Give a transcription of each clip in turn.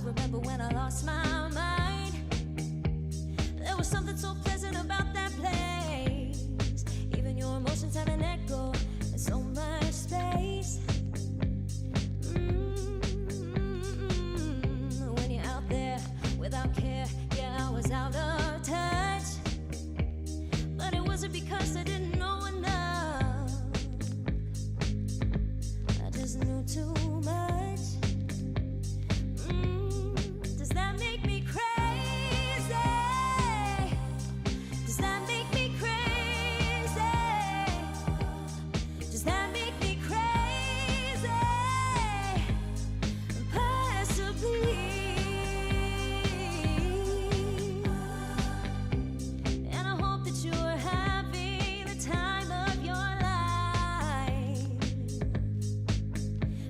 remember when I lost my mind. There was something so pleasant about that place. Even your emotions had an echo in so much space. When you're out there without care, yeah, I was out of touch. But it wasn't because I didn't know enough. I just knew too much. Does that make me crazy? Does that make me crazy? Does that make me crazy? Possibly. And I hope that you're having the time of your life.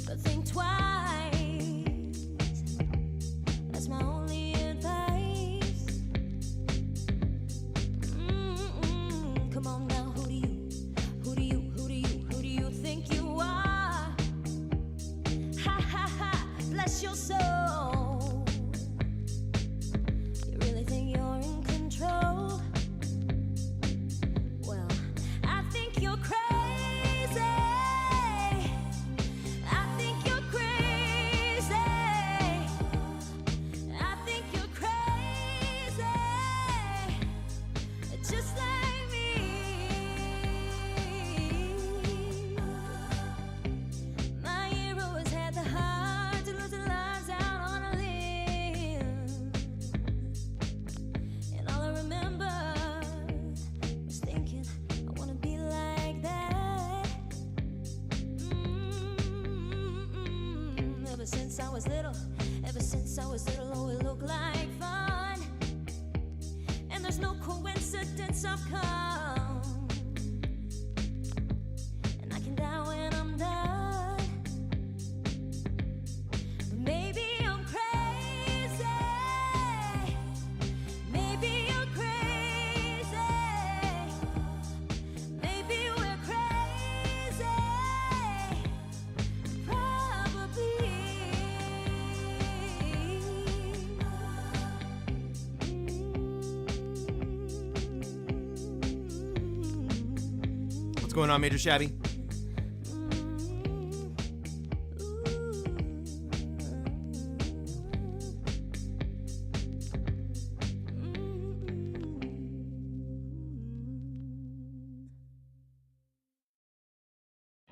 But think twice. That's my only advice. Come on now, who do you think you are? Ha ha ha, bless your soul. You really think you're in control? Well, I think you're crazy. I think you're crazy. I think you're crazy. Just like me. My hero has had the heart to lose the lives out on a limb. And all I remember was thinking, I wanna be like that. Ever since I was little, oh, it looked like fun. And there's no coincidence I've come. And I can die when I'm done. Maybe I'm crazy. Maybe you're crazy. Maybe we're crazy. Probably. What's going on, Major Shabby?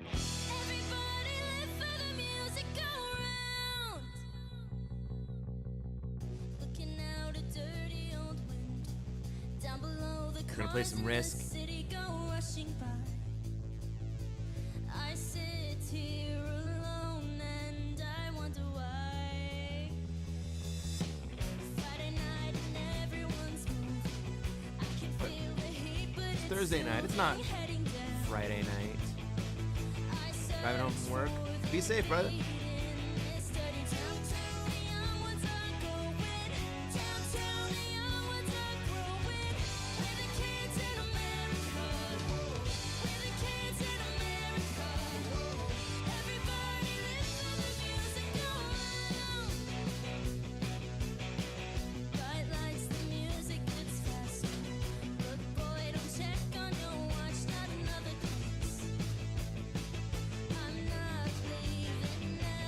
Everybody live for the music go round. Looking out a dirty old window. Down below the We're gonna play some cars in the Risk. city go rushing by. I sit here alone and I wonder why. Friday night and everyone's moving. I can feel the heat, but it's Thursday night, it's not slowly heading down. Friday night. I search Driving home from work. for Be safe, brother. in this dirty downtown, the young ones are going. Downtown, the young ones are growing. We're the kids in America. We're the kids in America. Everybody live for the music go round. Bright lights, the music gets faster. But boy, don't check on your watch, not another glance. I'm not leaving now.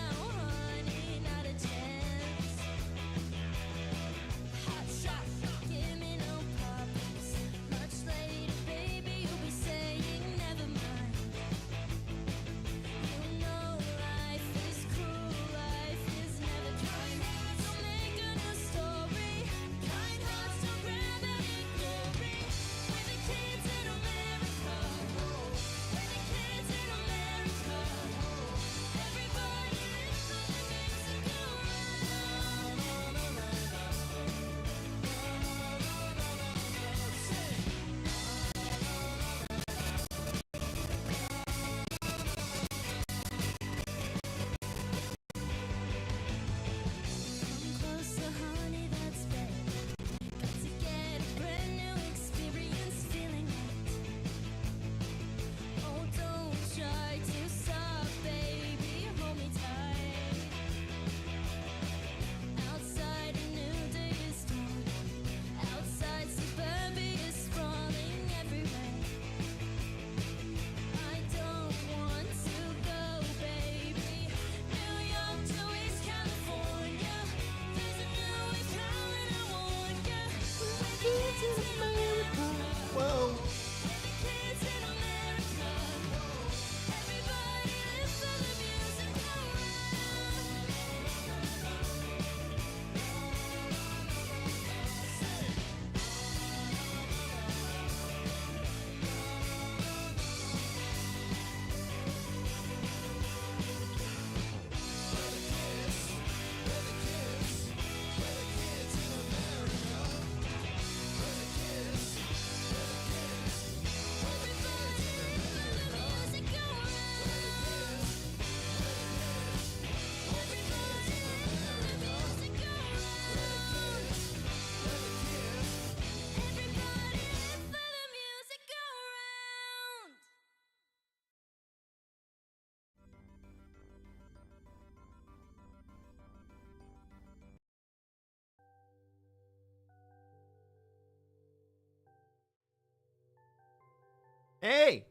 Hey!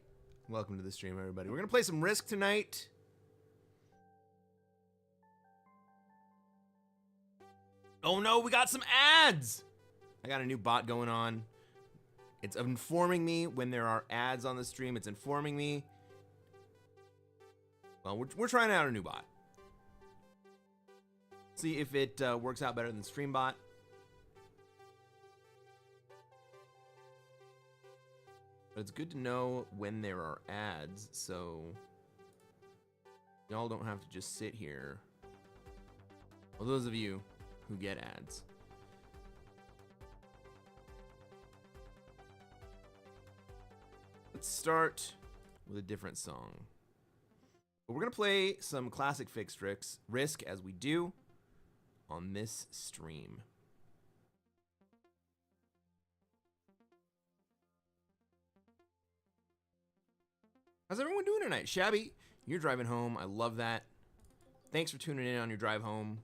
Welcome to the stream, everybody. We're going to play some Risk tonight. Oh no, we got some ads! I got a new bot going on. It's informing me when there are ads on the stream. It's informing me. Well, we're trying out a new bot. See if it works out better than StreamBot. But it's good to know when there are ads, so y'all don't have to just sit here. Well, those of you who get ads. Let's start with a different song. But we're gonna play some Classic Fixed Risk as we do on this stream. How's everyone doing tonight? Shabby, you're driving home. I love that. Thanks for tuning in on your drive home.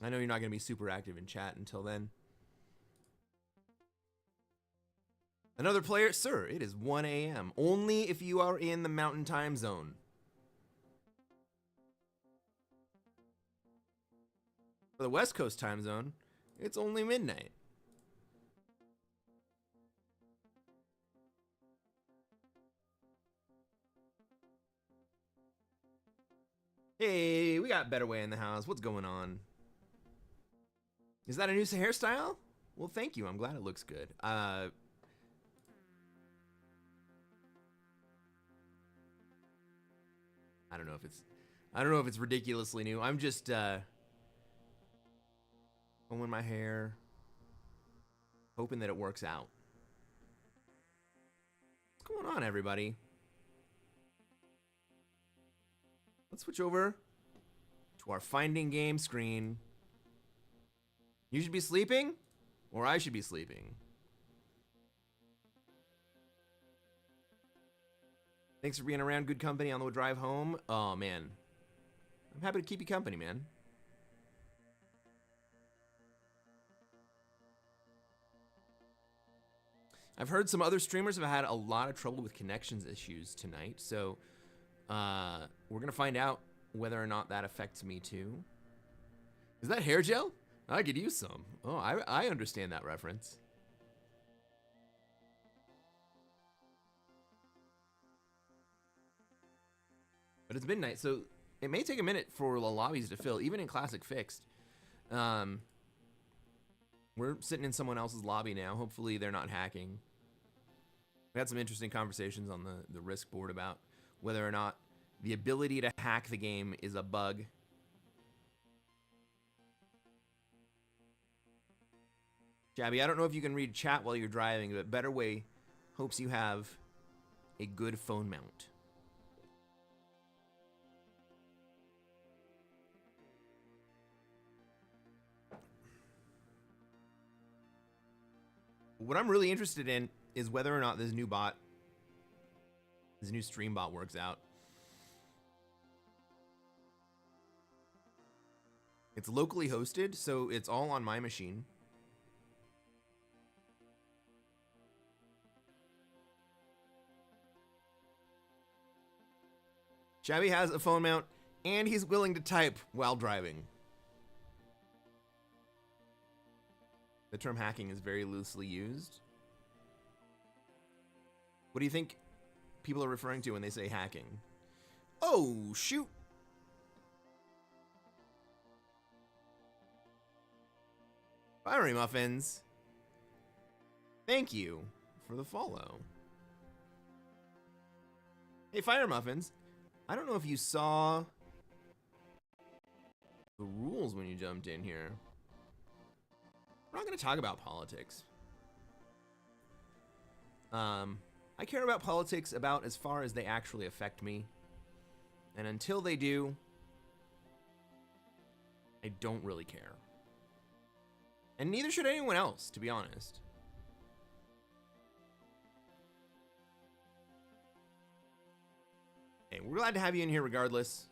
I know you're not going to be super active in chat until then. Another player? Sir, it is 1 a.m. Only if you are in the Mountain Time Zone. For the West Coast Time Zone, it's only midnight. Hey, we got Better Way in the house. What's going on? Is that a new hairstyle? Well, thank you. I'm glad it looks good. I don't know if it's ridiculously new. I'm just combing my hair, hoping that it works out. What's going on, everybody? Let's switch over to our Finding Game screen. You should be sleeping, or I should be sleeping. Thanks for being around. Good company on the drive home. Oh, man. I'm happy to keep you company, man. I've heard some other streamers have had a lot of trouble with connections issues tonight, so we're going to find out whether or not that affects me too. Is that hair gel? I could use some. Oh, I understand that reference. But it's midnight, so it may take a minute for the lobbies to fill, even in Classic Fixed. We're sitting in someone else's lobby now. Hopefully they're not hacking. We had some interesting conversations on the Risk board about whether or not the ability to hack the game is a bug. Jabby, I don't know if you can read chat while you're driving, but Better Way hopes you have a good phone mount. What I'm really interested in is whether or not this new bot, this new stream bot works out. It's locally hosted, so it's all on my machine. Shabby has a phone mount, and he's willing to type while driving. The term hacking is very loosely used. What do you think people are referring to when they say hacking? Oh, shoot. Fiery Muffins, thank you for the follow. Hey, Fire Muffins, I don't know if you saw the rules when you jumped in here. We're not going to talk about politics. I care about politics about as far as they actually affect me. And until they do, I don't really care. And neither should anyone else, to be honest. Hey, we're glad to have you in here regardless.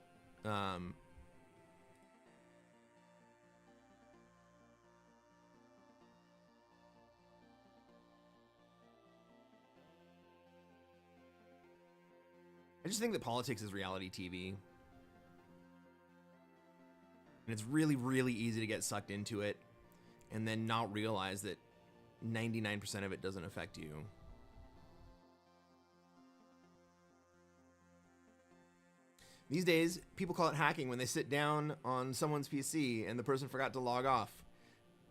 I just think that politics is reality TV. And it's really, really easy to get sucked into it and then not realize that 99% of it doesn't affect you. These days, people call it hacking when they sit down on someone's PC and the person forgot to log off.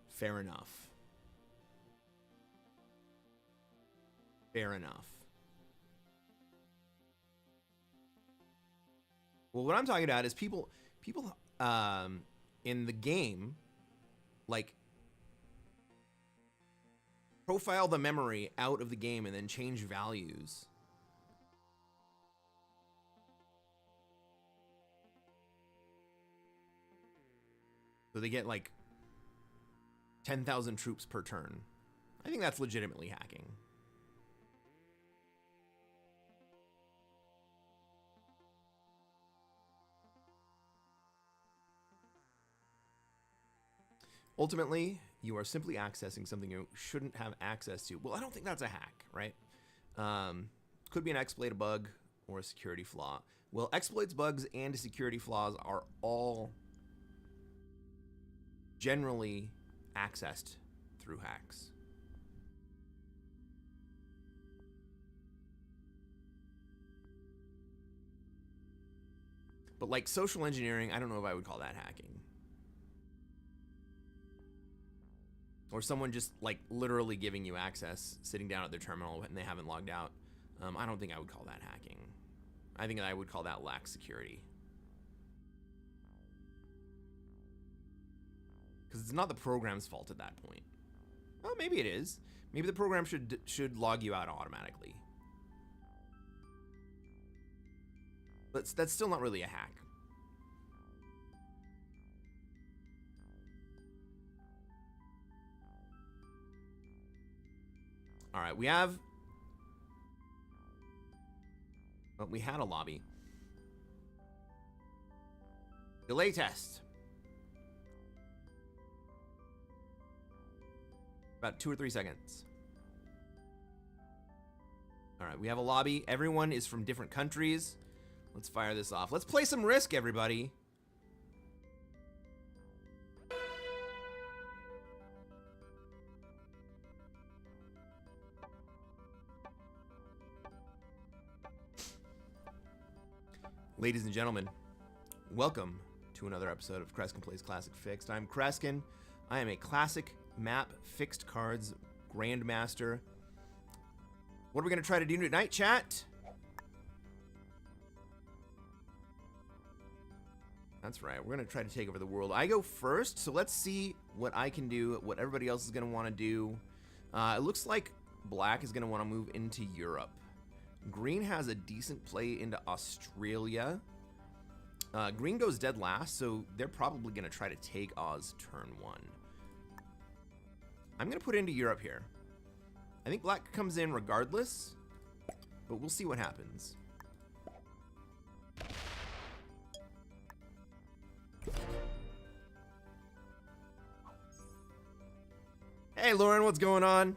Fair enough. Fair enough. Well, what I'm talking about is people in the game, like, profile the memory out of the game and then change values. So they get like 10,000 troops per turn. I think that's legitimately hacking. Ultimately, you are simply accessing something you shouldn't have access to. Well, I don't think that's a hack, right? Could be an exploit, a bug, or a security flaw. Well, exploits, bugs, and security flaws are all generally accessed through hacks. But like social engineering, I don't know if I would call that hacking. Or someone just like literally giving you access, sitting down at their terminal and they haven't logged out. I don't think I would call that hacking. I think I would call that lax security. Because it's not the program's fault at that point. Well, maybe it is. Maybe the program should log you out automatically. But that's still not really a hack. All right, we had a lobby. Delay test. About 2 or 3 seconds. All right, we have a lobby. Everyone is from different countries. Let's fire this off. Let's play some Risk, everybody. Ladies and gentlemen, welcome to another episode of Cresquin Plays Classic Fixed. I'm Cresquin. I am a classic map fixed cards grandmaster. What are we going to try to do tonight, chat? That's right. We're going to try to take over the world. I go first, so let's see what I can do, what everybody else is going to want to do. It looks like black is going to want to move into Europe. Green has a decent play into Australia. Green goes dead last, so they're probably going to try to take Oz turn 1. I'm going to put into Europe here. I think black comes in regardless, but we'll see what happens. Hey, Lauren, what's going on?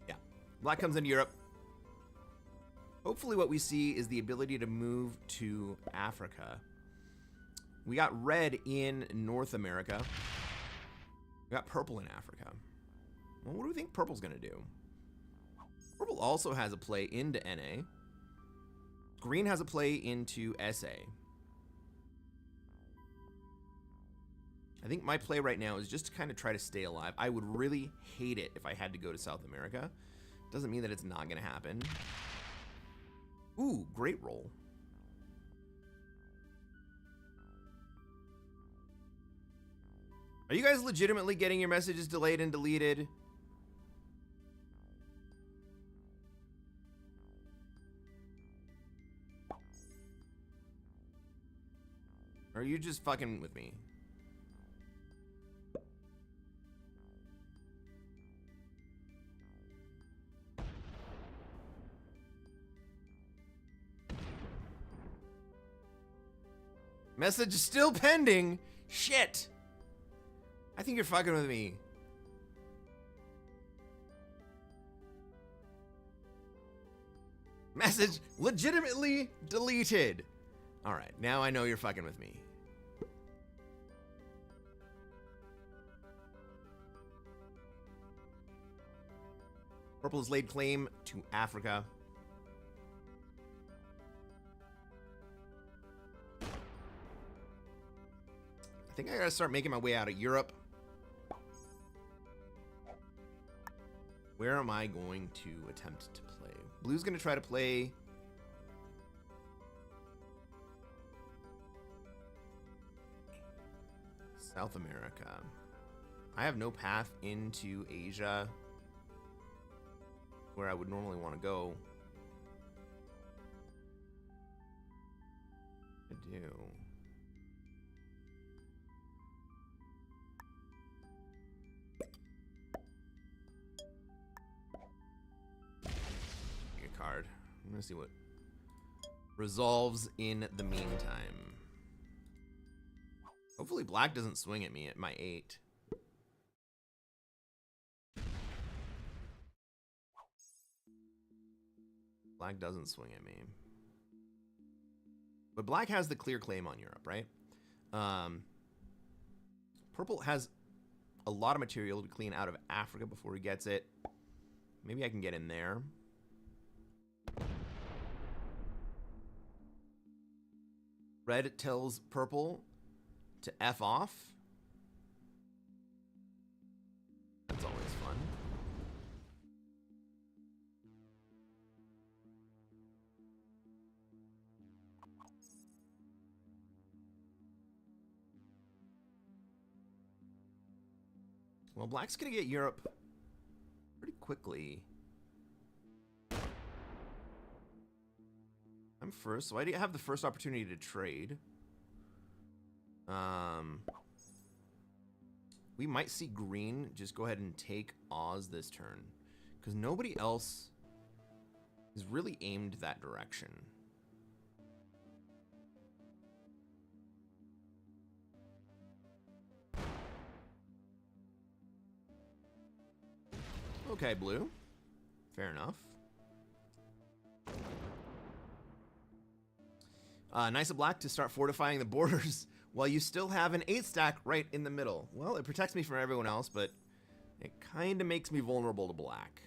Yeah, black comes into Europe. Hopefully what we see is the ability to move to Africa. We got red in North America. We got purple in Africa. Well, what do we think purple's going to do? Purple also has a play into NA. Green has a play into SA. I think my play right now is just to kind of try to stay alive. I would really hate it if I had to go to South America. Doesn't mean that it's not going to happen. Ooh, great roll. Are you guys legitimately getting your messages delayed and deleted? Or are you just fucking with me? Message is still pending. Shit. I think you're fucking with me. Message legitimately deleted. All right, now I know you're fucking with me. Purple has laid claim to Africa. I think I gotta start making my way out of Europe. Where am I going to attempt to play? Blue's gonna try to play... South America. I have no path into Asia where I would normally want to go. I do. Get a card. I'm gonna see what resolves in the meantime. Hopefully black doesn't swing at me at my 8. Black doesn't swing at me. But black has the clear claim on Europe, right? Purple has a lot of material to clean out of Africa before he gets it. Maybe I can get in there. Red tells purple to F off. That's always fun. Well, black's gonna get Europe pretty quickly. I'm first, so I have the first opportunity to trade. We might see green just go ahead and take Oz this turn, because nobody else is really aimed that direction. Okay, blue. Fair enough. Nice of black to start fortifying the borders while you still have an 8 stack right in the middle. Well, it protects me from everyone else, but it kind of makes me vulnerable to black.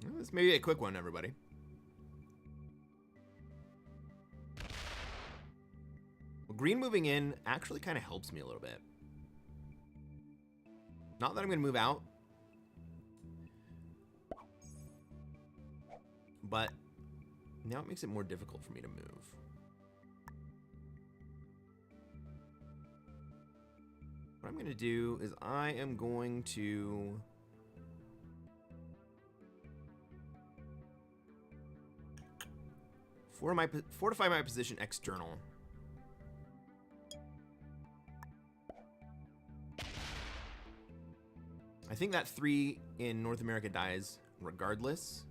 Well, this may be a quick one, everybody. Well, green moving in actually kind of helps me a little bit. Not that I'm going to move out, but now it makes it more difficult for me to move. What I'm going to do is I am going to fortify my position external. I think that 3 in North America dies regardless.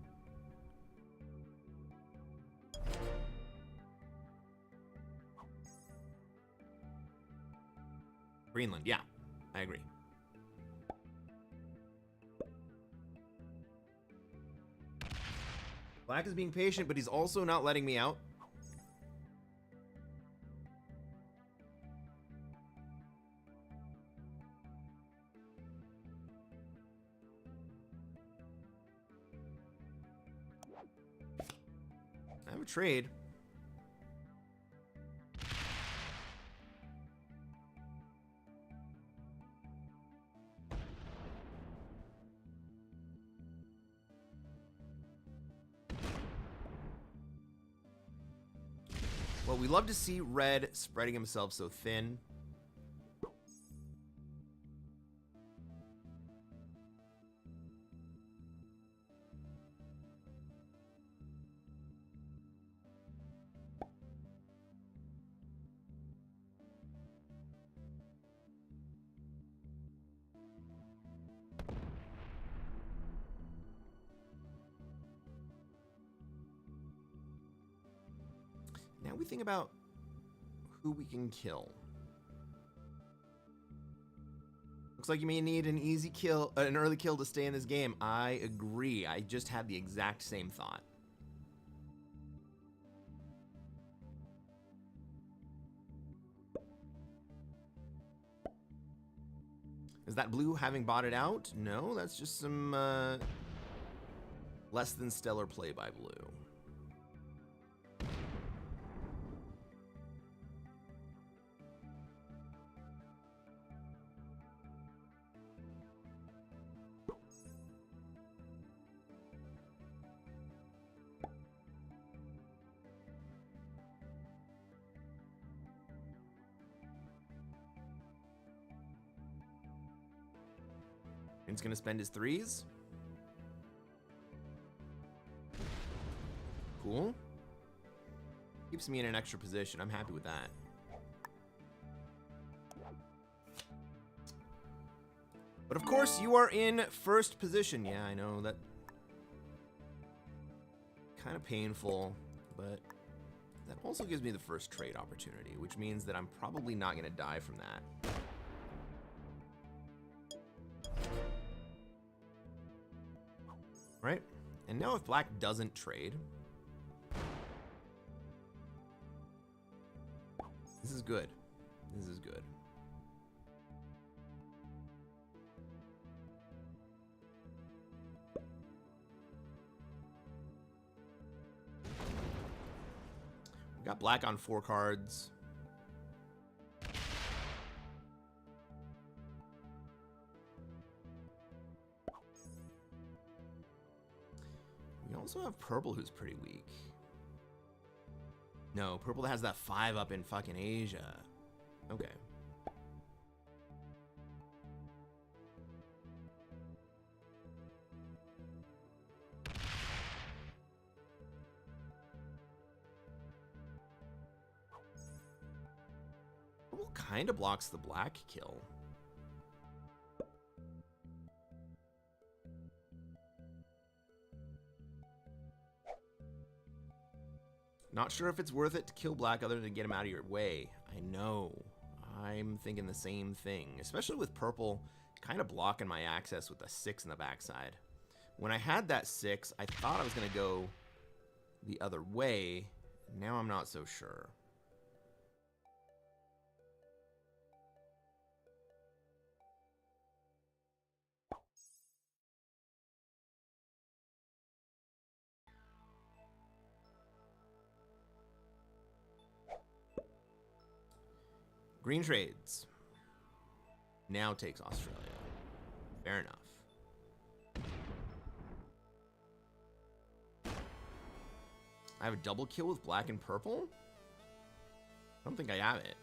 Greenland, yeah, I agree. Black is being patient, but he's also not letting me out. I have a trade. Well, we love to see red spreading himself so thin. Now we think about who we can kill. Looks like you may need an easy kill, an early kill to stay in this game. I agree. I just had the exact same thought. Is that blue having bought it out? No, that's just some less than stellar play by blue. He's gonna spend his threes. Cool. Keeps me in an extra position. I'm happy with that. But of course, you are in first position. Yeah, I know that. Kind of painful, but that also gives me the first trade opportunity, which means that I'm probably not gonna die from that. Right? And now if black doesn't trade, this is good. This is good. We got black on 4 cards. We also have purple who's pretty weak. No, purple has that 5 up in fucking Asia. Okay. Purple kind of blocks the black kill. Not sure if it's worth it to kill black other than to get him out of your way. I know. I'm thinking the same thing, especially with purple kind of blocking my access with a 6 in the backside. When I had that 6, I thought I was going to go the other way. Now I'm not so sure. Green trades. Now takes Australia. Fair enough. I have a double kill with black and purple? I don't think I have it.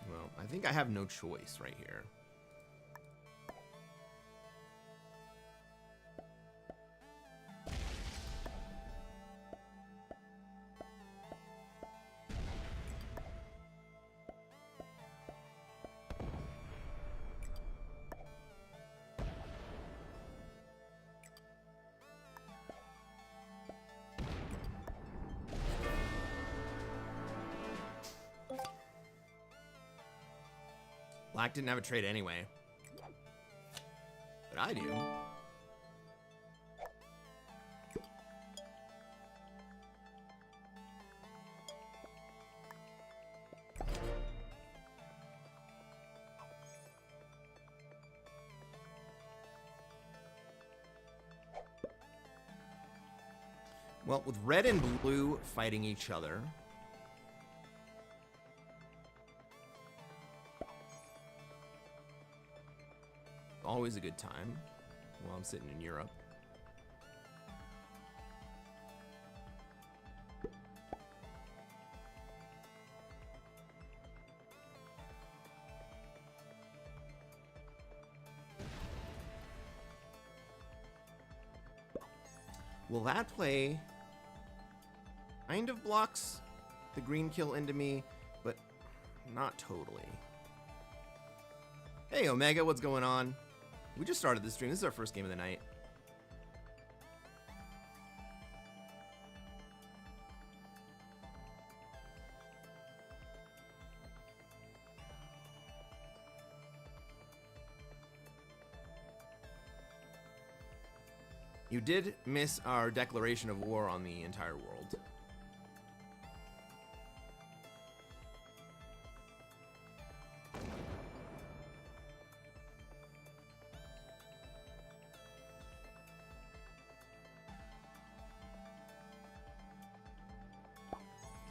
Well, I think I have no choice right here. Black didn't have a trade anyway. But I do. Well, with red and blue fighting each other, always a good time while I'm sitting in Europe. Well, that play kind of blocks the green kill into me, but not totally. Hey, Omega, what's going on? We just started the stream. This is our first game of the night. You did miss our declaration of war on the entire world.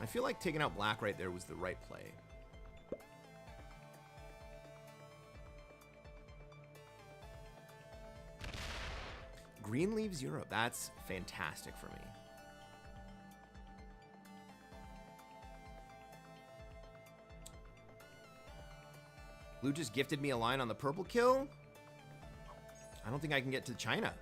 I feel like taking out black right there was the right play. Green leaves Europe. That's fantastic for me. Blue just gifted me a line on the purple kill. I don't think I can get to China.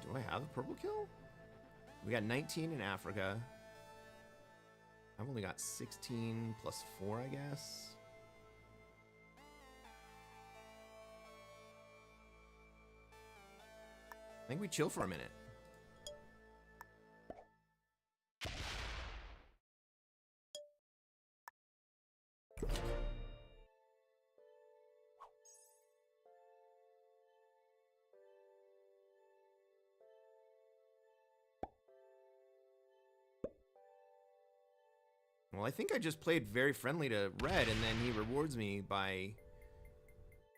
Do I have a purple kill? We got 19 in Africa. I've only got 16 plus 4, I guess. I think we chill for a minute. Well, I think I just played very friendly to red, and then he rewards me by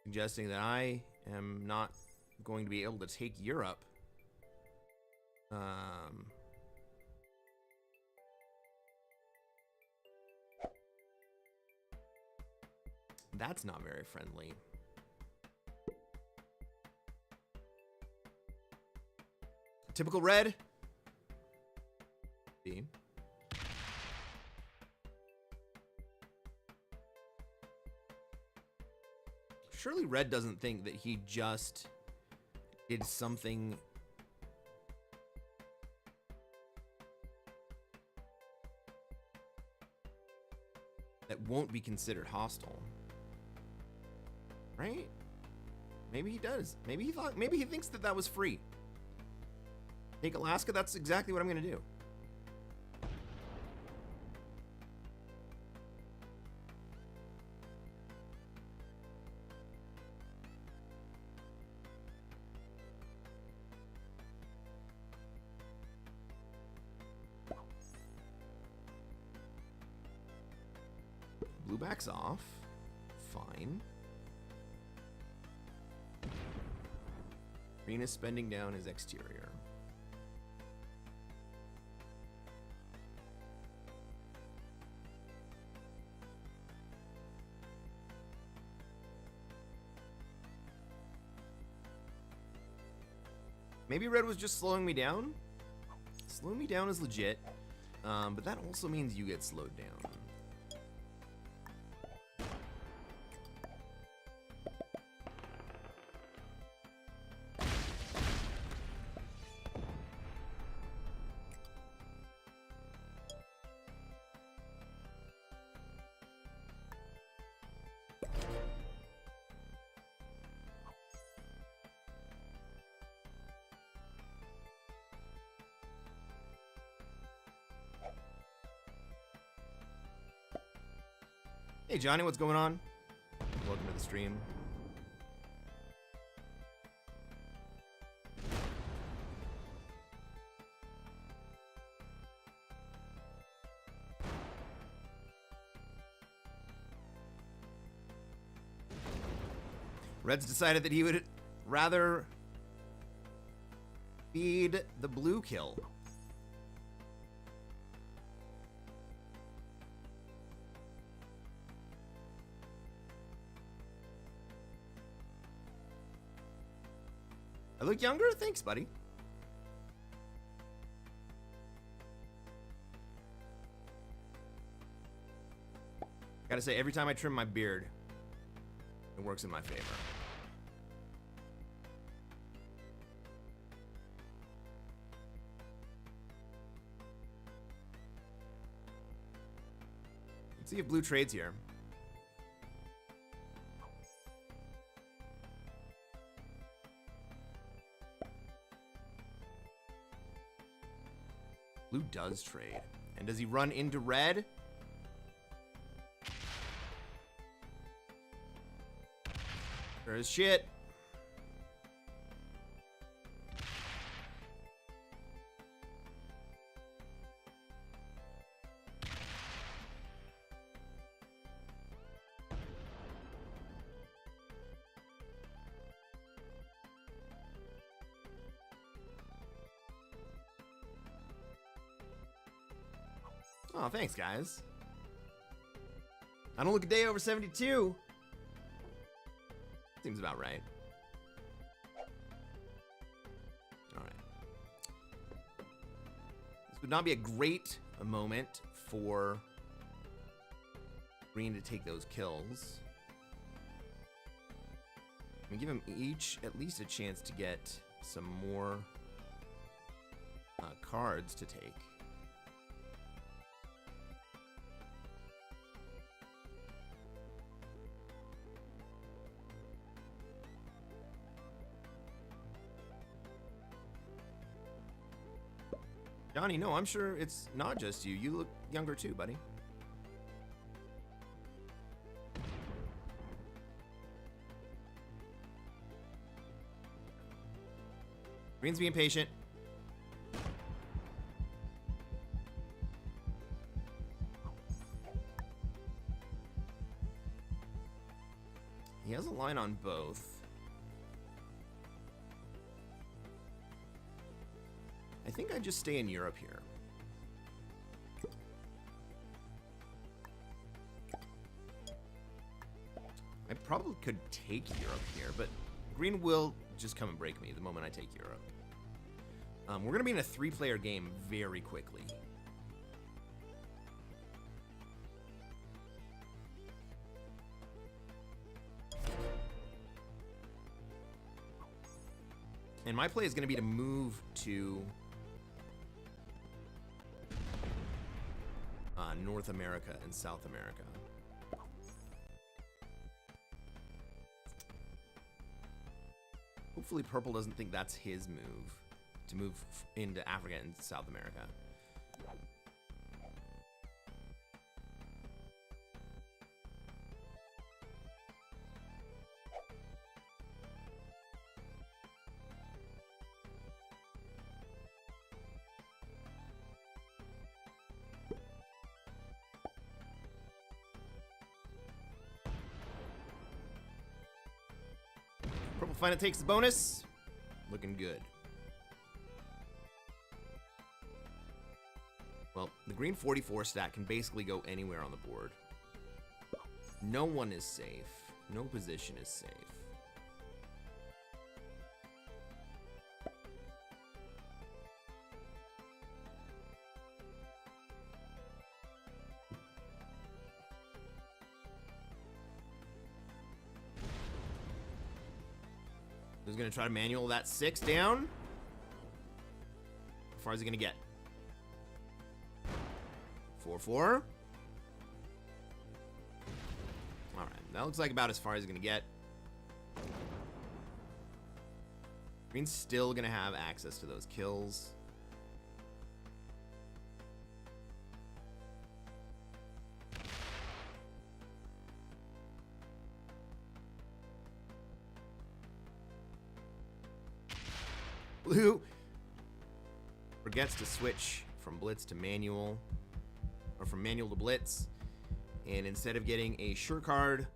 suggesting that I am not going to be able to take Europe. That's not very friendly. Typical red. See. Surely red doesn't think that he just did something that won't be considered hostile. Right? Maybe he does. Maybe he thinks that that was free. Take Alaska, that's exactly what I'm going to do. Blue backs off. Fine. Green is spending down his exterior. Maybe red was just slowing me down. Slowing me down is legit, but that also means you get slowed down. Hey Johnny, what's going on? Welcome to the stream. Red's decided that he would rather feed the blue kill. I look younger? Thanks, buddy. Gotta say, every time I trim my beard, it works in my favor. See if blue trades here. Blue does trade. And does he run into red? Sure as shit. Oh, thanks, guys. I don't look a day over 72. Seems about right. All right. This would not be a great moment for green to take those kills. We give them each at least a chance to get some more cards to take. Johnny, no, I'm sure it's not just you. You look younger too, buddy. Green's being patient. He has a line on both. I think I just stay in Europe here. I probably could take Europe here, but green will just come and break me the moment I take Europe. We're going to be in a 3-player game very quickly. And my play is going to be to move to North America and South America. Hopefully purple doesn't think that's his move, to move into Africa and South America. Purple finally takes the bonus. Looking good. Well, the green 44 stat can basically go anywhere on the board. No one is safe. No position is safe. Who's going to try to manual that 6 down? How far is he going to get? 4-4. All right, that looks like about as far as he's going to get. Green's still going to have access to those kills. Blue forgets to switch from blitz to manual, or from manual to blitz, and instead of getting a sure card,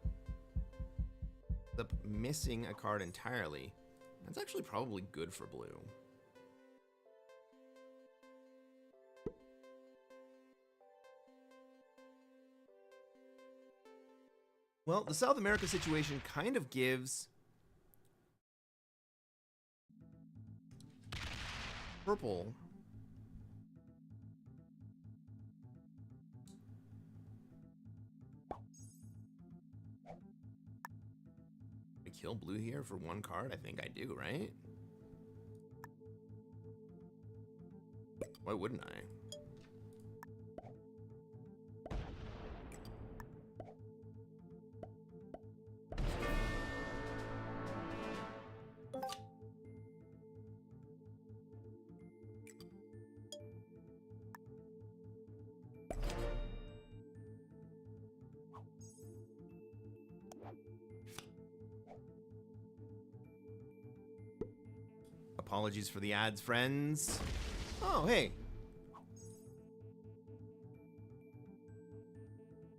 ends up missing a card entirely. That's actually probably good for blue. Well, the South America situation kind of gives purple I kill blue here for 1 card? I think I do, right? Why wouldn't I? Apologies for the ads, friends. Oh, hey.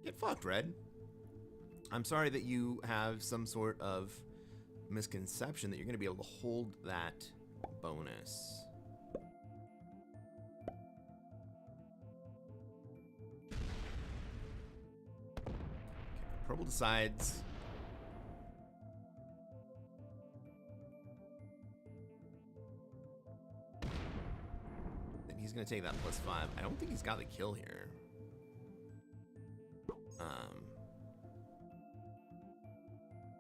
Get fucked, Red. I'm sorry that you have some sort of misconception that you're going to be able to hold that bonus. Purple decides. Then he's going to take that +5. I don't think he's got the kill here.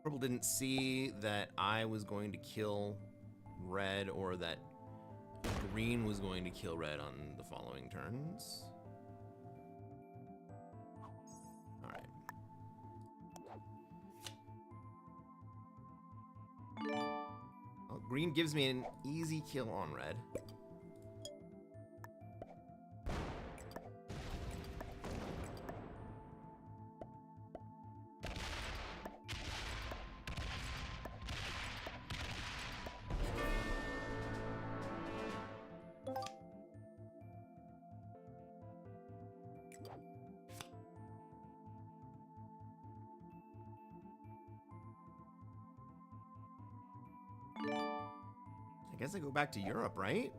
Purple didn't see that I was going to kill red or that green was going to kill red on the following turns. All right. Well, green gives me an easy kill on red. I guess I go back to Europe, right?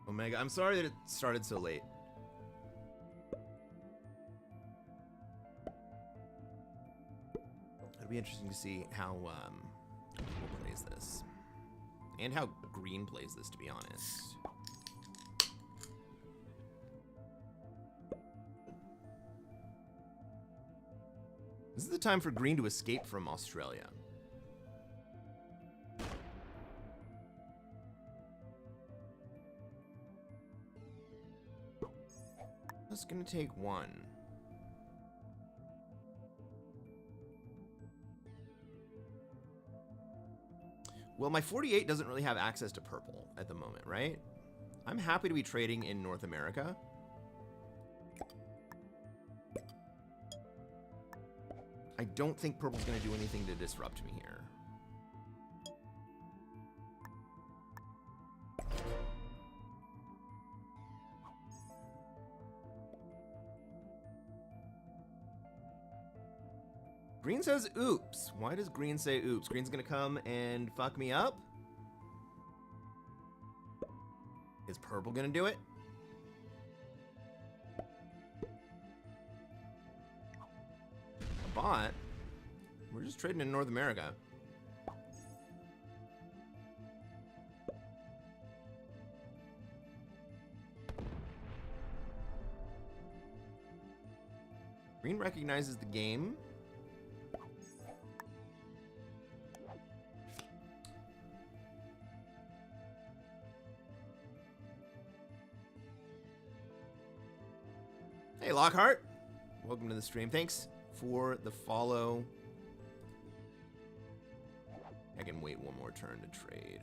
Omega, I'm sorry that it started so late. It'll be interesting to see how Purple plays this. And how green plays this, to be honest. This is the time for green to escape from Australia. It's gonna take one. Well, my 48 doesn't really have access to purple at the moment, right? I'm happy to be trading in North America. I don't think purple's gonna do anything to disrupt me here. Green says oops. Why does green say oops? Green's gonna come and fuck me up? Is purple gonna do it? A bot? We're just trading in North America. Green recognizes the game. Hey, Lockhart. Welcome to the stream. Thanks for the follow. I can wait one more turn to trade.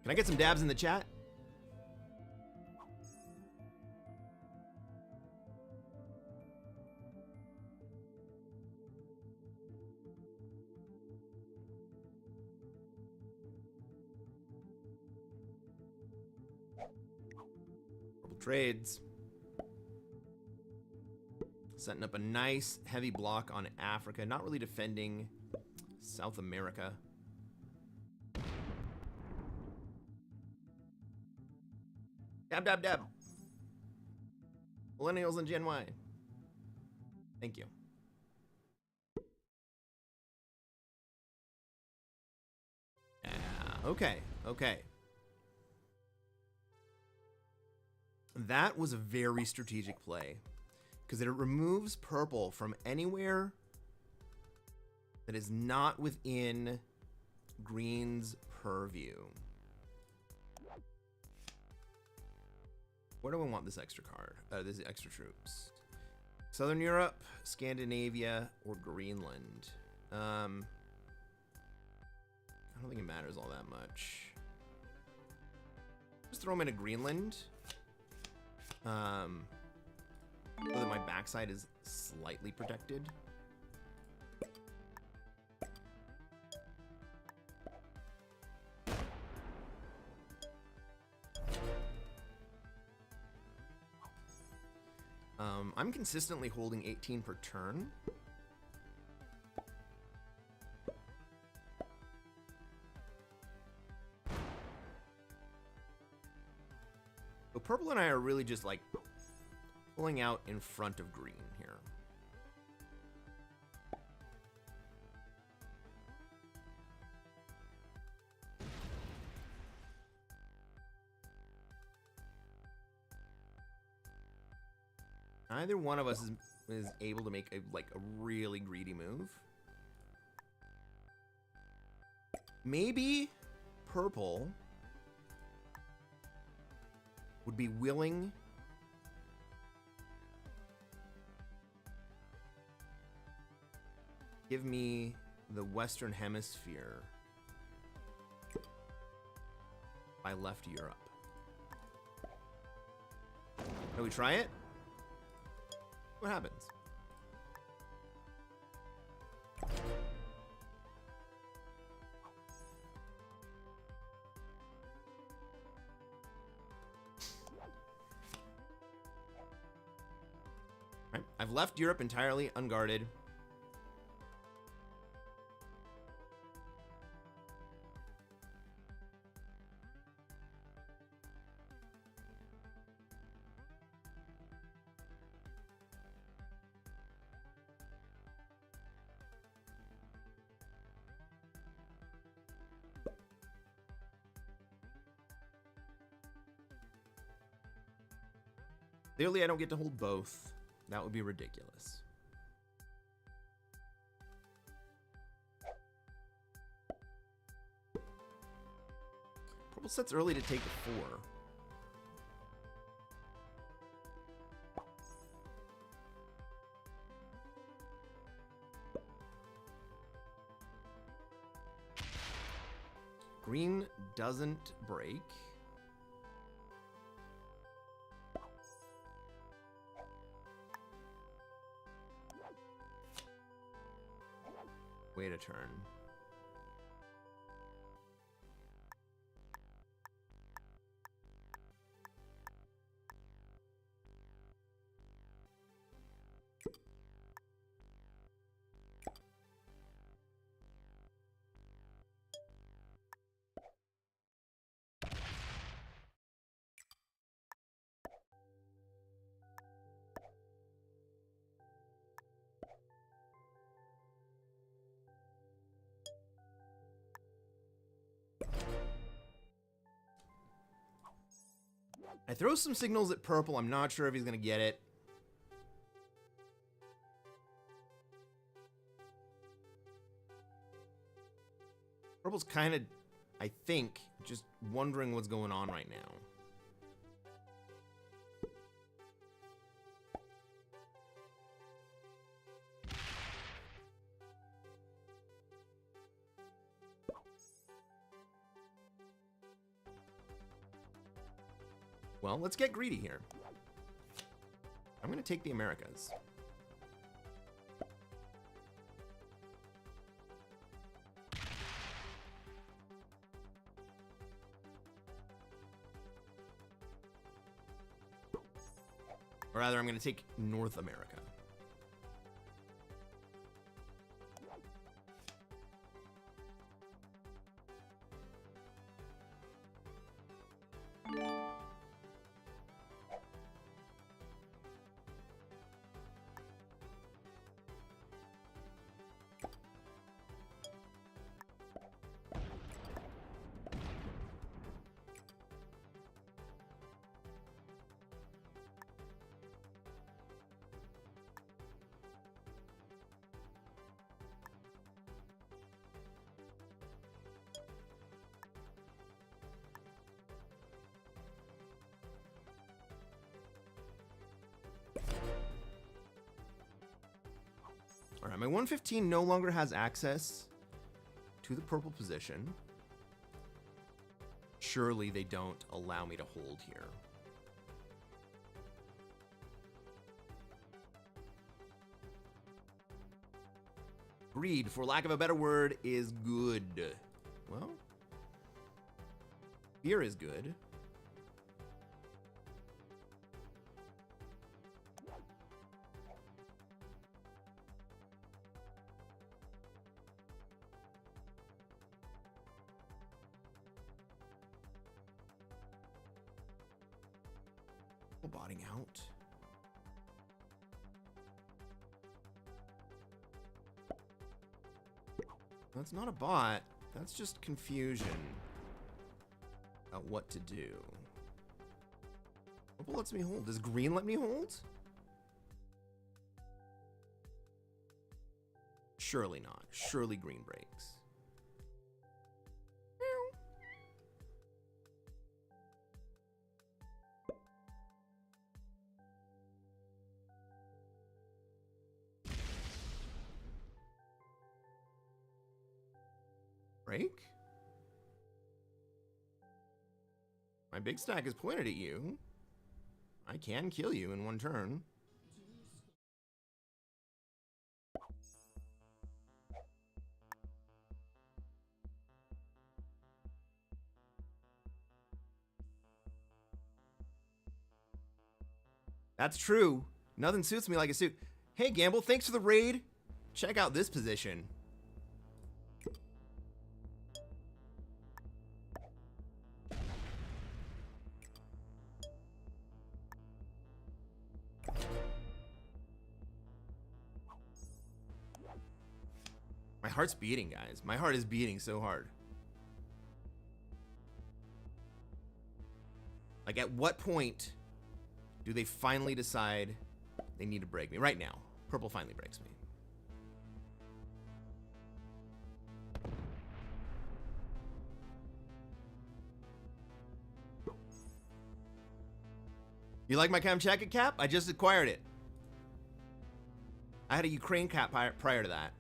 Can I get some dabs in the chat? Trades. Setting up a nice heavy block on Africa. Not really defending South America. Dab, dab, dab. Millennials and Gen Y. Thank you. Yeah, okay, okay. That was a very strategic play because it removes purple from anywhere that is not within green's purview. Where do I want this extra card? This extra troops. Southern Europe, Scandinavia, or Greenland. I don't think it matters all that much. Just throw them into Greenland. So that my backside is slightly protected. I'm consistently holding 18 per turn. But purple and I are really just like pulling out in front of green here. Neither one of us is able to make a really greedy move. Maybe purple would be willing give me the Western Hemisphere by left Europe. Can we try it? What happens? Right. I've left Europe entirely unguarded. Clearly, I don't get to hold both. That would be ridiculous. Purple sets early to take the 4. Green doesn't break. Wait a turn. I throw some signals at purple. I'm not sure if he's going to get it. Purple's kind of, I think, just wondering what's going on right now. Well, let's get greedy here. I'm going to take the Americas. Or rather, I'm going to take North America. All right, my 115 no longer has access to the purple position. Surely they don't allow me to hold here. Greed, for lack of a better word, is good. Well, fear is good. Botting out. That's not a bot. That's just confusion about what to do. Purple lets me hold. Does green let me hold? Surely not. Surely green breaks. Break? My big stack is pointed at you. I can kill you in one turn. That's true. Nothing suits me like a suit. Hey, Gamble, thanks for the raid. Check out this position. My heart's beating, guys. My heart is beating so hard. Like, at what point do they finally decide they need to break me? Right now. Purple finally breaks me. You like my Kamchatka cap? I just acquired it. I had a Ukraine cap prior to that.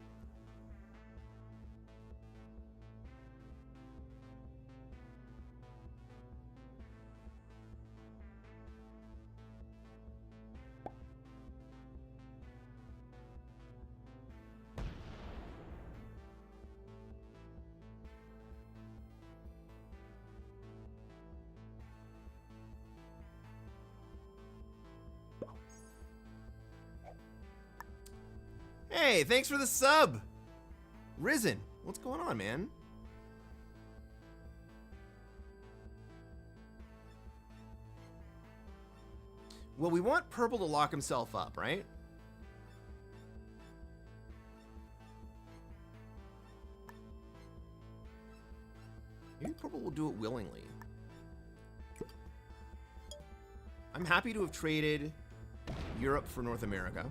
Hey, thanks for the sub. Risen, what's going on, man? Well, we want purple to lock himself up, right? Maybe purple will do it willingly. I'm happy to have traded Europe for North America.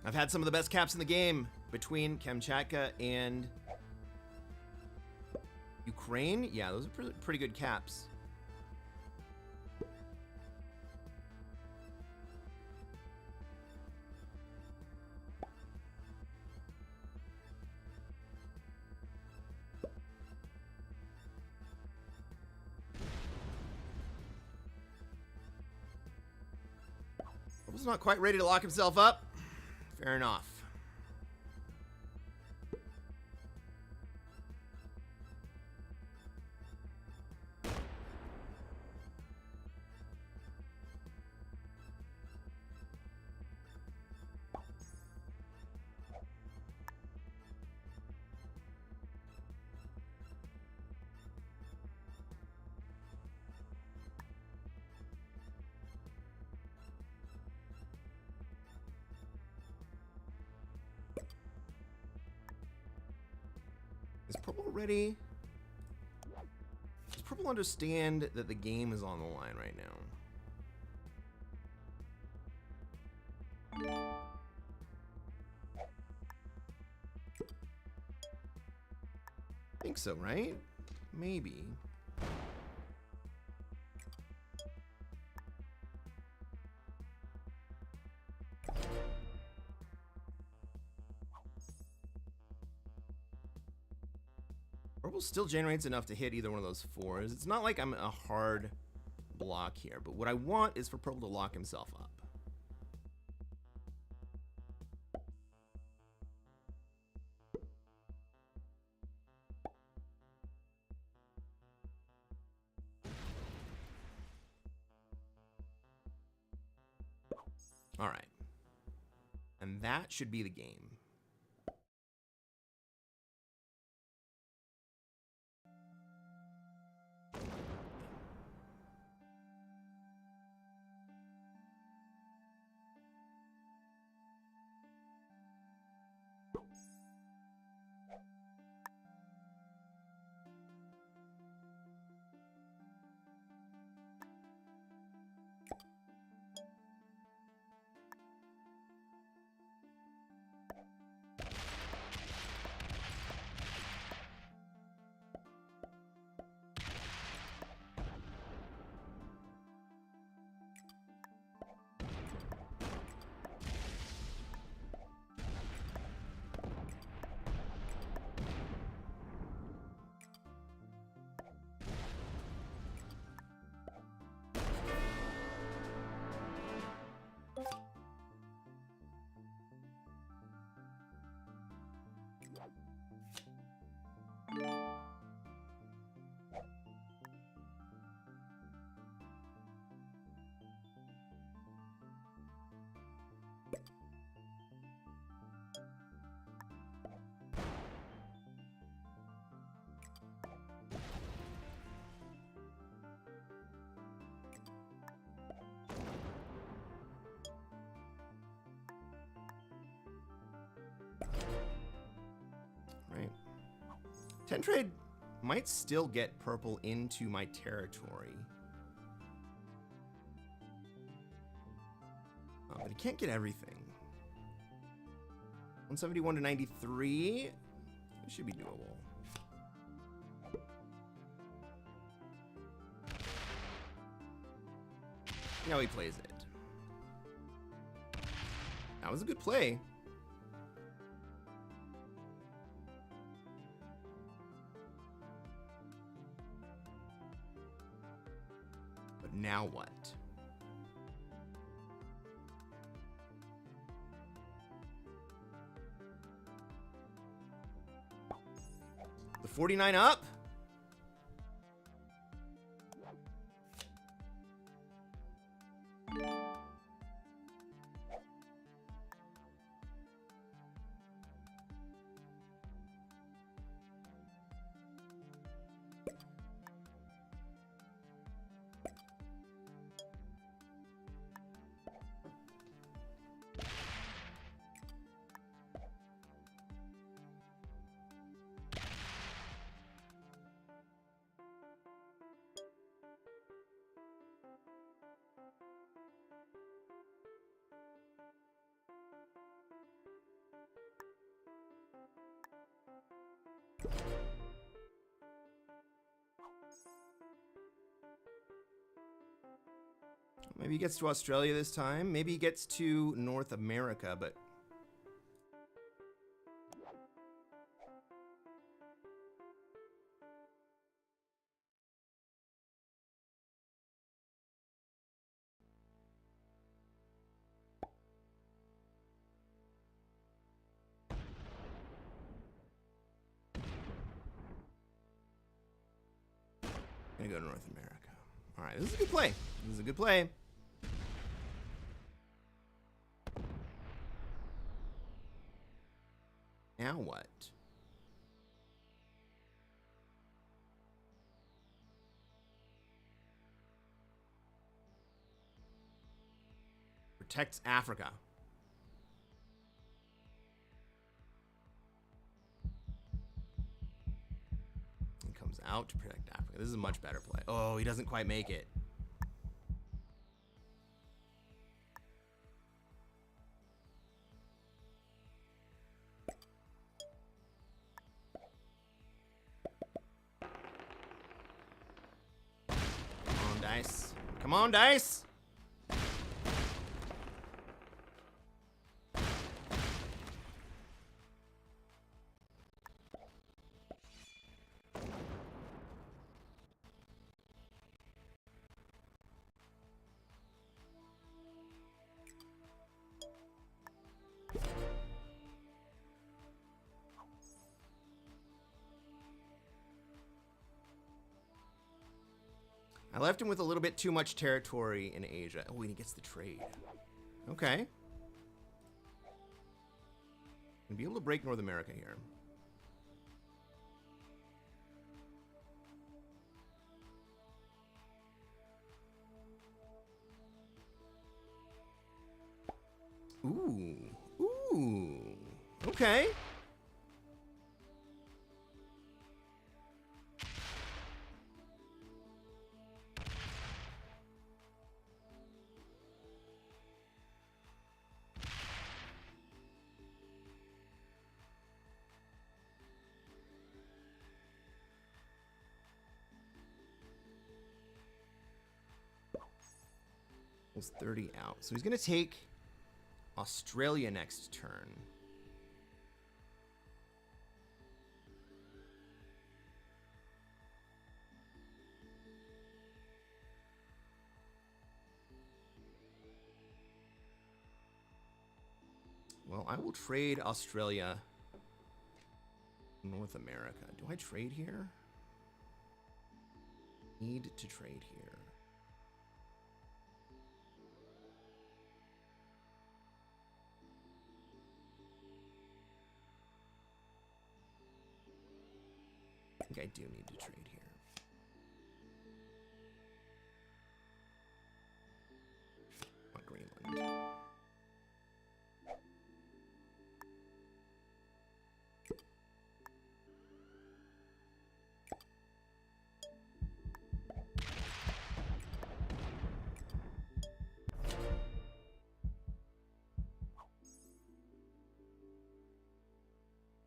I've had some of the best caps in the game between Kamchatka and Ukraine. Yeah, those are pretty good caps. Purple's not quite ready to lock himself up. Fair enough. Is purple ready? Does purple understand that the game is on the line right now? I think so, right? Maybe. Purple still generates enough to hit either one of those 4s. It's not like I'm a hard block here, but what I want is for purple to lock himself up. All right. And that should be the game. Right. 10 trade might still get purple into my territory. But he can't get everything. 171 to 93. It should be doable. See how he plays it. That was a good play. But now what? The 49 up? Maybe he gets to Australia this time. Maybe he gets to North America, but... gonna go to North America. All right, this is a good play. This is a good play. Now what? Protects Africa. He comes out to protect Africa. This is a much better play. Oh, he doesn't quite make it. Dice. Come on, dice. I left him with a little bit too much territory in Asia. Oh, and he gets the trade. Okay. Gonna be able to break North America here. Ooh. Ooh. Okay. Pulls 30 out. So he's going to take Australia next turn. Well, I will trade Australia, North America. Do I trade here? Need to trade here. I think I do need to trade here. On Greenland.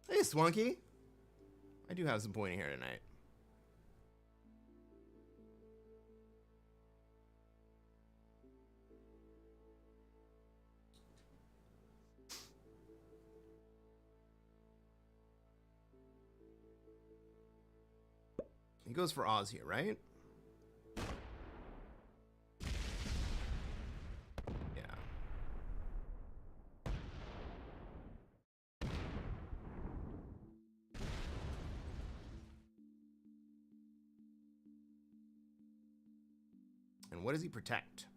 Hey, Swanky. I do have some pointing here tonight. He goes for Oz here, right? Yeah. And what does he protect?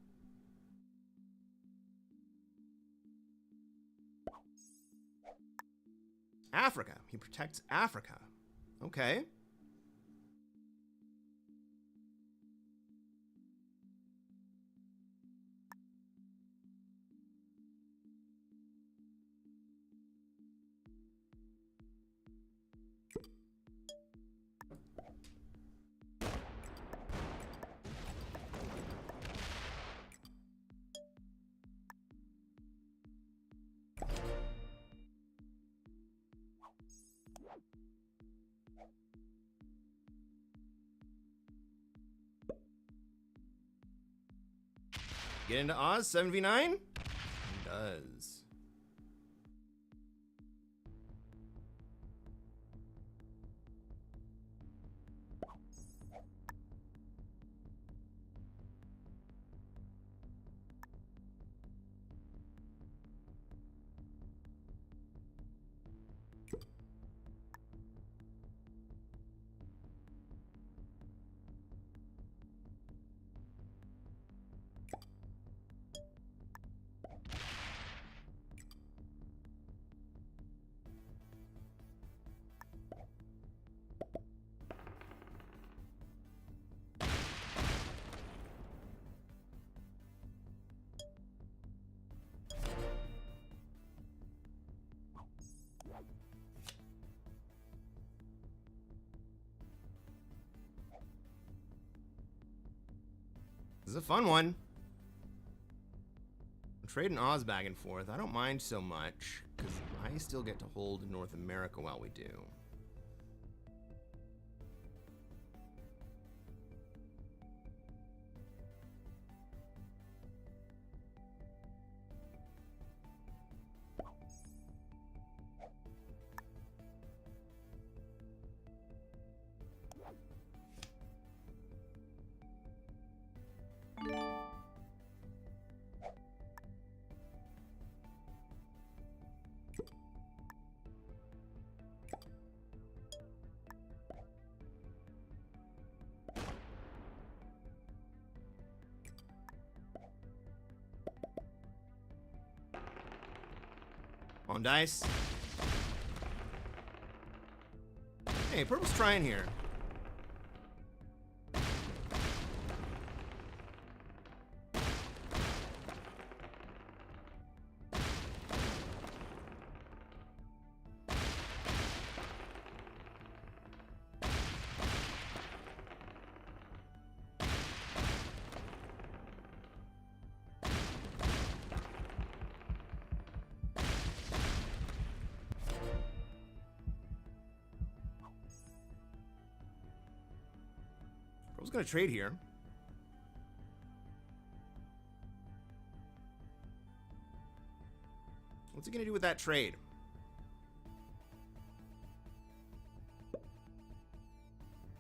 Africa. He protects Africa. Okay. Get into Oz, 7v9? He does. This is a fun one. I'm trading Oz back and forth. I don't mind so much, because I still get to hold North America while we do. On dice. Hey, purple's trying here. Purple's gonna trade here. What's he gonna do with that trade?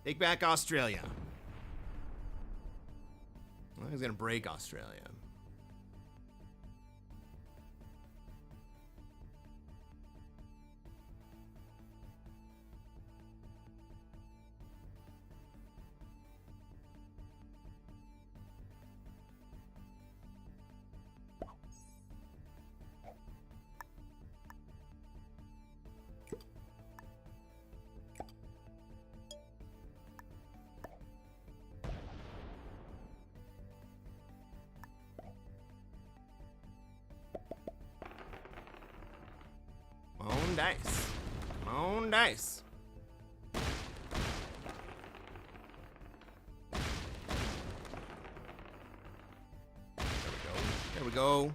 Take back Australia. Well, he's gonna break Australia. Moan dice. Moan dice. There we go.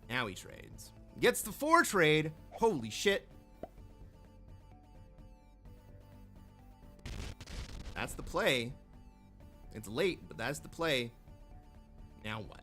Now he trades. Gets the 4 trade. Holy shit. That's the play. It's late, but that's the play. Now what?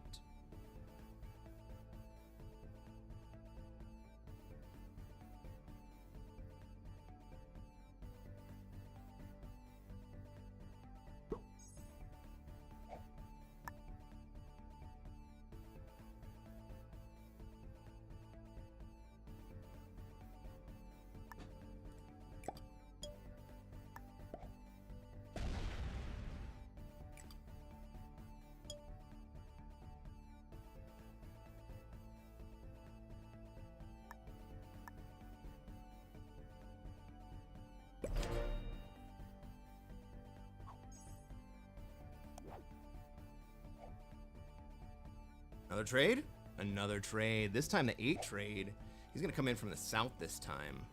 Another trade? Another trade. This time the 8 trade. He's gonna come in from the south this time.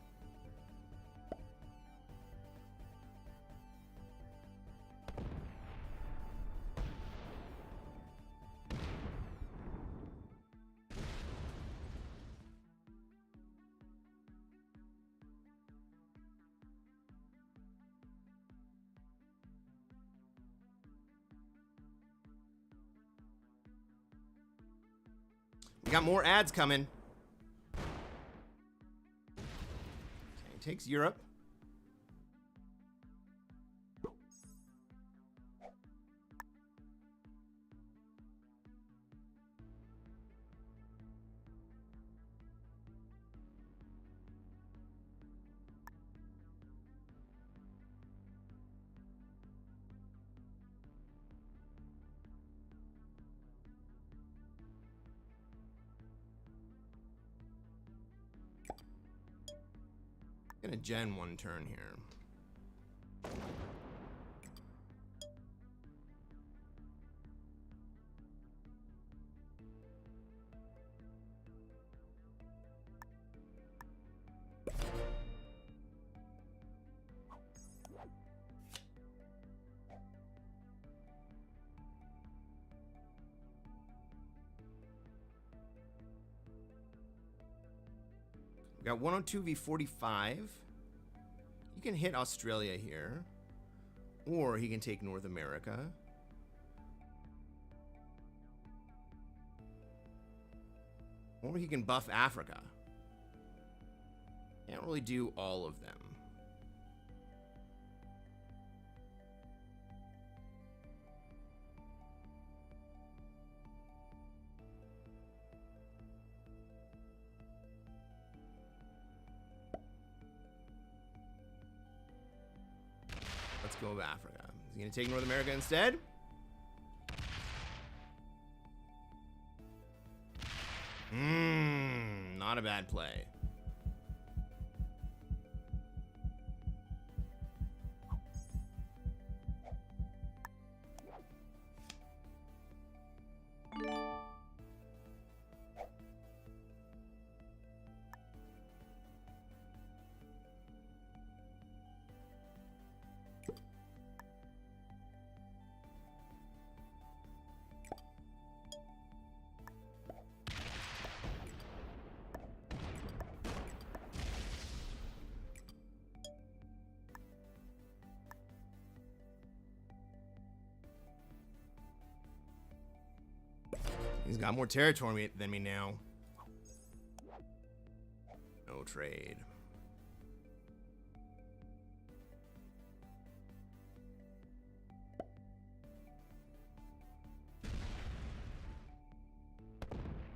We got more ads coming. Okay, takes Europe. Gonna gen 1 turn here. We got 102 v 45. He can hit Australia here, or he can take North America. Or he can buff Africa. Can't really do all of them. go with Africa. Is he going to take North America instead? Not a bad play. He's got more territory than me now. No trade.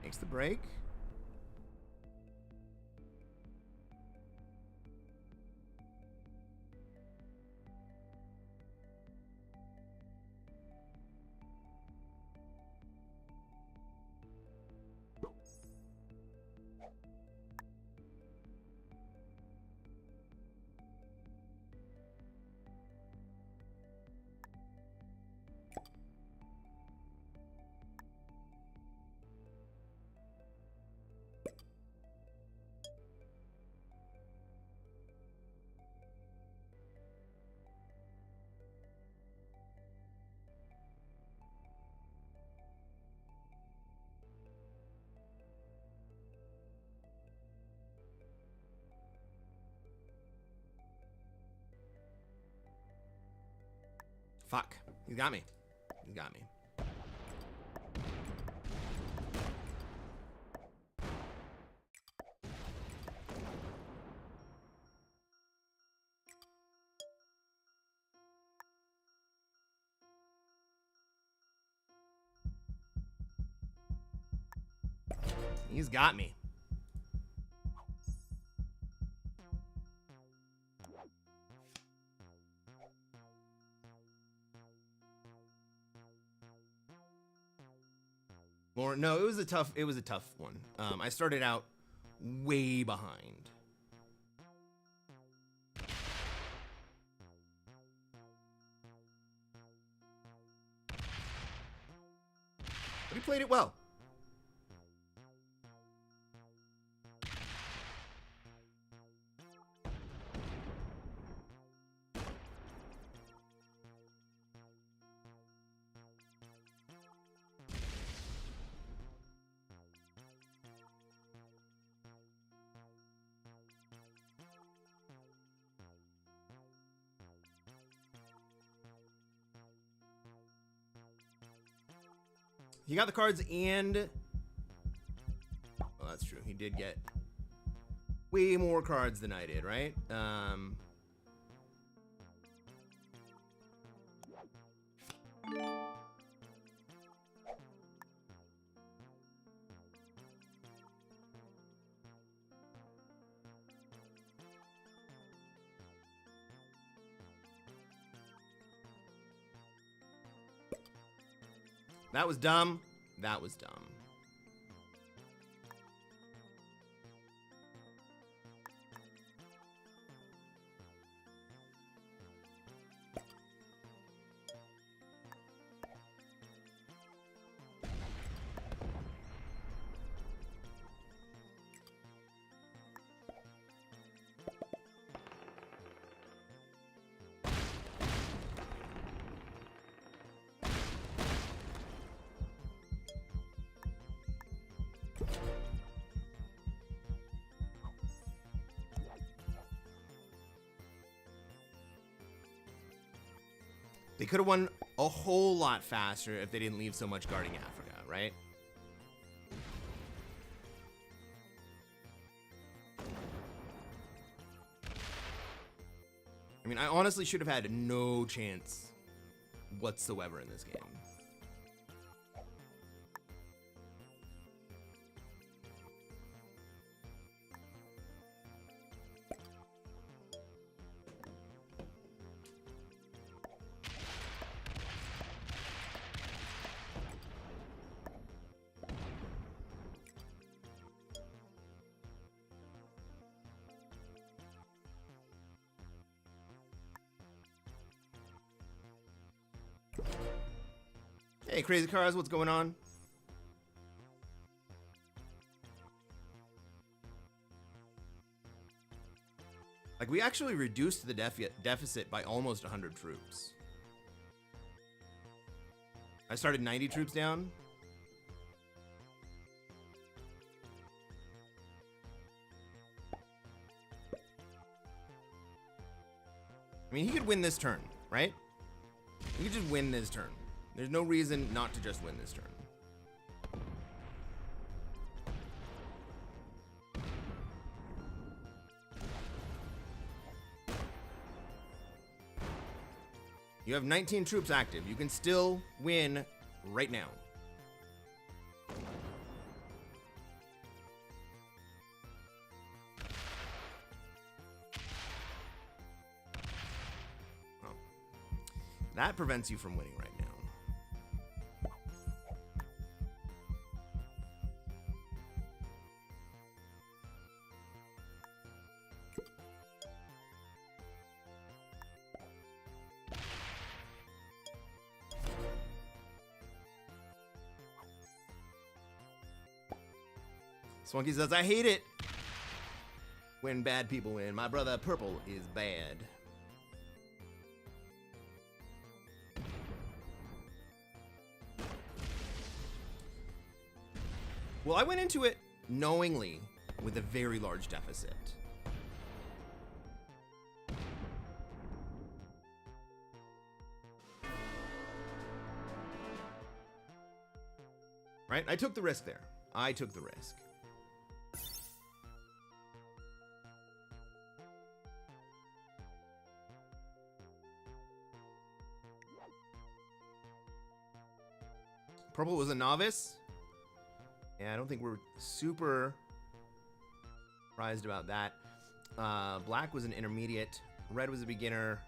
Makes the break. Fuck. He's got me. He's got me. He's got me. Or no, it was a tough one. I started out way behind. But he played it well. He got the cards and... Well, that's true. He did get way more cards than I did, right? That was dumb. That was dumb. They could have won a whole lot faster if they didn't leave so much guarding Africa, right? I mean, I honestly should have had no chance whatsoever in this game. Hey, Crazy Cars, what's going on? Like, we actually reduced the deficit by almost 100 troops. I started 90 troops down. I mean, he could win this turn, right? He could just win this turn. There's no reason not to just win this turn. You have 19 troops active. You can still win right now. Oh. That prevents you from winning right now. Swanky says, I hate it when bad people win. My brother Purple is bad. Well, I went into it knowingly with a very large deficit. Right? I took the risk there. I took the risk. Purple was a novice. Yeah, I don't think we're super surprised about that. Black was an intermediate. Red was a beginner.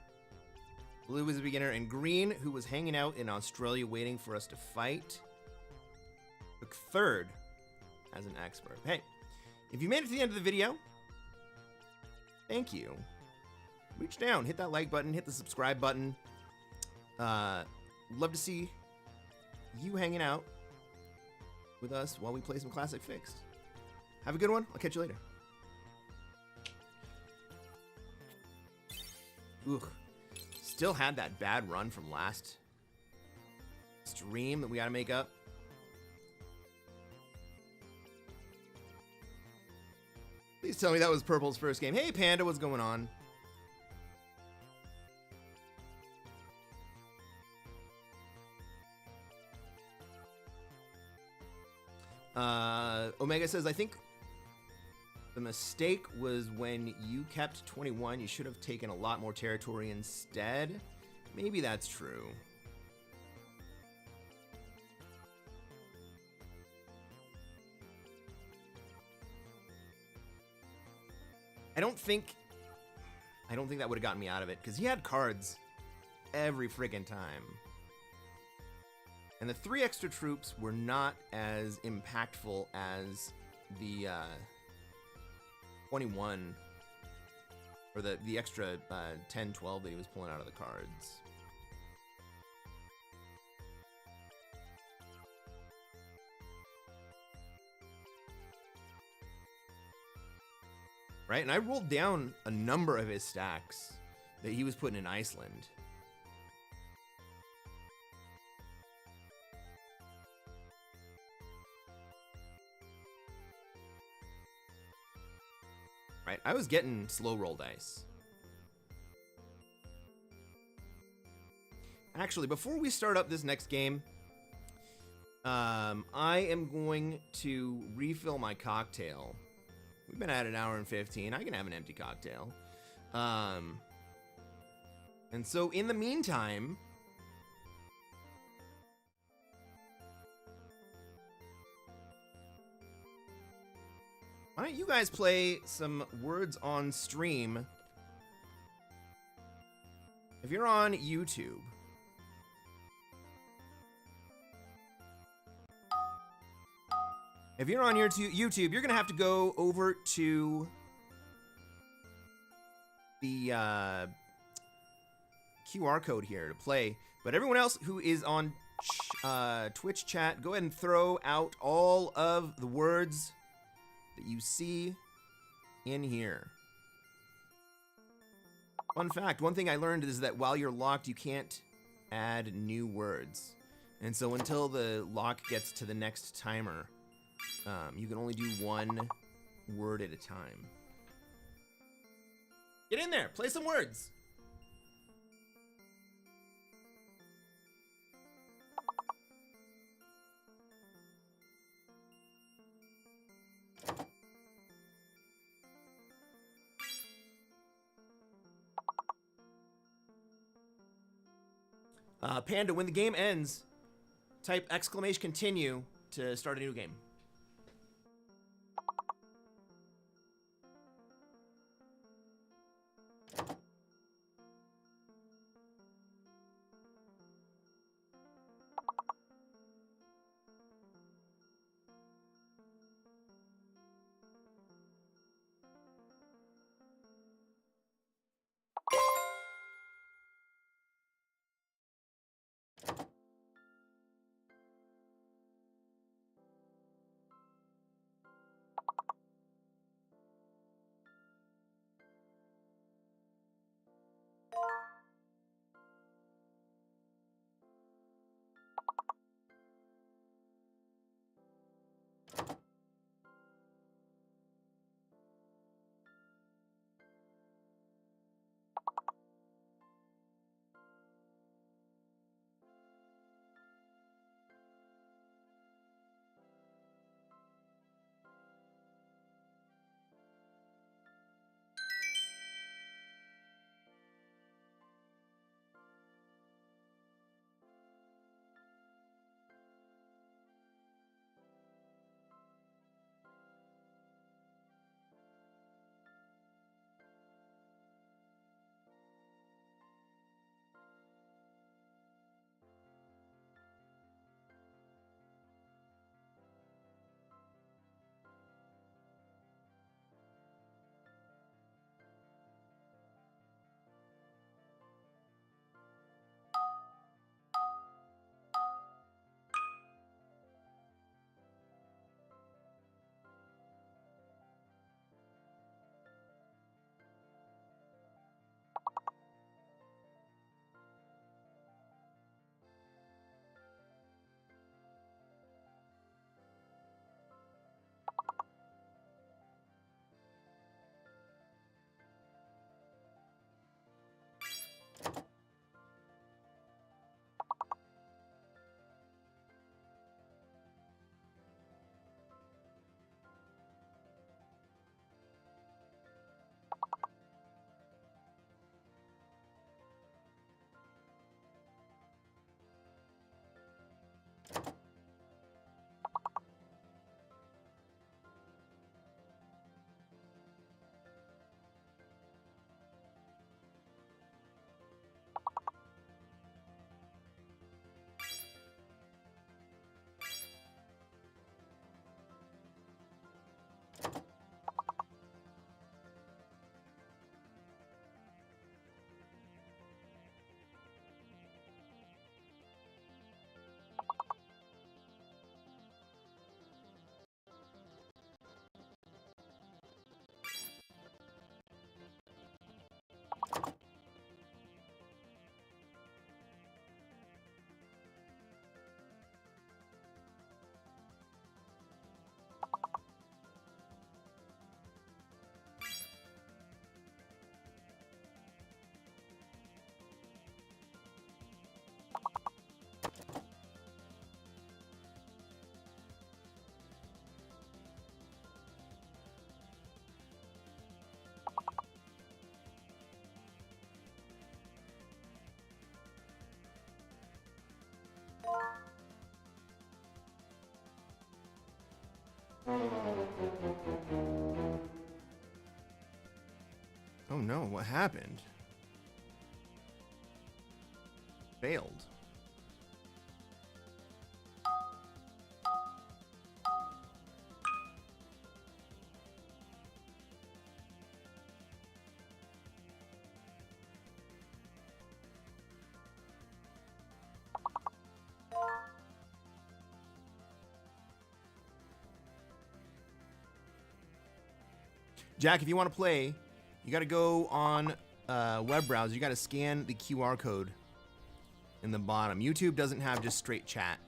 Blue was a beginner. And green, who was hanging out in Australia waiting for us to fight, took third as an expert. Hey, if you made it to the end of the video, thank you. Reach down, hit that like button, hit the subscribe button. Love to see you hanging out with us while we play some Classic Fixed. Have a good one. I'll catch you later. Ugh. Still had that bad run from last stream that we gotta make up. Please tell me that was Purple's first game. Hey, Panda, what's going on? Omega says, I think the mistake was when you kept 21. You should have taken a lot more territory instead. Maybe that's true. I don't think that would have gotten me out of it, because he had cards every friggin' time. And the 3 extra troops were not as impactful as the 21, or the extra 10, 12 that he was pulling out of the cards. Right, and I rolled down a number of his stacks that he was putting in Iceland. Right, I was getting slow roll dice. Actually, before we start up this next game, I am going to refill my cocktail. We've been at an hour and 15. I can have an empty cocktail. And so in the meantime, why don't you guys play some words on stream? If you're on YouTube, you're going to have to go over to the QR code here to play. But everyone else who is on Twitch chat, go ahead and throw out all of the words that you see in here. Fun fact, one thing I learned is that while you're locked, you can't add new words. And so until the lock gets to the next timer, you can only do one word at a time. Get in there, play some words. Panda, when the game ends, type exclamation continue to start a new game. Oh no, what happened? Failed. Jack, if you want to play, you got to go on web browser. You got to scan the QR code in the bottom. YouTube doesn't have just straight chat.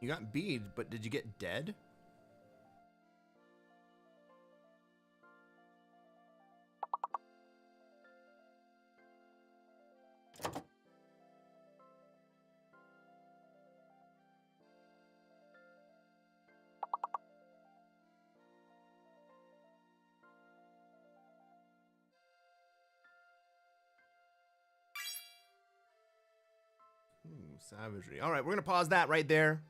You got bead, but did you get dead? Savagery. All right, we're going to pause that right there.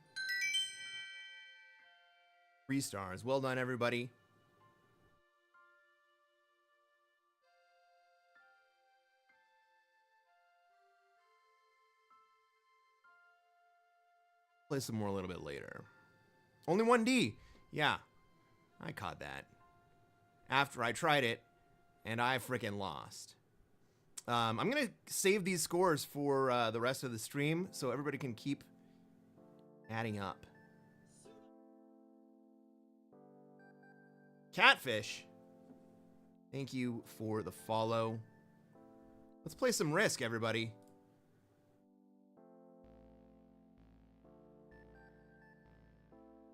3 stars. Well done, everybody. Play some more a little bit later. Only 1D. Yeah, I caught that. After I tried it, and I freaking lost. I'm going to save these scores for the rest of the stream so everybody can keep adding up. Catfish, thank you for the follow. Let's play some Risk, everybody.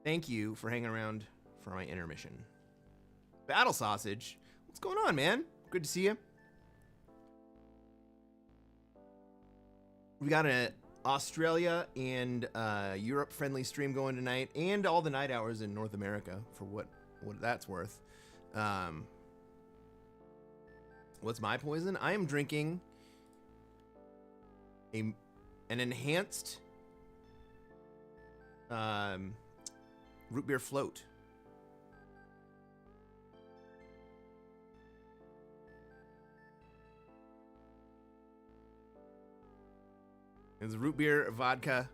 Thank you for hanging around for my intermission. Battle Sausage, what's going on, man? Good to see you. We got an Australia and Europe friendly stream going tonight, and all the night hours in North America for what that's worth. What's my poison? I am drinking an enhanced root beer float. It's root beer, vodka,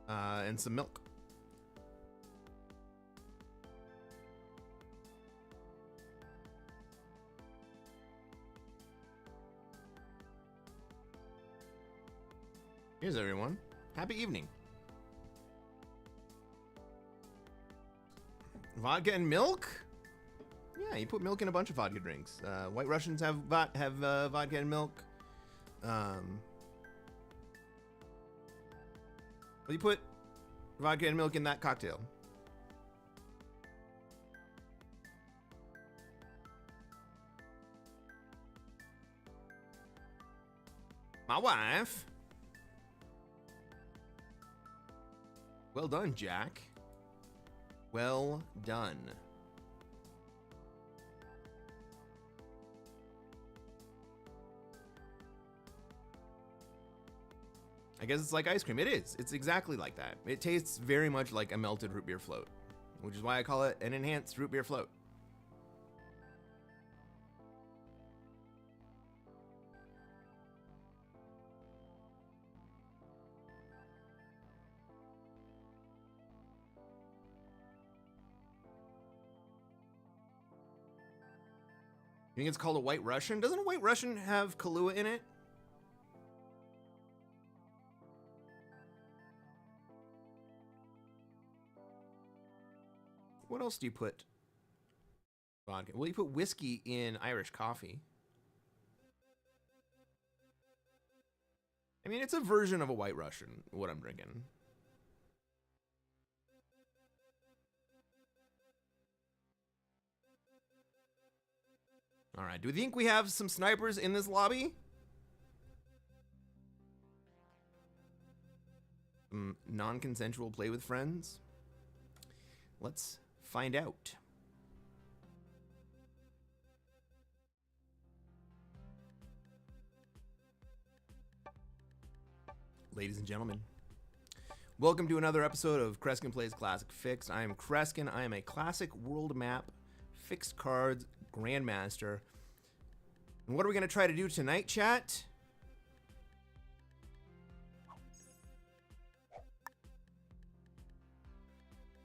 and some milk. Here's everyone. Happy evening. Vodka and milk? Yeah, you put milk in a bunch of vodka drinks. White Russians have vodka and milk. Well, you put vodka and milk in that cocktail. My wife. Well done, Jack. Well done. I guess it's like ice cream. It is. It's exactly like that. It tastes very much like a melted root beer float, which is why I call it an enhanced root beer float. You think it's called a White Russian? Doesn't a White Russian have Kahlua in it? What else do you put vodka. Well, you put whiskey in Irish coffee. I mean, it's a version of a White Russian, what I'm drinking. All right, do we think we have some snipers in this lobby? Non-consensual play with friends? Let's find out. Ladies and gentlemen, welcome to another episode of Cresquin Plays Classic Fixed. I am Cresquin. I am a classic world map fixed cards grandmaster. And what are we going to try to do tonight, chat?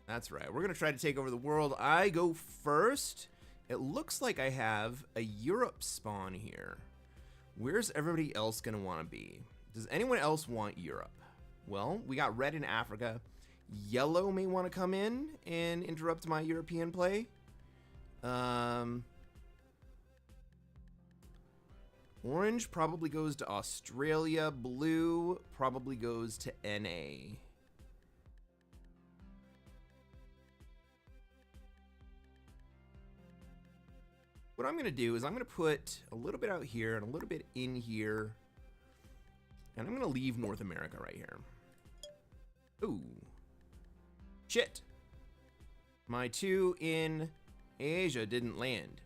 That's right. We're going to try to take over the world. I go first. It looks like I have a Europe spawn here. Where's everybody else going to want to be? Does anyone else want Europe? Well, we got red in Africa. Yellow may want to come in and interrupt my European play. Orange probably goes to Australia. Blue probably goes to NA. What I'm going to do is I'm going to put a little bit out here and a little bit in here. And I'm going to leave North America right here. Ooh. Shit. My 2 in Asia didn't land.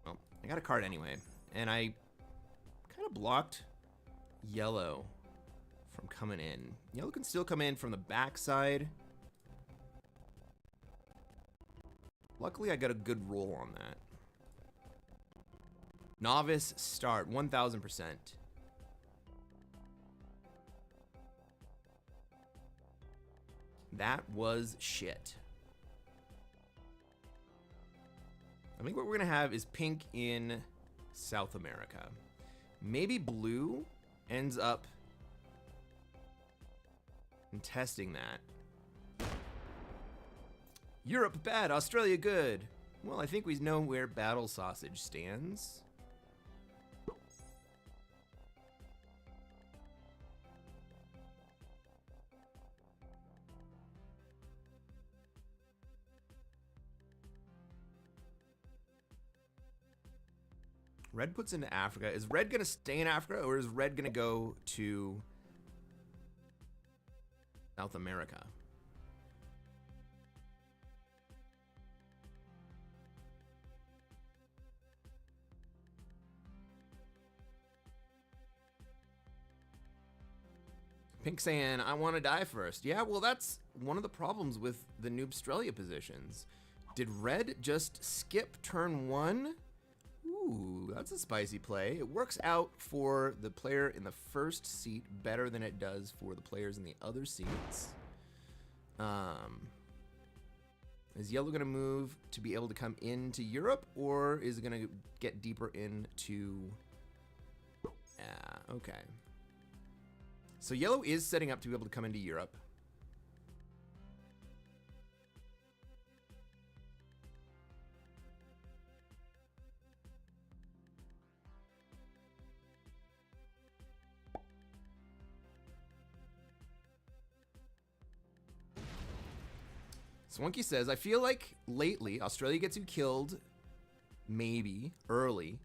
Well, I got a card anyway. And I kind of blocked yellow from coming in. Yellow can still come in from the backside. Luckily, I got a good roll on that. Novice start, 1000%. That was shit. I think what we're gonna have is pink in South America. Maybe blue ends up contesting that. Europe bad, Australia good. Well, I think we know where Battle Sausage stands. Red puts into Africa. Is red gonna stay in Africa or is red gonna go to South America? Pink saying, I want to die first. Yeah, well, that's one of the problems with the Noobstralia positions. Did red just skip turn 1? Ooh, that's a spicy play. It works out for the player in the first seat better than it does for the players in the other seats. Is yellow going to move to be able to come into Europe, or is it going to get deeper into... Yeah, okay. So yellow is setting up to be able to come into Europe. Swanky says, I feel like lately Australia gets you killed, maybe, early,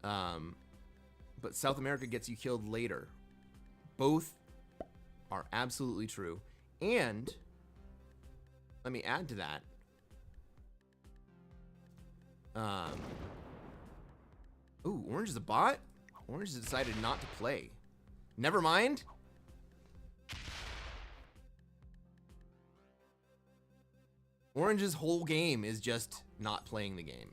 but South America gets you killed later. Both are absolutely true. And let me add to that. Ooh, Orange is a bot? Orange has decided not to play. Never mind. Orange's whole game is just not playing the game.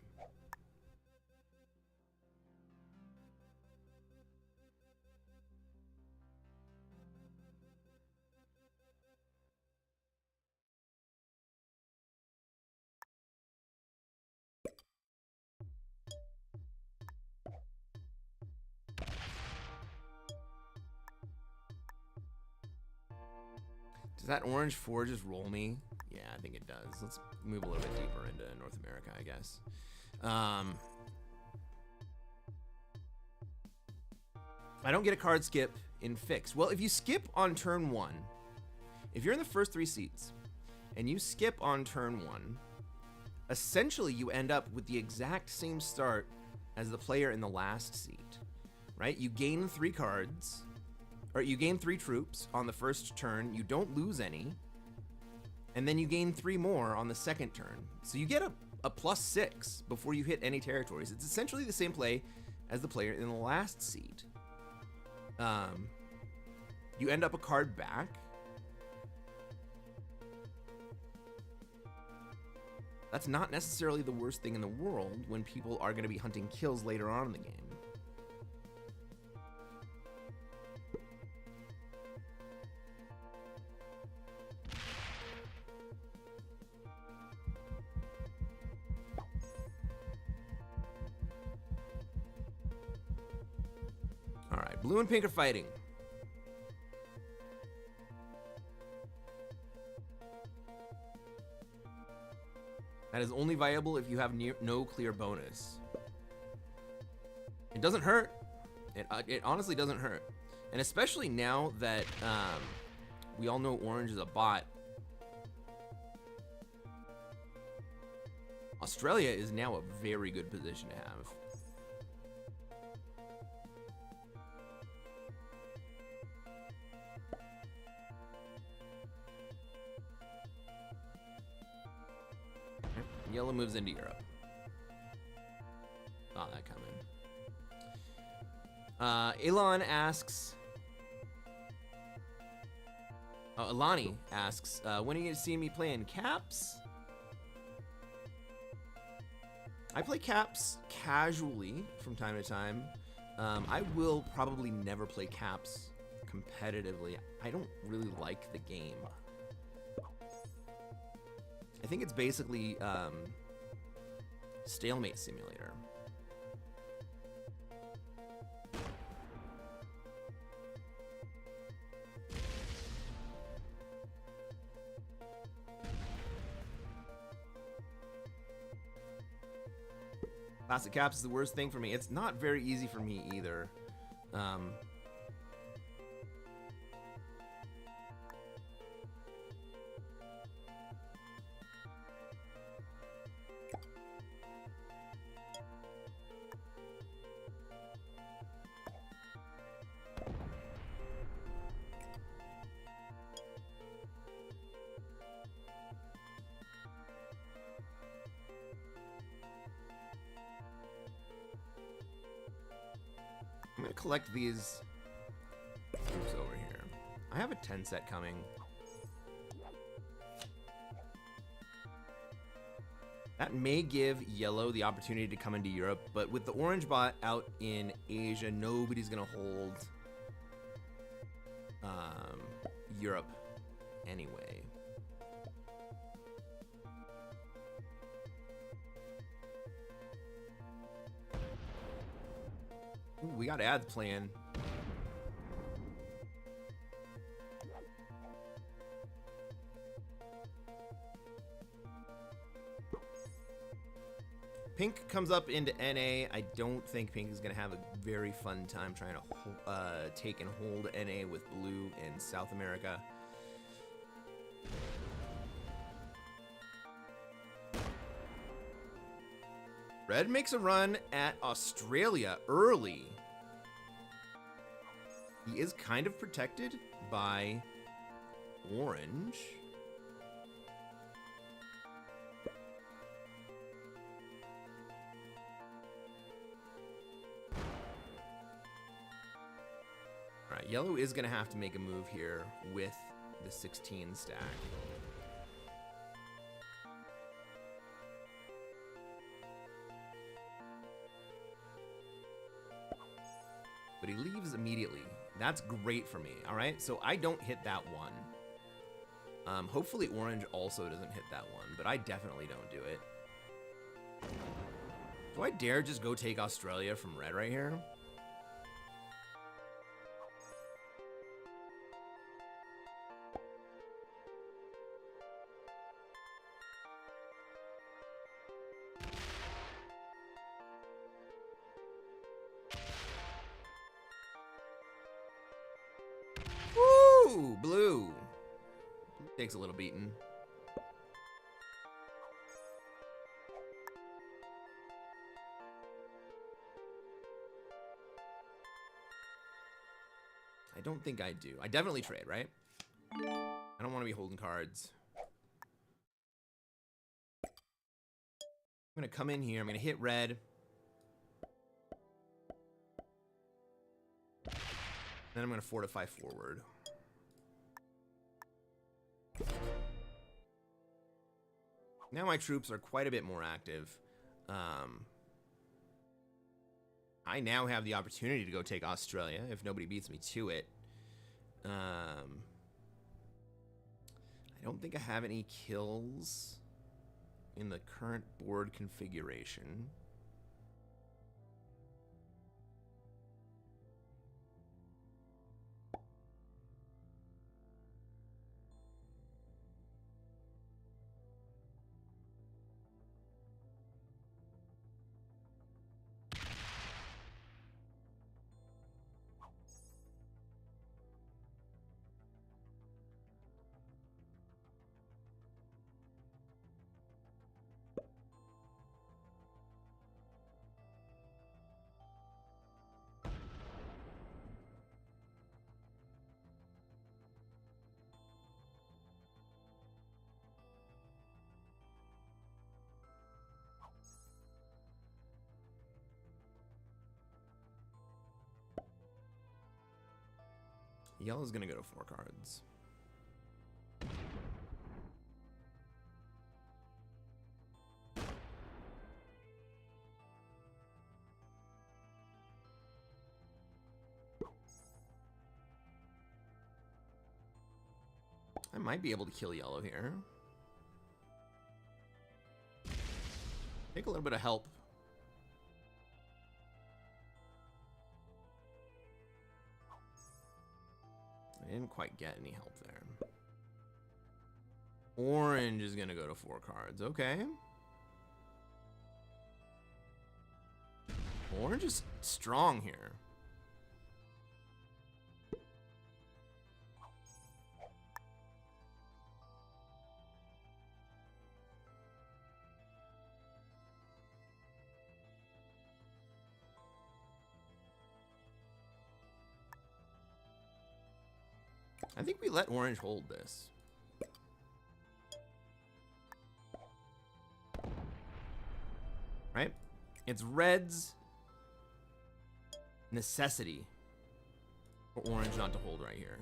Does that orange 4 just roll me? Yeah, I think it does. Let's move a little bit deeper into North America, I guess. I don't get a card skip in Fix. Well, if you skip on turn 1, if you're in the first 3 seats and you skip on turn 1, essentially you end up with the exact same start as the player in the last seat, right? You gain 3 cards, or you gain 3 troops on the first turn, you don't lose any, and then you gain 3 more on the second turn. So you get a +6 before you hit any territories. It's essentially the same play as the player in the last seat. You end up a card back. That's not necessarily the worst thing in the world when people are going to be hunting kills later on in the game. All right, blue and pink are fighting. That is only viable if you have no clear bonus. It doesn't hurt. It honestly doesn't hurt. And especially now that we all know orange is a bot. Australia is now a very good position to have. Yellow moves into Europe. Saw that coming. Elon asks... Oh, Ilani asks, when are you going to see me playing Caps? I play Caps casually from time to time. I will probably never play Caps competitively. I don't really like the game. I think it's basically stalemate simulator. Classic Caps is the worst thing for me. It's not very easy for me either. I'm gonna collect these troops over here. I have a 10 set coming. That may give yellow the opportunity to come into Europe, but with the orange bot out in Asia, nobody's gonna hold Europe anyway. Ooh, we got ads playing. Pink comes up into NA. I don't think Pink is going to have a very fun time trying to take and hold NA with blue in South America. Red makes a run at Australia early. He is kind of protected by orange. All right, yellow is going to have to make a move here with the 16 stack. But he leaves immediately. That's great for me, all right? So I don't hit that one. Hopefully orange also doesn't hit that one, but I definitely don't do it. Do I dare just go take Australia from red right here? Ooh, blue. Takes a little beating. I don't think I do. I definitely trade, right? I don't want to be holding cards. I'm going to come in here. I'm going to hit red. Then I'm going to fortify forward. Now my troops are quite a bit more active. I now have the opportunity to go take Australia if nobody beats me to it. I don't think I have any kills in the current board configuration. Yellow's gonna go to 4 cards. I might be able to kill yellow here. Take a little bit of help. I didn't quite get any help there. Orange is gonna go to 4 cards. Okay. Orange is strong here. I think we let orange hold this. Right? It's red's necessity for orange not to hold right here.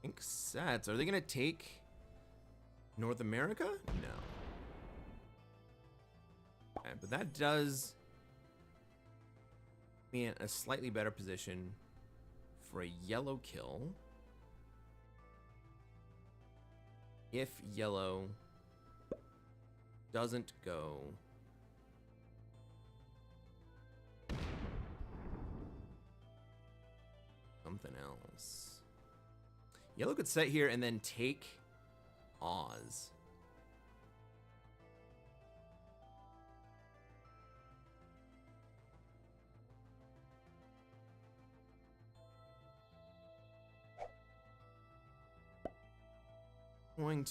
Pink sets. Are they gonna take North America? No. Okay, but that does me in a slightly better position for a yellow kill. If yellow doesn't go something else. Yellow could set here and then take Oz.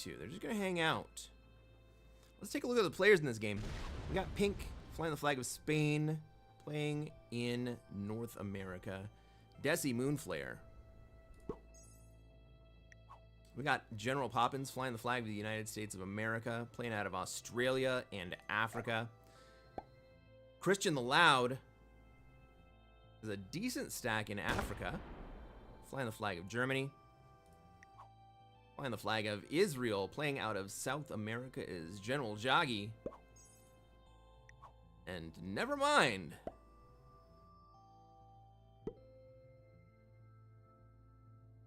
They're just gonna hang out. Let's take a look at the players in this game. We got Pink flying the flag of Spain, playing in North America. Desi Moonflare. We got General Poppins flying the flag of the United States of America, playing out of Australia and Africa. Christian the Loud is a decent stack in Africa, flying the flag of Germany. Flying the flag of Israel, playing out of South America, is General Jagi. And never mind.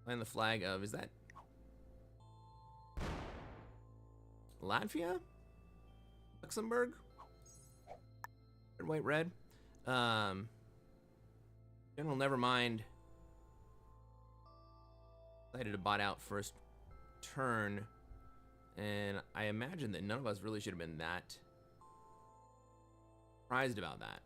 Flying the flag of, is that Latvia? Luxembourg? Red, white, red. General Nevermind Decided to bot out first turn, and I imagine that none of us really should have been that surprised about that.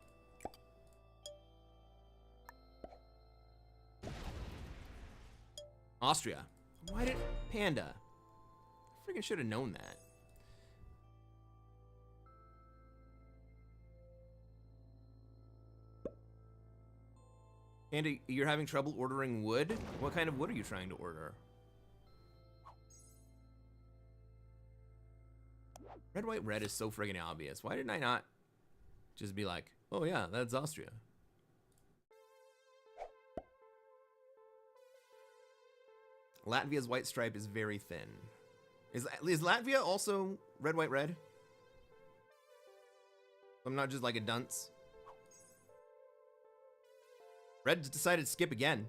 Austria. Why did Panda? I freaking should have known that. Panda, you're having trouble ordering wood? What kind of wood are you trying to order? Red, white, red is so friggin' obvious. Why didn't I not just be like, oh yeah, that's Austria? Latvia's white stripe is very thin. Is Latvia also red, white, red? I'm not just like a dunce. Red decided to skip again.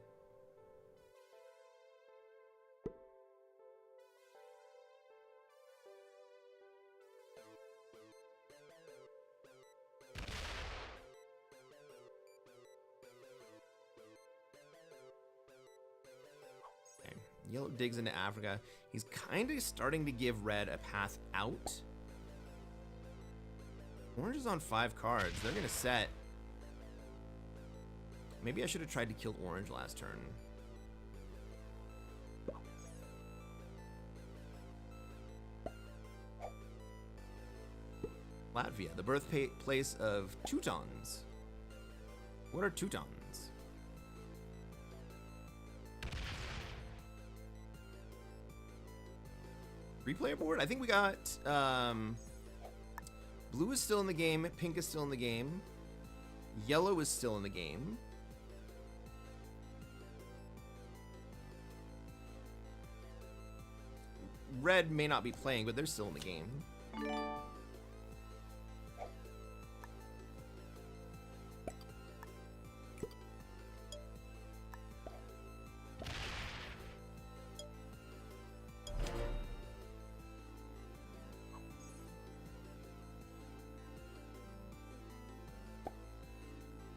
Okay. Yellow digs into Africa. He's kind of starting to give red a path out. Orange is on 5 cards. They're going to set. Maybe I should have tried to kill orange last turn. Latvia, the birthplace of Teutons. What are Teutons? Three-player board? I think we got... blue is still in the game. Pink is still in the game. Yellow is still in the game. Red may not be playing, but they're still in the game.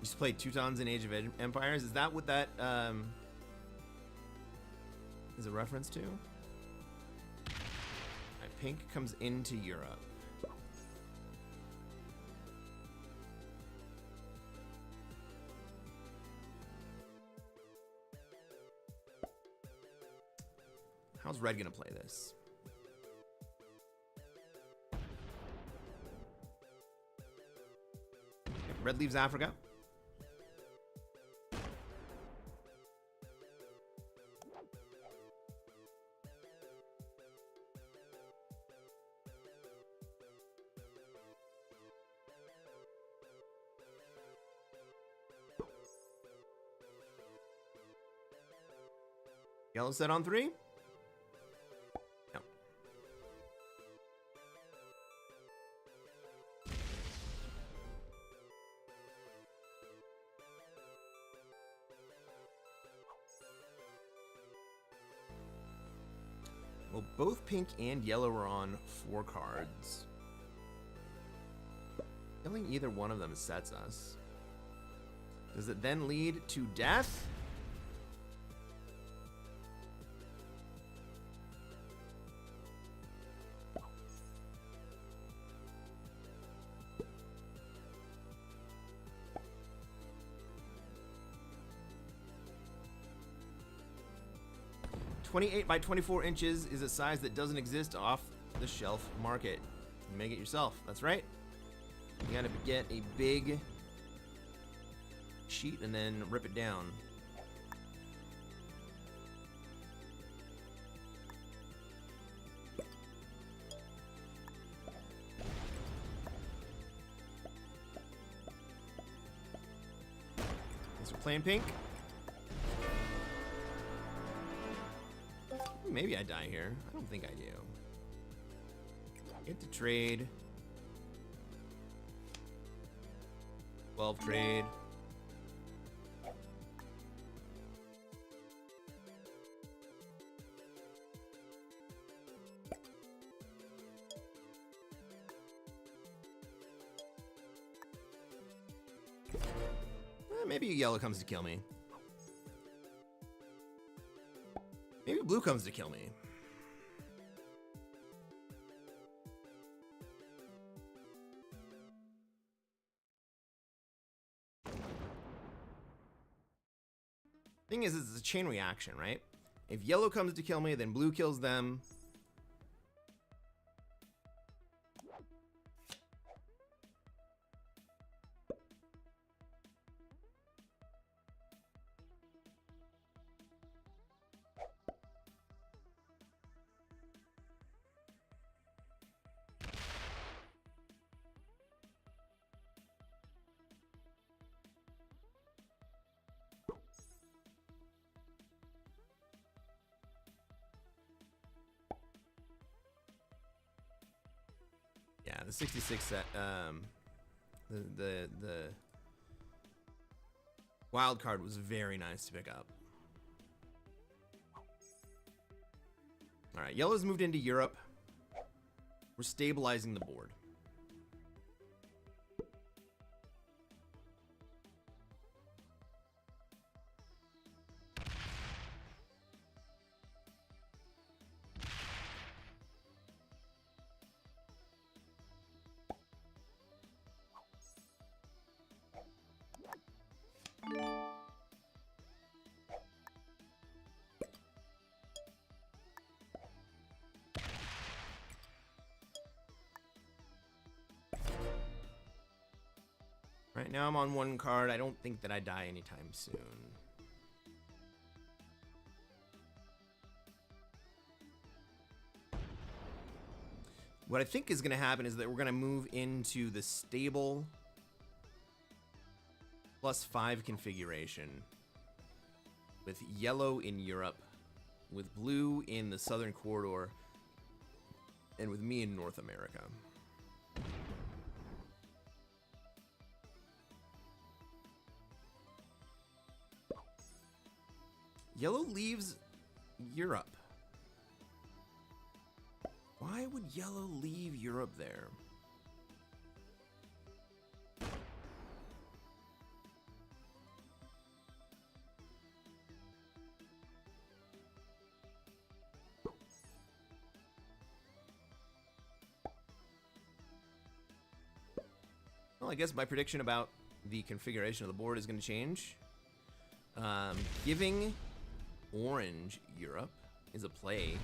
Used to play Teutons in Age of Empires. Is that what that is a reference to? Pink comes into Europe. How's red gonna play this? Red leaves Africa. Yellow set on 3? No. Well, both pink and yellow are on 4 cards. Killing either one of them sets us. Does it then lead to death? .28 by 24 inches is a size that doesn't exist off the shelf market. You make it yourself. That's right. You gotta get a big sheet and then rip it down. Guess we're playing pink. Maybe I die here. I don't think I do. Get to trade. 12 trade. Maybe yellow comes to kill me. Maybe blue comes to kill me. Thing is, it's a chain reaction, right? If yellow comes to kill me, then blue kills them. Yeah, the 66 set, the wild card was very nice to pick up. All right, yellow's moved into Europe. We're stabilizing the board. Right now I'm on one card. I don't think that I die anytime soon. What I think is going to happen is that we're going to move into the stable +5 configuration with yellow in Europe, with blue in the southern corridor, and with me in North America. Yellow leaves Europe. Why would yellow leave Europe there? Well, I guess my prediction about the configuration of the board is going to change. Giving orange Europe is a play,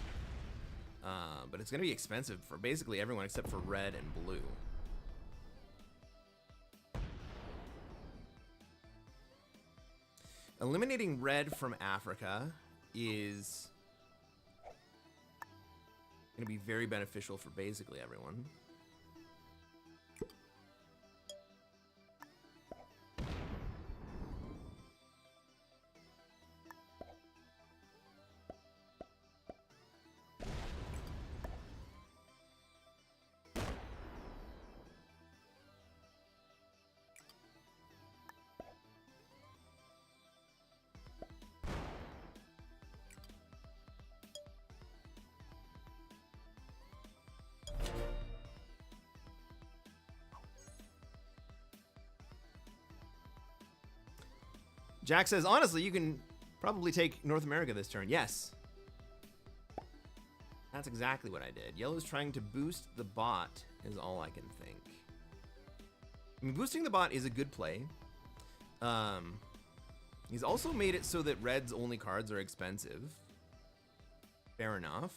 but it's going to be expensive for basically everyone except for red and blue. Eliminating red from Africa is going to be very beneficial for basically everyone. Jack says, honestly, you can probably take North America this turn. Yes. That's exactly what I did. Yellow's trying to boost the bot is all I can think. I mean, boosting the bot is a good play. He's also made it so that red's only cards are expensive. Fair enough.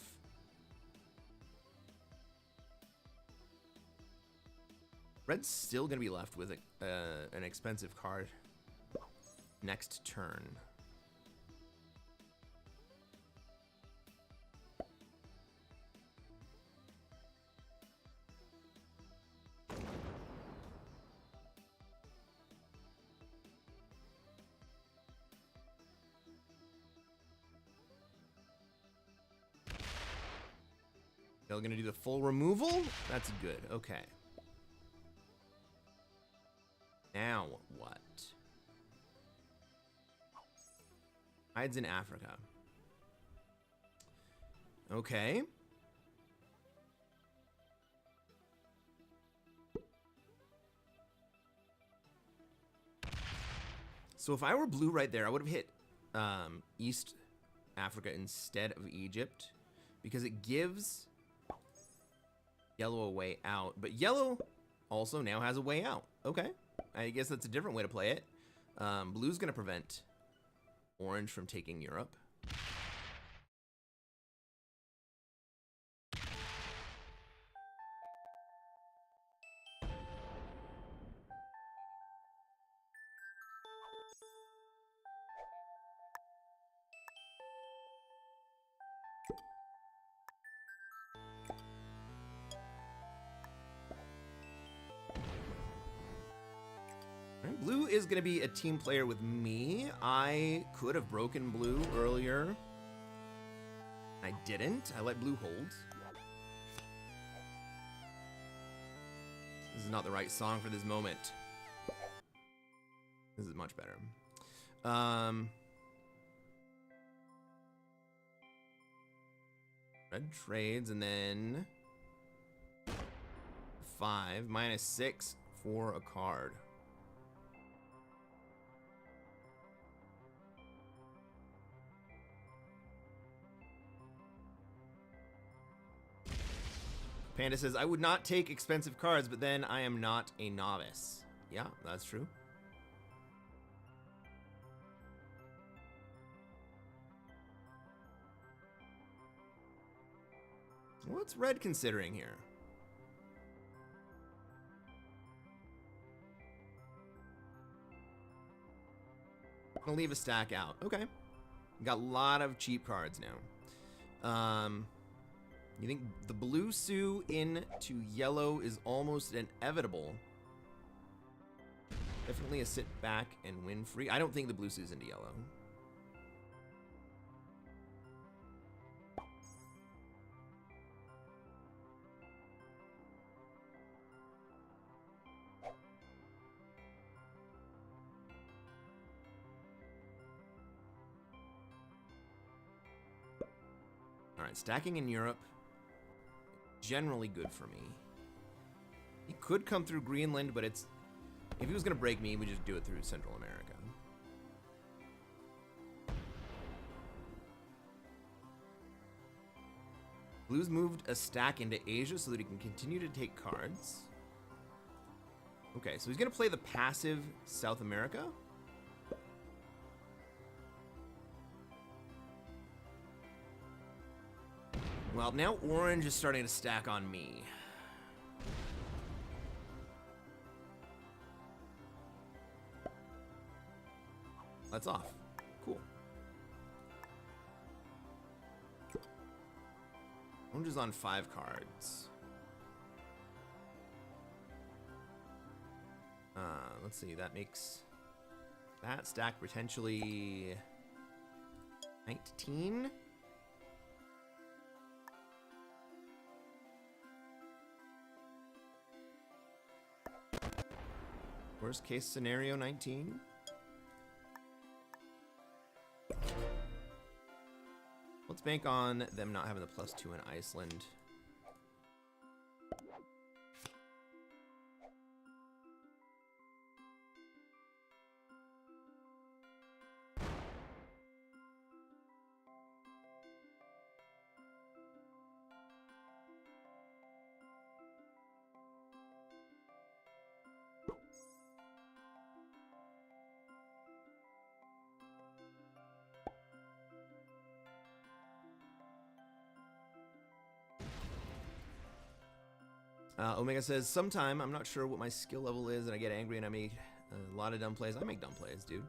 Red's still going to be left with an expensive card next turn. They're going to do the full removal? That's good. Okay. Now what? Hides in Africa. Okay. So if I were blue right there, I would have hit East Africa instead of Egypt because it gives yellow a way out. But yellow also now has a way out. Okay. I guess that's a different way to play it. Blue's going to prevent orange from taking Europe. Blue is going to be a team player with me. I could have broken blue earlier. I didn't. I let blue hold. This is not the right song for this moment. This is much better. Red trades and then 5 minus 6 for a card. Panda says, I would not take expensive cards, but then I am not a novice. Yeah, that's true. What's red considering here? I'm gonna leave a stack out. Okay. Got a lot of cheap cards now. You think the blue Sue into yellow is almost inevitable? Definitely a sit back and win free. I don't think the blue Sue's into yellow. All right, stacking in Europe. Generally good for me. He could come through Greenland, but it's... If he was going to break me, we just do it through Central America. Blue's moved a stack into Asia so that he can continue to take cards. Okay, so he's going to play the passive South America. Well, now orange is starting to stack on me. That's off. Cool. Orange is on 5 cards. Let's see, that makes that stack potentially 19. Worst case scenario, 19. Let's bank on them not having the +2 in Iceland. Omega says, sometime, I'm not sure what my skill level is, and I get angry and I make a lot of dumb plays. I make dumb plays, dude.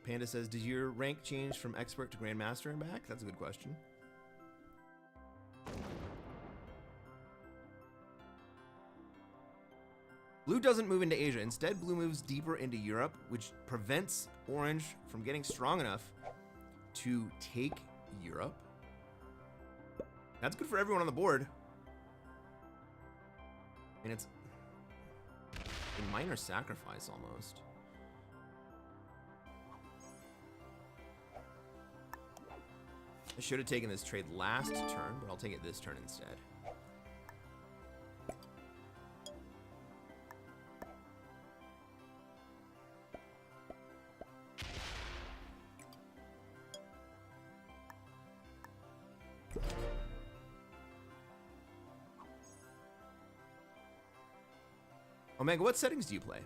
Panda says, did your rank change from expert to grandmaster and back? That's a good question. Blue doesn't move into Asia. Instead, blue moves deeper into Europe, which prevents orange from getting strong enough to take Europe. That's good for everyone on the board. And it's a minor sacrifice almost. I should have taken this trade last turn, but I'll take it this turn instead. Omega, what settings do you play?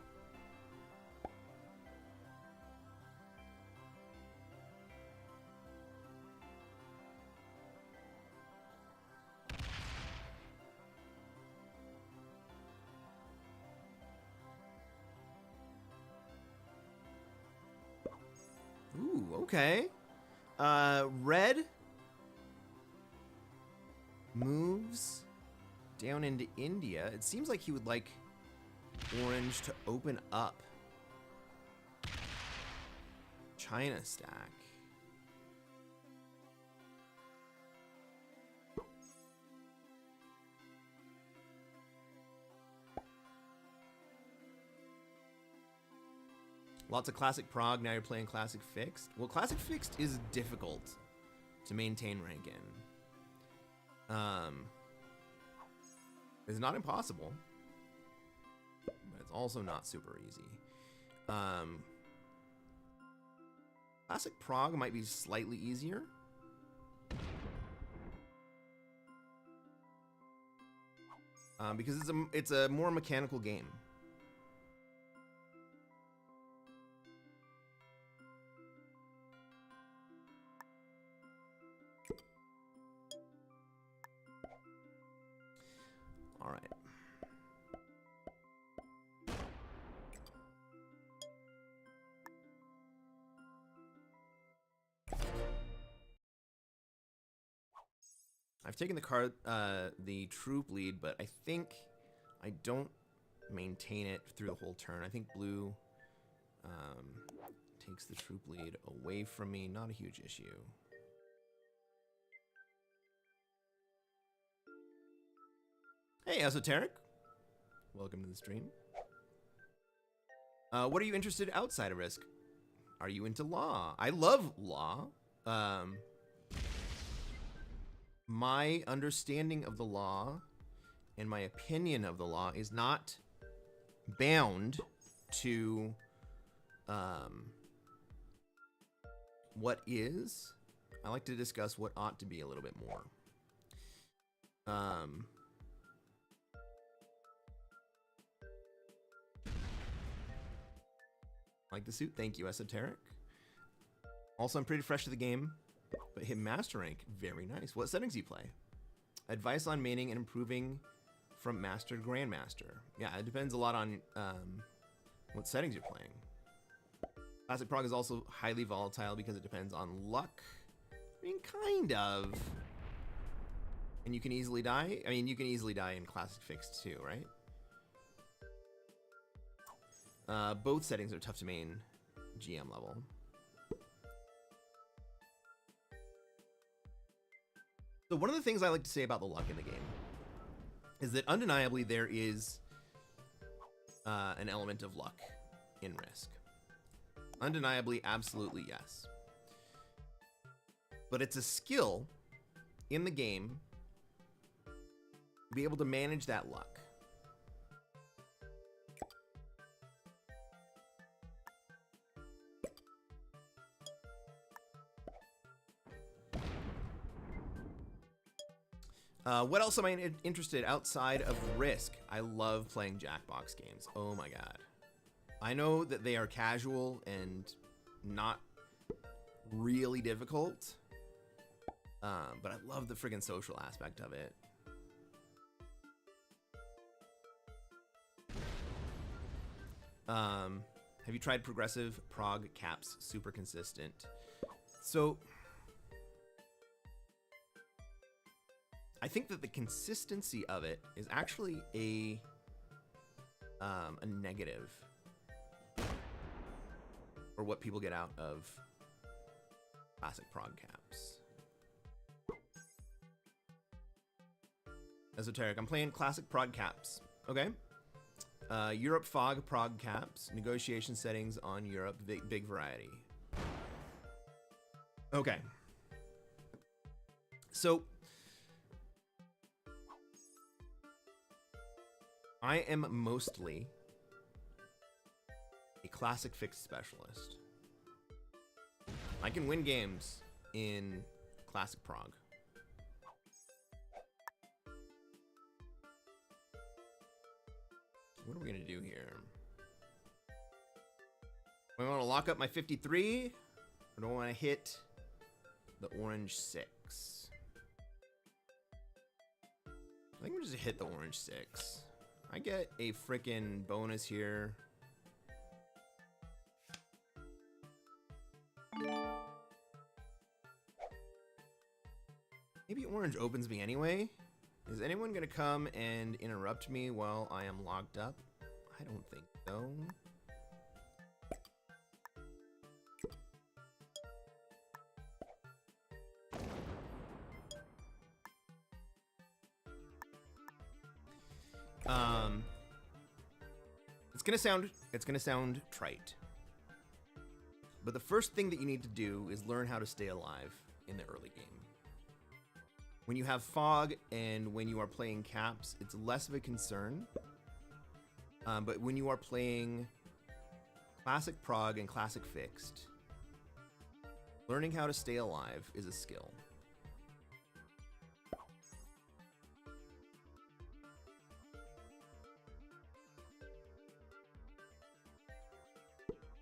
Ooh, okay. Red moves down into India. It seems like he would like orange to open up China stack. Lots of Classic Prague, now you're playing Classic Fixed. Well, Classic Fixed is difficult to maintain rank in. It's not impossible, but it's also not super easy. Classic Prague might be slightly easier. Because it's a more mechanical game. All right. I've taken the card, the troop lead, but I think I don't maintain it through the whole turn. I think blue takes the troop lead away from me. Not a huge issue. Hey, Esoteric. Welcome to the stream. What are you interested in outside of Risk? Are you into law? I love law. My understanding of the law and my opinion of the law is not bound to what is. I like to discuss what ought to be a little bit more. Like the suit, thank you, Esoteric. Also, I'm pretty fresh to the game, but hit master rank, very nice. What settings do you play? Advice on maining and improving from master to grandmaster. Yeah, it depends a lot on what settings you're playing. Classic Prague is also highly volatile because it depends on luck. I mean, kind of. And you can easily die. I mean, you can easily die in Classic Fixed too, right? Both settings are tough to main GM level. So one of the things I like to say about the luck in the game is that undeniably there is an element of luck in Risk. Undeniably, absolutely yes. But it's a skill in the game to be able to manage that luck. What else am I interested outside of Risk? I love playing Jackbox games. Oh my god. I know that they are casual and not really difficult, but I love the friggin' social aspect of it. Have you tried progressive Prague caps? Super consistent. So I think that the consistency of it is actually a negative for what people get out of Classic Prague caps. Esoteric, I'm playing Classic Prague caps. Okay. Europe Fog Prague caps. Negotiation settings on Europe. Big variety. Okay. So I am mostly a Classic Fixed specialist. I can win games in Classic Prague. What are we gonna do here? Do I want to lock up my 53, or do I want to hit the orange 6? I think we'll just hit the orange 6. I get a freaking bonus here. Maybe orange opens me anyway. Is anyone gonna come and interrupt me while I am locked up? I don't think so. It's gonna sound trite. But the first thing that you need to do is learn how to stay alive in the early game. When you have fog and when you are playing caps, it's less of a concern. But when you are playing classic prog and classic fixed, learning how to stay alive is a skill.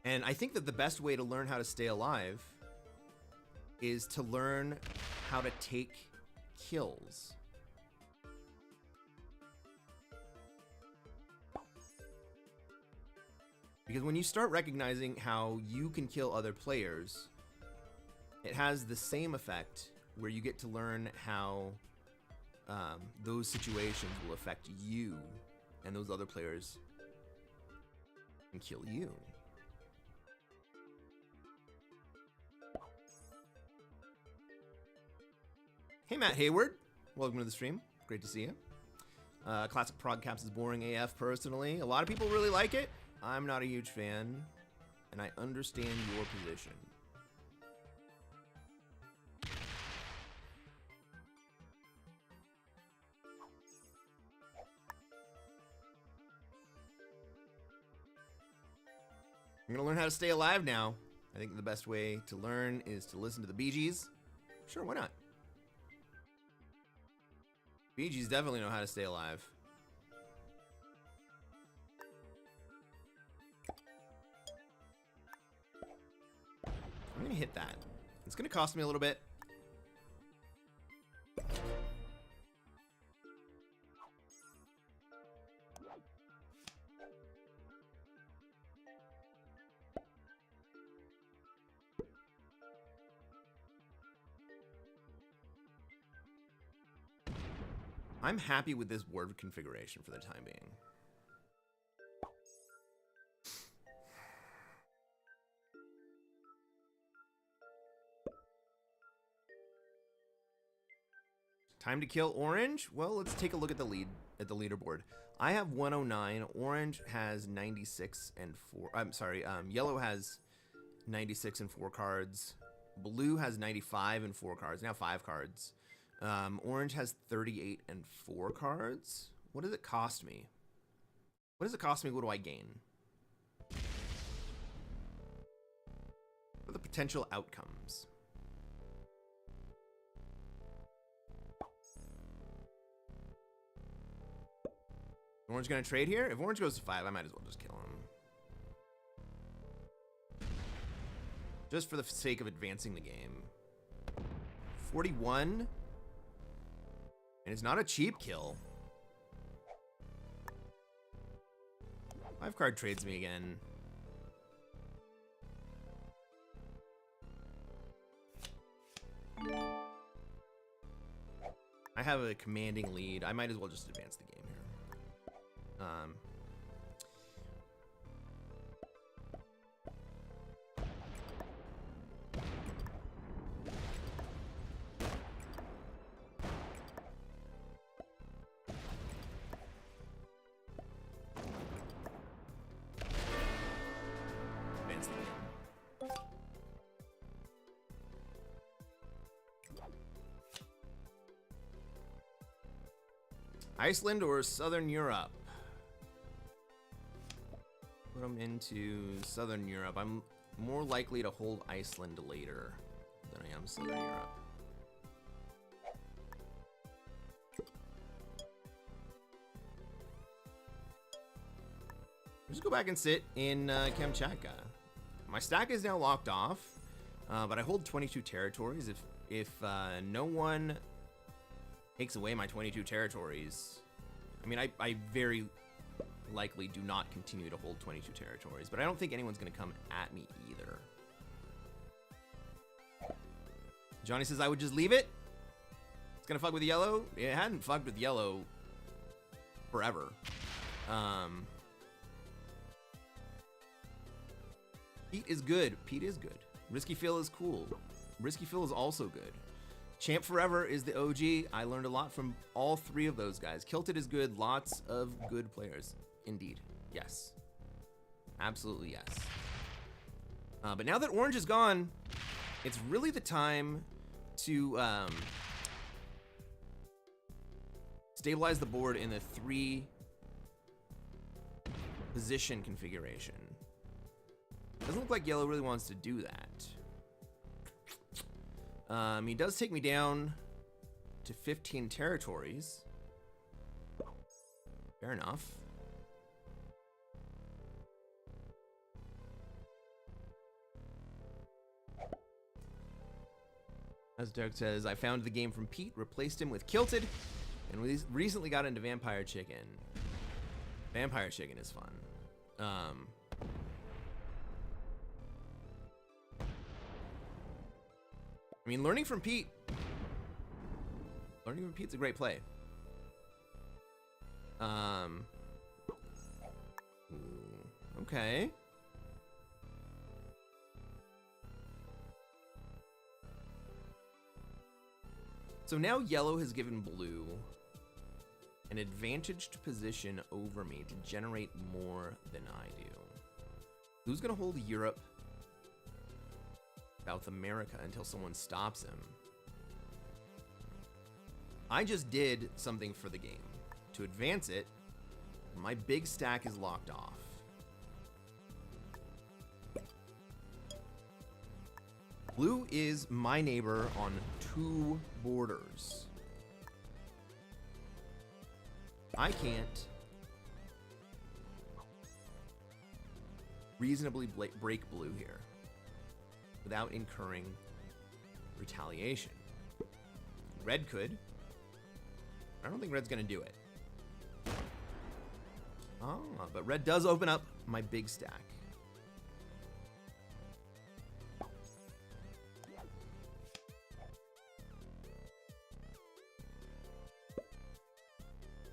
And I think that the best way to learn how to stay alive is to learn how to take kills. Because when you start recognizing how you can kill other players, it has the same effect where you get to learn how those situations will affect you and those other players can kill you. Hey, Matt Hayward. Welcome to the stream. Great to see you. Classic Prog Caps is boring AF personally. A lot of people really like it. I'm not a huge fan, and I understand your position. I'm gonna learn how to stay alive now. I think the best way to learn is to listen to the Bee Gees. Sure, why not? Bee Gees definitely know how to stay alive. I'm gonna hit that. It's gonna cost me a little bit. I'm happy with this board configuration for the time being. Time to kill orange? Well, let's take a look at the leaderboard. I have 109. Orange has 96 and 4. I'm sorry. Yellow has 96 and 4 cards. Blue has 95 and 4 cards. Now 5 cards. Orange has 38 and 4 cards. What does it cost me? What does it cost me? What do I gain? What are the potential outcomes? Orange gonna trade here? If orange goes to 5, I might as well just kill him. Just for the sake of advancing the game. 41? And it's not a cheap kill. 5 card trades me again. I have a commanding lead. I might as well just advance the game here. Advance the game. Iceland or Southern Europe? Put them into Southern Europe. I'm more likely to hold Iceland later than I am Southern Europe. Just go back and sit in Kamchatka. My stack is now locked off, but I hold 22 territories. If no one takes away my 22 territories, I mean, I very likely do not continue to hold 22 territories, but I don't think anyone's going to come at me either. Johnny says I would just leave it. It's going to fuck with yellow. It hadn't fucked with yellow forever. Pete is good. Pete is good. Risky Phil is cool. Risky Phil is also good. Champ Forever is the OG. I learned a lot from all three of those guys. Kilted is good. Lots of good players. Indeed. Yes. Absolutely yes. But now that orange is gone, it's really the time to stabilize the board in the 3 position configuration. Doesn't look like yellow really wants to do that. He does take me down to 15 territories. Fair enough. As Derek says, I found the game from Pete, replaced him with Kilted, and we recently got into Vampire Chicken. Vampire Chicken is fun. I mean, learning from Pete's a great play. Okay. So now yellow has given blue an advantaged position over me to generate more than I do. Blue's gonna hold Europe, South America until someone stops him. I just did something for the game. To advance it, my big stack is locked off. Blue is my neighbor on 2 borders. I can't reasonably break blue here without incurring retaliation. Red could. I don't think red's gonna do it. But red does open up my big stack.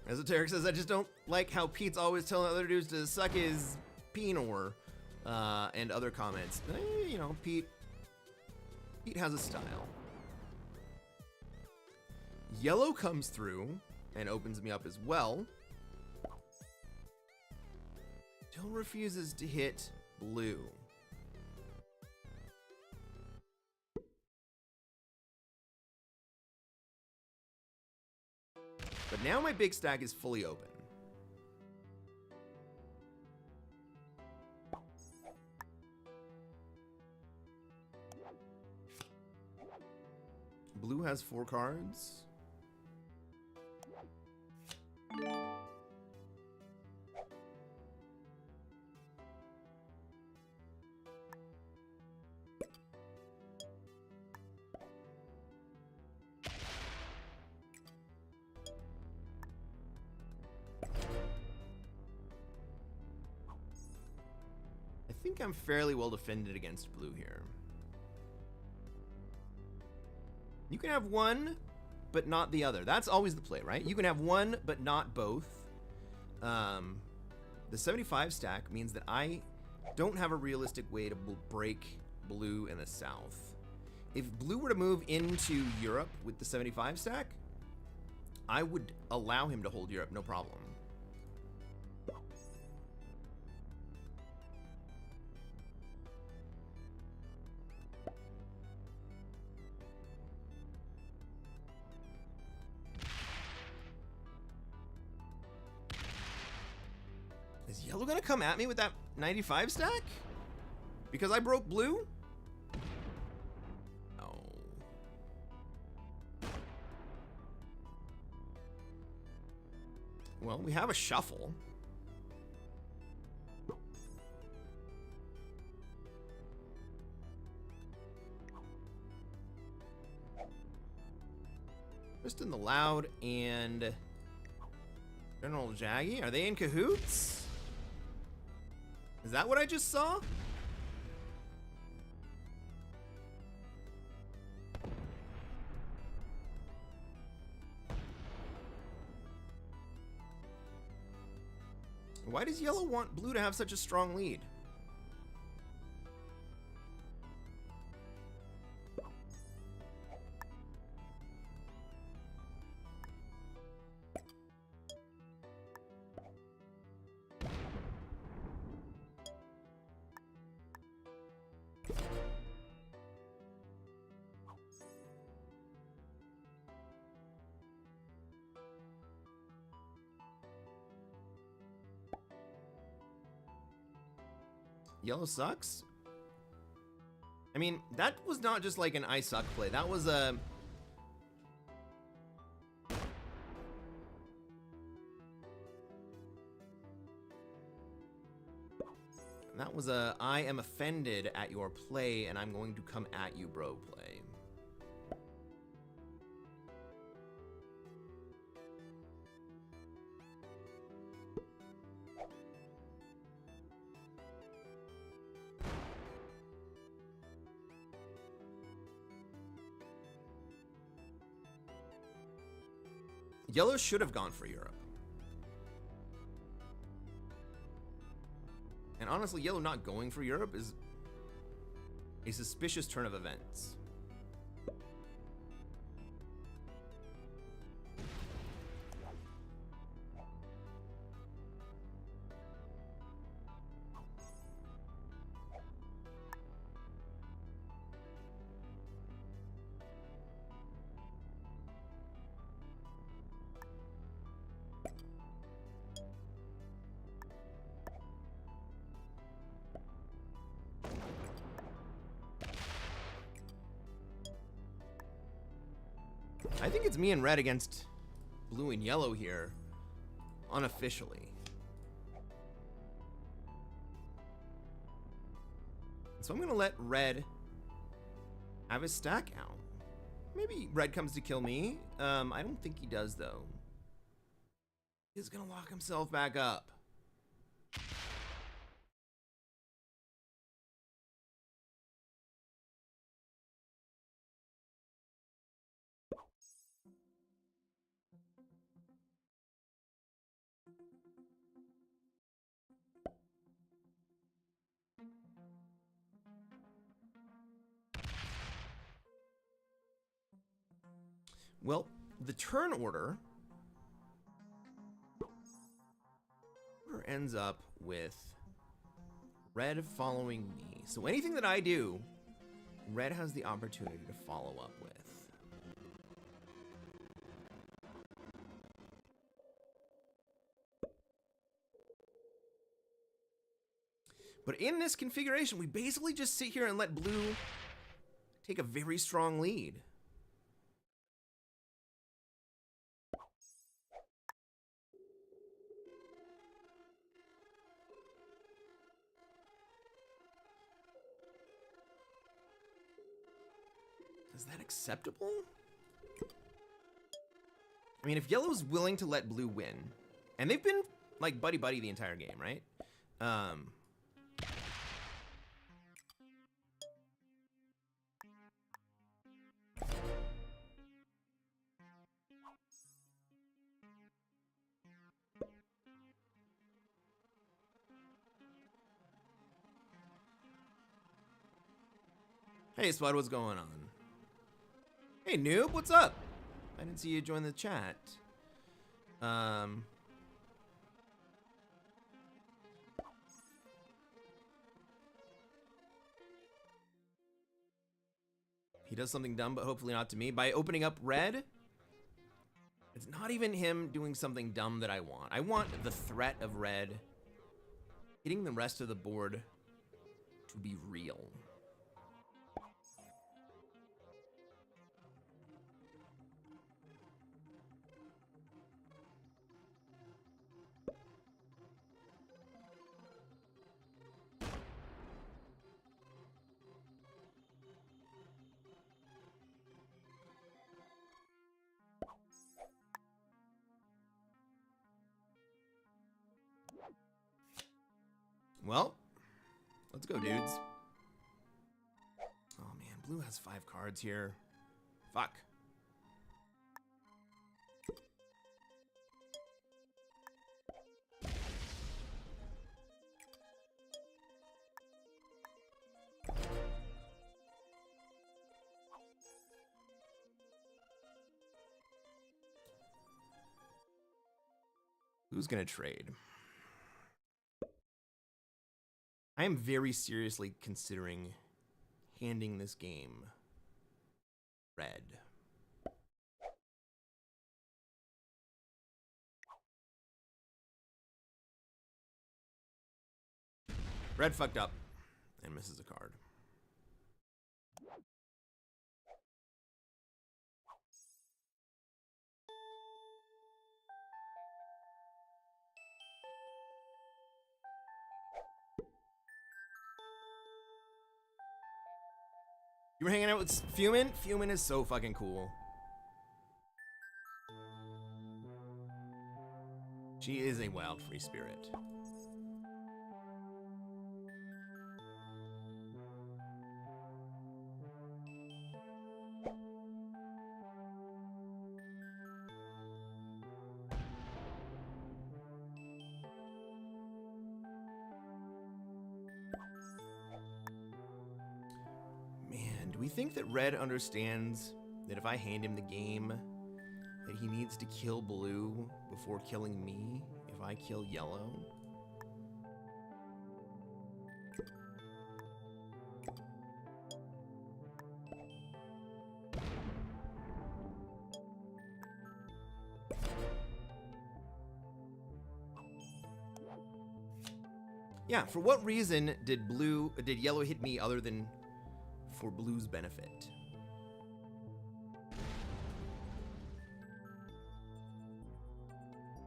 Esoteric says, I just don't like how Pete's always telling other dudes to suck his penor, and other comments. You know, Pete has a style. Yellow comes through and opens me up as well. Still refuses to hit blue. But now my big stack is fully open. Blue has 4 cards. I think I'm fairly well defended against blue here. You can have one, but not the other. That's always the play, right? You can have one, but not both. The 75 stack means that I don't have a realistic way to break blue in the south. If blue were to move into Europe with the 75 stack, I would allow him to hold Europe, no problem. Is yellow gonna come at me with that 95 stack? Because I broke blue? No. Well, we have a shuffle. Tristan the Loud and General Jaggy, are they in cahoots? Is that what I just saw? Why does yellow want blue to have such a strong lead? Yellow sucks? I mean, that was not just like an I suck play. That was a... That was a I am offended at your play and I'm going to come at you, bro play. Yellow should have gone for Europe. And honestly, yellow not going for Europe is a suspicious turn of events. I think it's me and red against blue and yellow here, unofficially. So I'm gonna let red have his stack out. Maybe red comes to kill me. I don't think he does though. He's gonna lock himself back up. Well, the turn order ends up with red following me. So anything that I do, red has the opportunity to follow up with. But in this configuration, we basically just sit here and let blue take a very strong lead. Is that acceptable? I mean, if yellow's willing to let blue win, and they've been like buddy-buddy the entire game, right? Hey, Spud, what's going on? Hey, noob, what's up? I didn't see you join the chat. He does something dumb, but hopefully not to me. By opening up red, it's not even him doing something dumb that I want. I want the threat of red hitting the rest of the board to be real. Well, let's go, dudes. Oh man, blue has 5 cards here. Fuck. Who's gonna trade? I am very seriously considering handing this game red. Red fucked up and misses a card. You were hanging out with Fumin? Fumin is so fucking cool. She is a wild free spirit. Do we think that red understands that if I hand him the game, that he needs to kill blue before killing me if I kill yellow? Yeah, for what reason did yellow hit me other than for blue's benefit?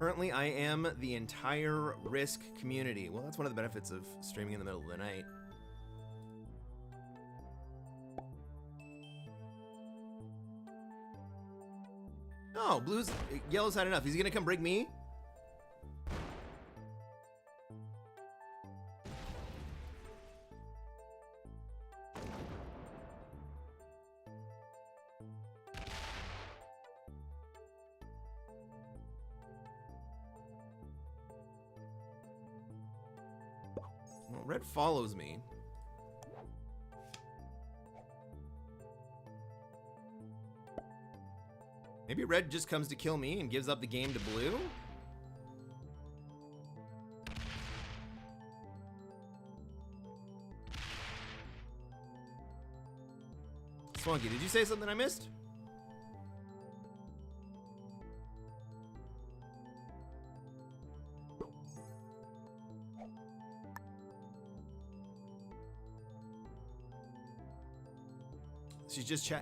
Currently, I am the entire Risk community. Well, that's one of the benefits of streaming in the middle of the night. Oh, yellow's had enough. He's gonna come break me? Well, red follows me. Maybe red just comes to kill me and gives up the game to blue? Swanky, did you say something I missed?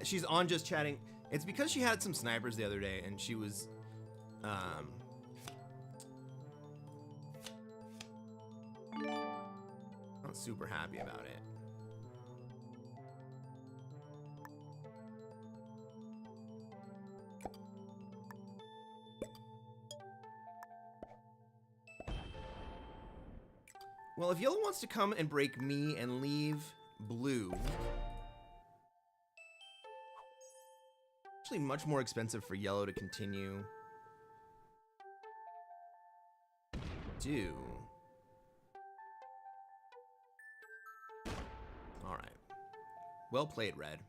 She's on just chatting. It's because she had some snipers the other day and she was not super happy about it. Well, if yellow wants to come and break me and leave blue, actually much more expensive for yellow to continue. Do. All right. Well played, red.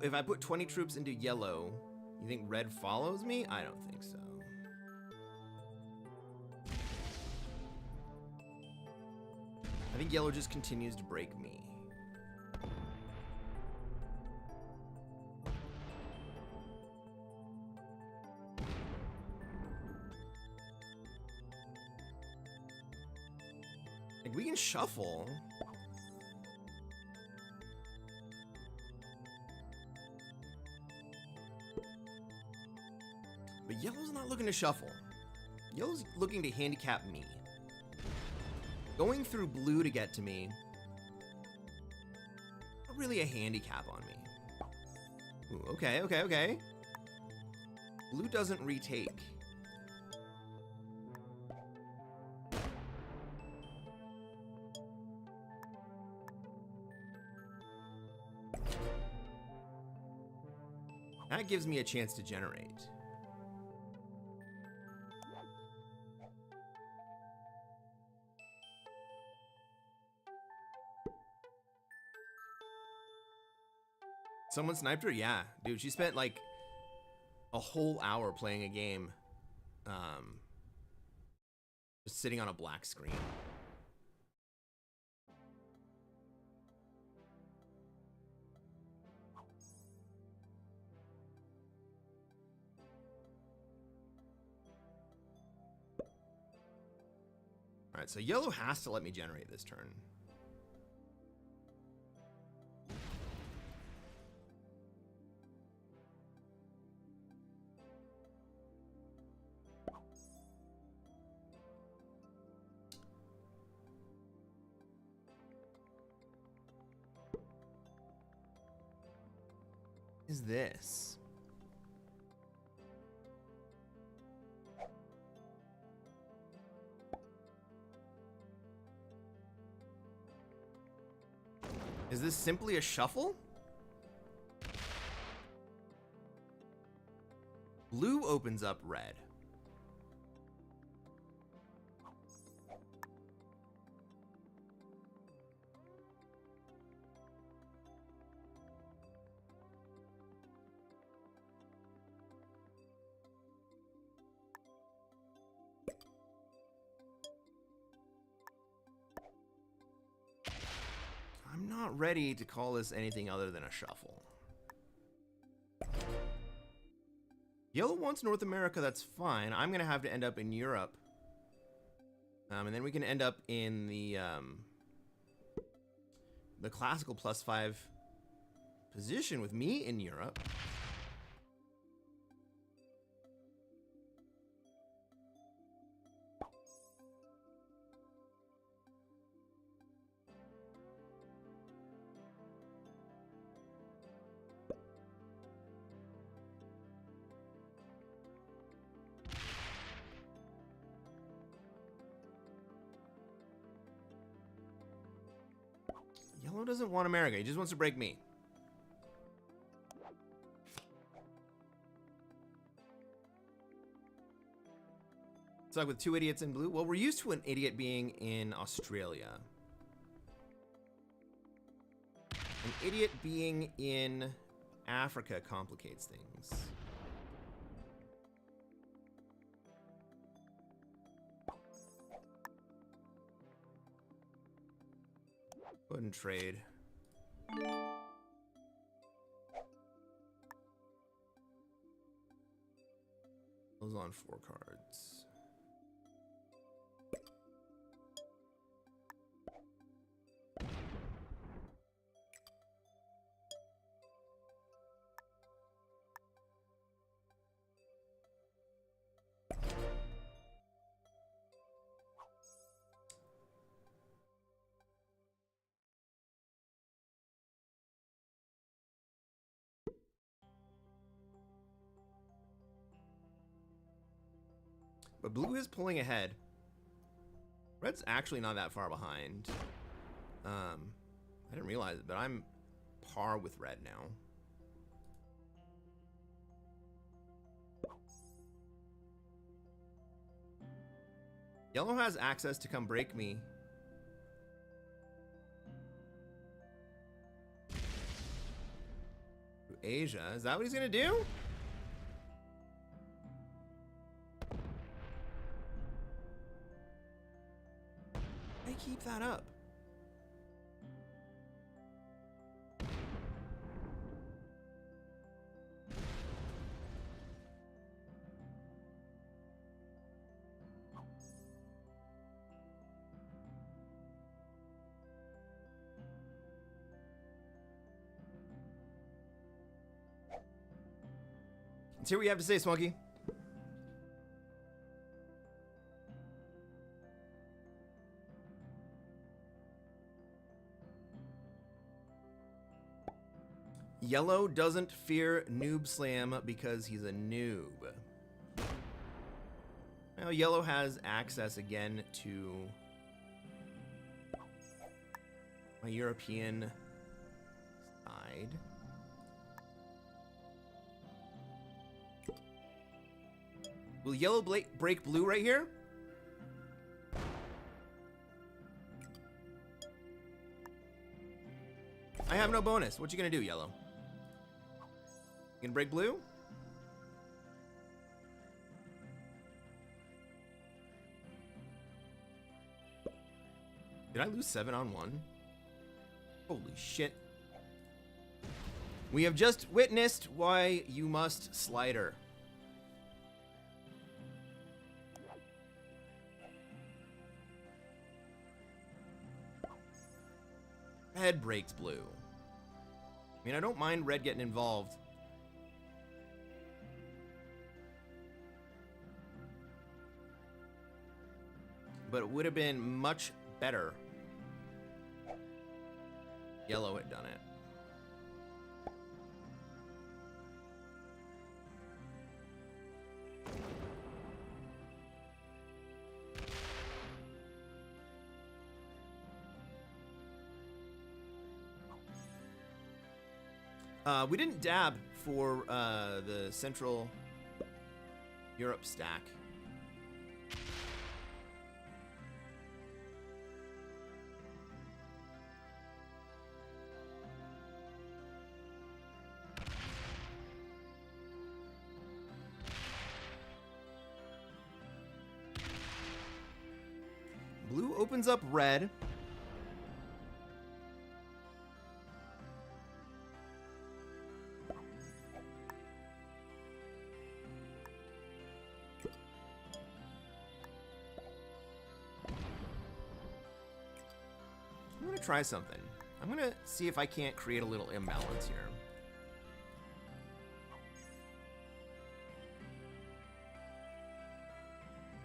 If I put 20 troops into yellow, you think red follows me? I don't think so. I think yellow just continues to break me. Like, we can shuffle. But yellow's not looking to shuffle. Yellow's looking to handicap me. Going through blue to get to me really a handicap on me. Ooh, okay, okay, okay. Blue doesn't retake. That gives me a chance to generate. Someone sniped her? Yeah. Dude, she spent like a whole hour playing a game. Just sitting on a black screen. Alright, so yellow has to let me generate this turn. Is this? Is this simply a shuffle? Blue opens up red. I'm not ready to call this anything other than a shuffle. Yellow wants North America, that's fine. I'm gonna have to end up in Europe. And then we can end up in the classical +5 position with me in Europe. Yellow doesn't want America. He just wants to break me. It's like with two idiots in blue. Well, we're used to an idiot being in Australia. An idiot being in Africa complicates things. Go ahead and trade. Those on 4 cards. But blue is pulling ahead. Red's actually not that far behind. I didn't realize it, but I'm par with red now. Yellow has access to come break me. Asia, is that what he's gonna do? Keep that up. Let's hear what you have to say, Smoky. Yellow doesn't fear Noob Slam because he's a noob. Now yellow has access again to my European side. Will yellow break blue right here? I have no bonus. What you gonna do, yellow? You gonna break blue? Did I lose 7 on 1? Holy shit. We have just witnessed why you must slider. Red breaks blue. I mean, I don't mind red getting involved. But it would have been much better. Yellow had done it. We didn't dab for the Central Europe stack. Blue opens up red. I'm gonna try something. I'm gonna see if I can't create a little imbalance here.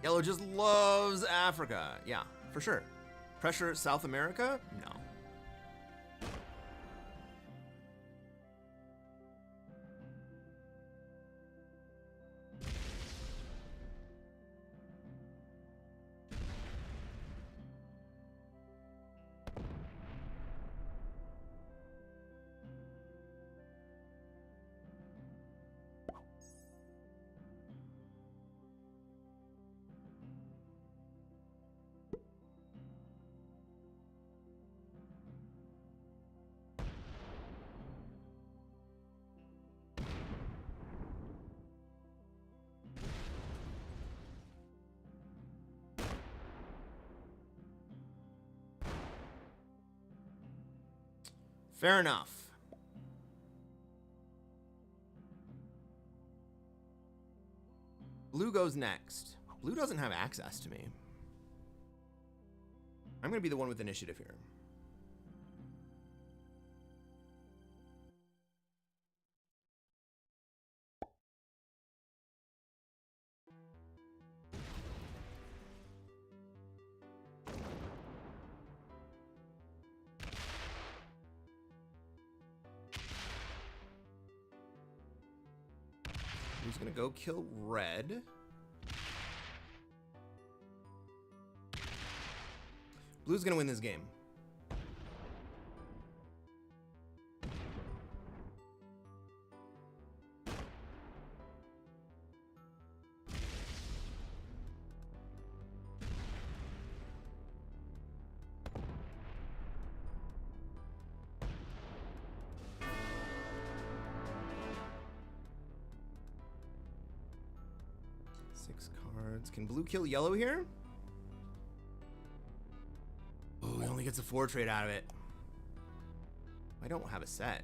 Yellow just loves Africa. Yeah, for sure. Pressure South America? No. Fair enough. Blue goes next. Blue doesn't have access to me. I'm going to be the one with initiative here. Who's gonna go kill red? Blue's gonna win this game. Six cards. Can blue kill yellow here? Oh, he only gets a 4 trade out of it. I don't have a set.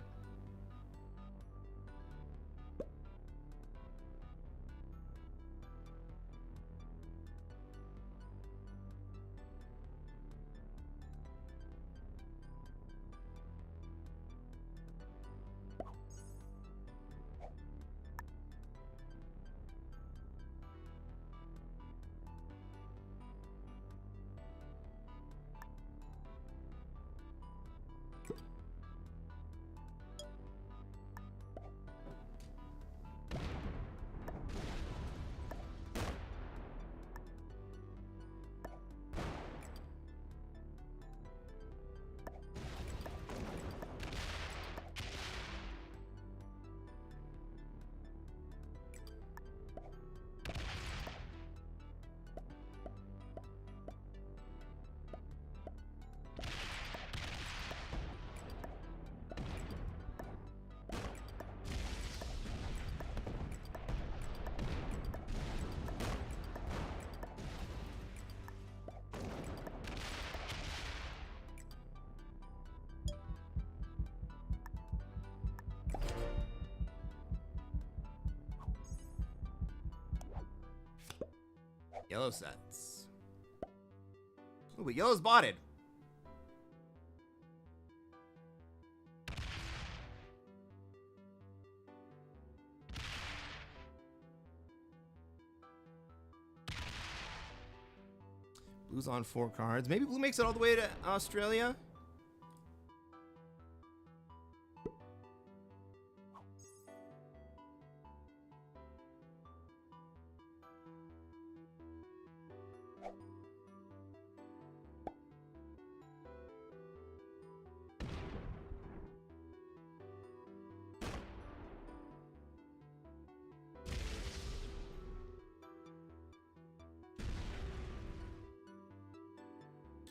Yellow sets. Oh, but yellow's botted. Blue's on 4 cards. Maybe blue makes it all the way to Australia.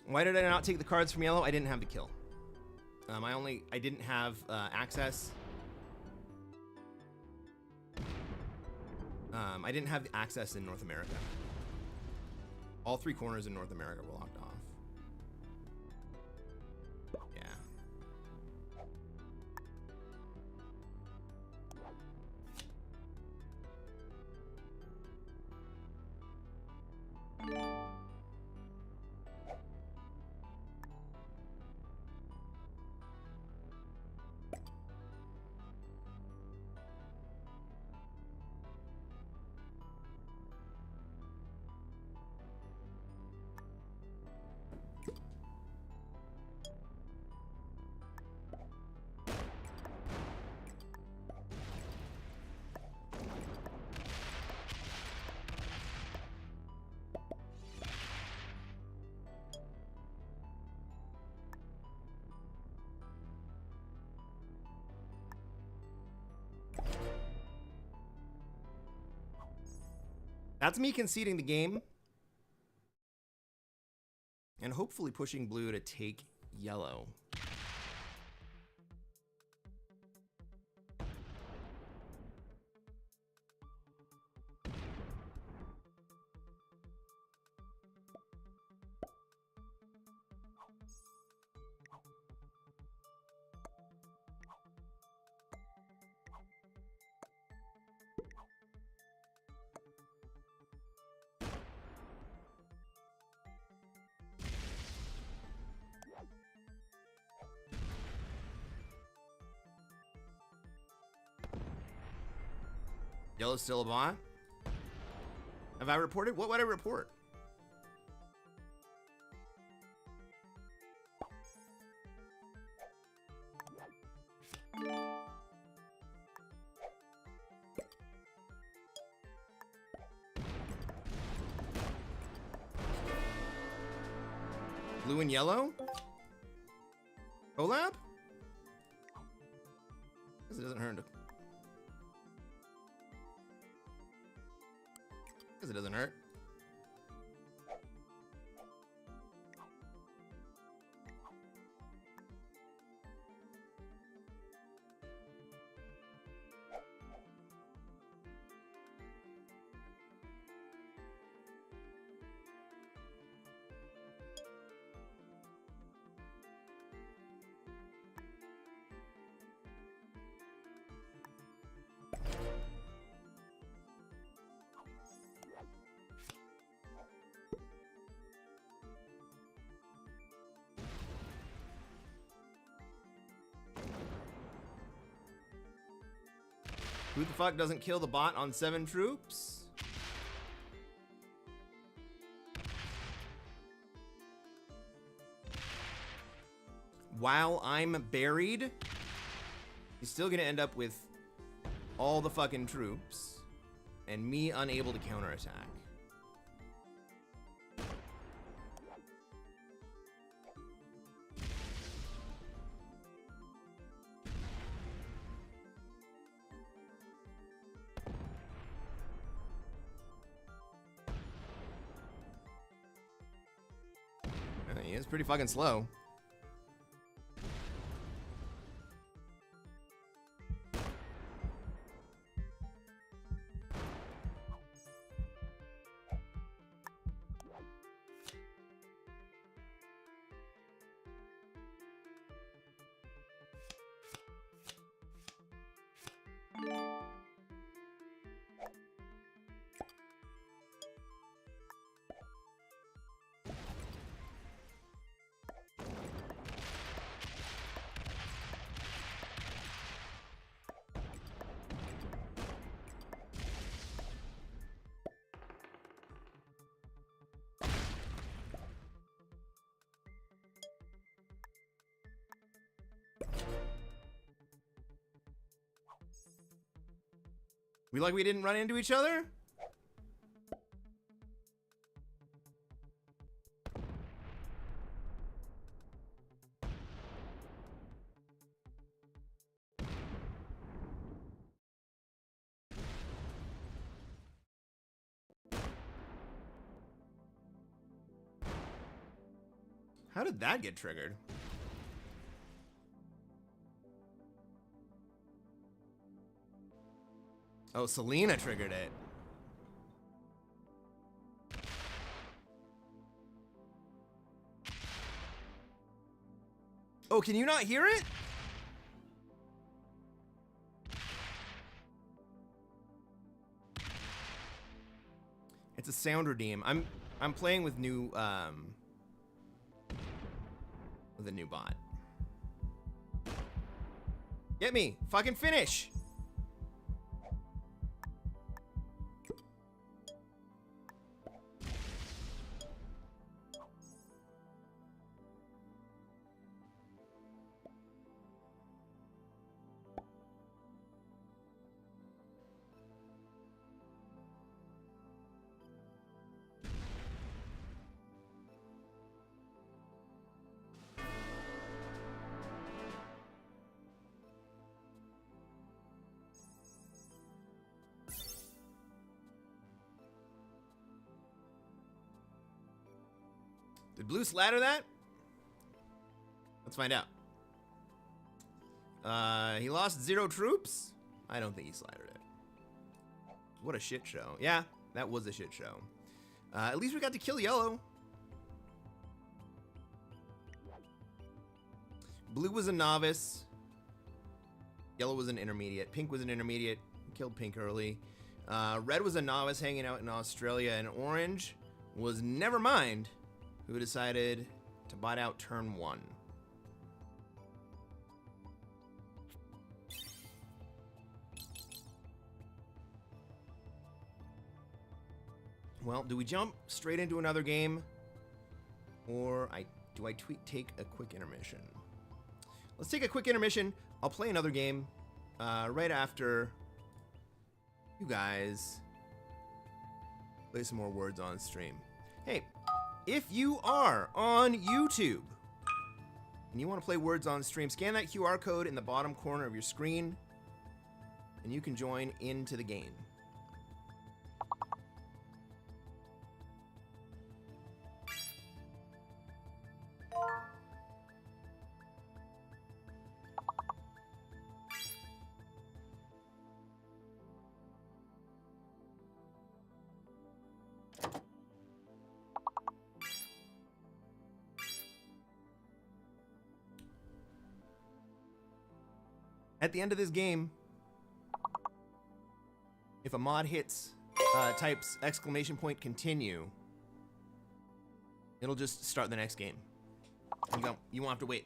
Why did I not take the cards from yellow? I didn't have the kill. I didn't have access. I didn't have access in North America. All 3 corners in North America were locked off. Yeah. That's me conceding the game. And hopefully pushing blue to take yellow. Yellow's still a bot. Have I reported? What would I report? Blue and yellow? Collab? Because it doesn't hurt to... Because it doesn't hurt. Who the fuck doesn't kill the bot on 7 troops? While I'm buried, he's still gonna end up with all the fucking troops and me unable to counterattack. He is pretty fucking slow. We didn't run into each other? How did that get triggered? Oh, Selena triggered it. Oh, can you not hear it? It's a sound redeem. I'm playing with new with a new bot. Get me. Fucking finish. Did Blue slather that? Let's find out. He lost 0 troops? I don't think he slattered it. What a shit show. Yeah, that was a shit show. At least we got to kill Yellow. Blue was a novice. Yellow was an intermediate. Pink was an intermediate. Killed Pink early. Red was a novice hanging out in Australia. And Orange was Nevermind, who decided to bot out turn 1. Well, do we jump straight into another game? Or do I take a quick intermission? Let's take a quick intermission. I'll play another game right after you guys play some more words on stream. Hey, if you are on YouTube and you want to play words on stream, scan that QR code in the bottom corner of your screen and you can join into the game. At the end of this game, if a mod hits, types exclamation point continue, it'll just start the next game. You won't have to wait.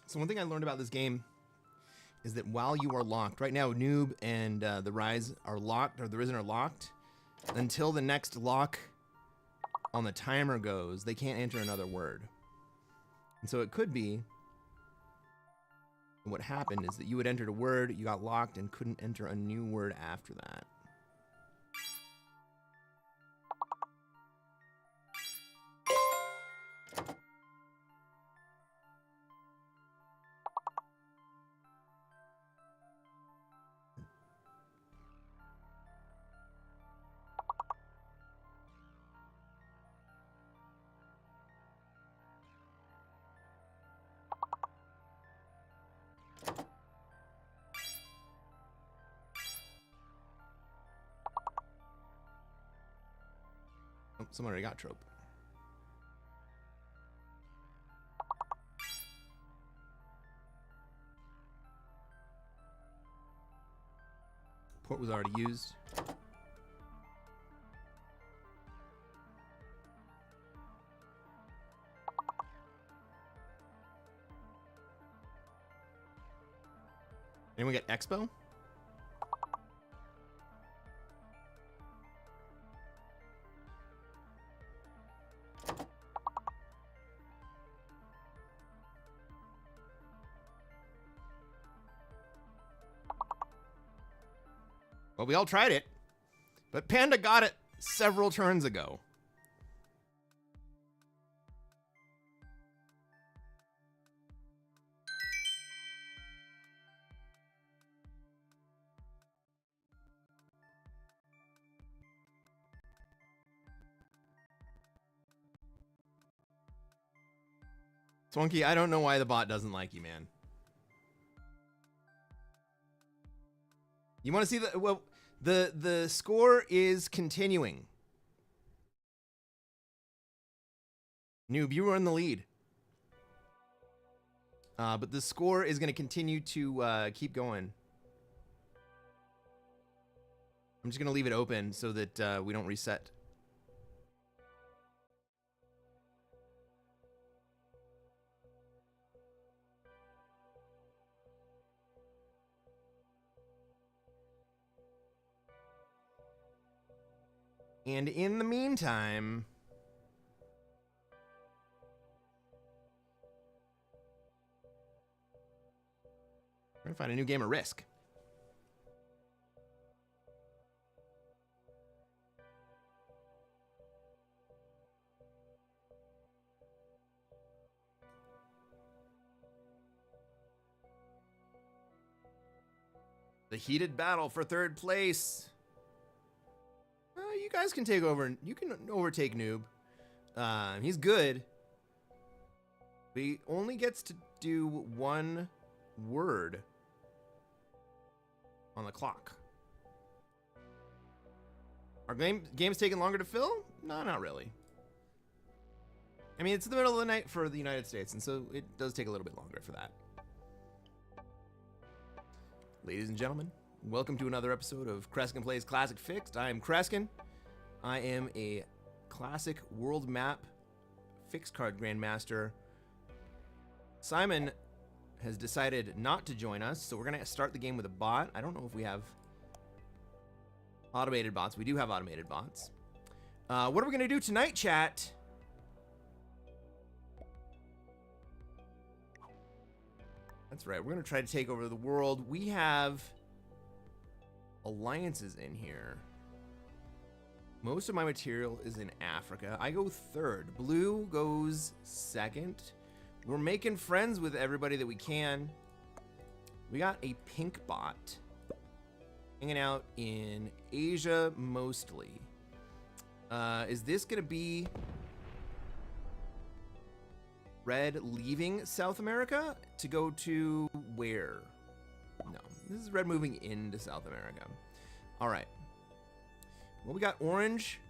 So one thing I learned about this game is that while you are locked, right now Noob and the Rise are locked, or the Risen are locked, until the next lock on the timer goes, they can't enter another word. And so it could be what happened is that you had entered a word, you got locked, and couldn't enter a new word after that. Oh, someone already got trope. Port was already used. Anyone get Expo? Well, we all tried it, but Panda got it several turns ago. Swanky, I don't know why the bot doesn't like you, man. You want to see the, well, the score is continuing. Noob, you were in the lead. But the score is going to continue to keep going. I'm just going to leave it open so that we don't reset. And in the meantime, we're going to find a new game of Risk. The heated battle for third place. You guys can take over. You can overtake Noob. He's good. But he only gets to do one word on the clock. Our game's taking longer to fill? No, not really. I mean, it's the middle of the night for the United States, and so it does take a little bit longer for that. Ladies and gentlemen, welcome to another episode of Cresquin Plays Classic Fixed. I am Cresquin. I am a classic world map fixed card grandmaster. Simon has decided not to join us, so we're going to start the game with a bot. I don't know if we have automated bots. We do have automated bots. What are we going to do tonight, chat? That's right. We're going to try to take over the world. We have alliances in here. Most of my material is in Africa. I go third. Blue goes second. We're making friends with everybody that we can. We got a pink bot hanging out in Asia mostly. Is this going to be red leaving South America to go to where? No, this is red moving into South America. All right. Well, we got orange.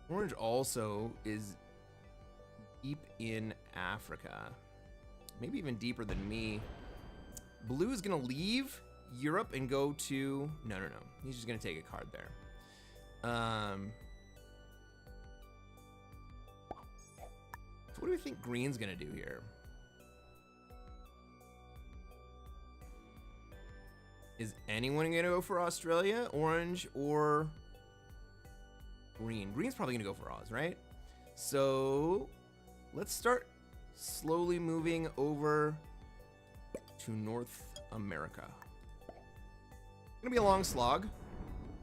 Orange also is deep in Africa. Maybe even deeper than me. Blue is going to leave Europe and go to... No. He's just going to take a card there. What do we think green's gonna do here? Is anyone gonna go for Australia, orange, or green? Green's probably gonna go for Oz, right? So let's start slowly moving over to North America. It's gonna be a long slog,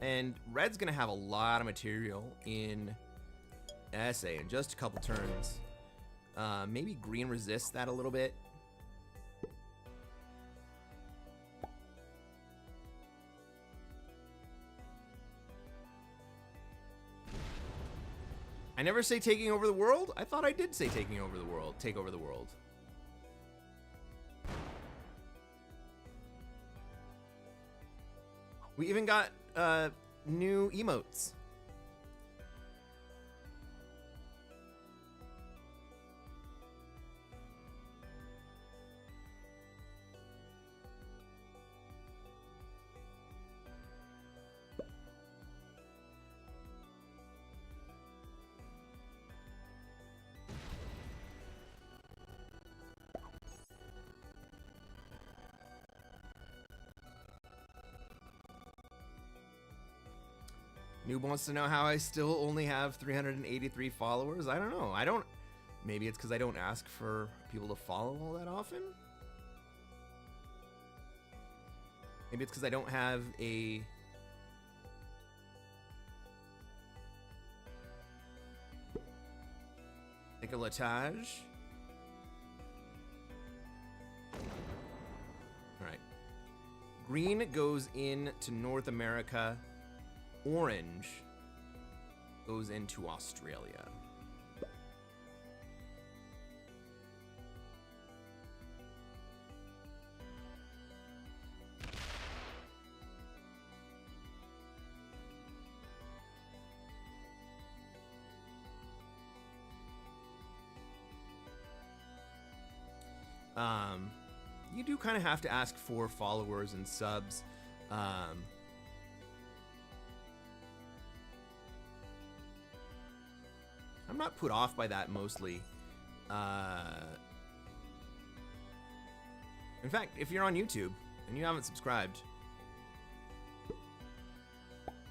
and red's gonna have a lot of material in SA in just a couple turns. Maybe green resists that a little bit. I never say taking over the world. I thought I did say taking over the world. Take over the world. We even got new emotes. Noob wants to know how I still only have 383 followers. I don't know. Maybe it's because I don't ask for people to follow all that often. Maybe it's because I don't have a décolletage. All right. Green goes into North America. Orange goes into Australia. You do kind of have to ask for followers and subs. I'm not put off by that mostly. In fact, if you're on YouTube and you haven't subscribed,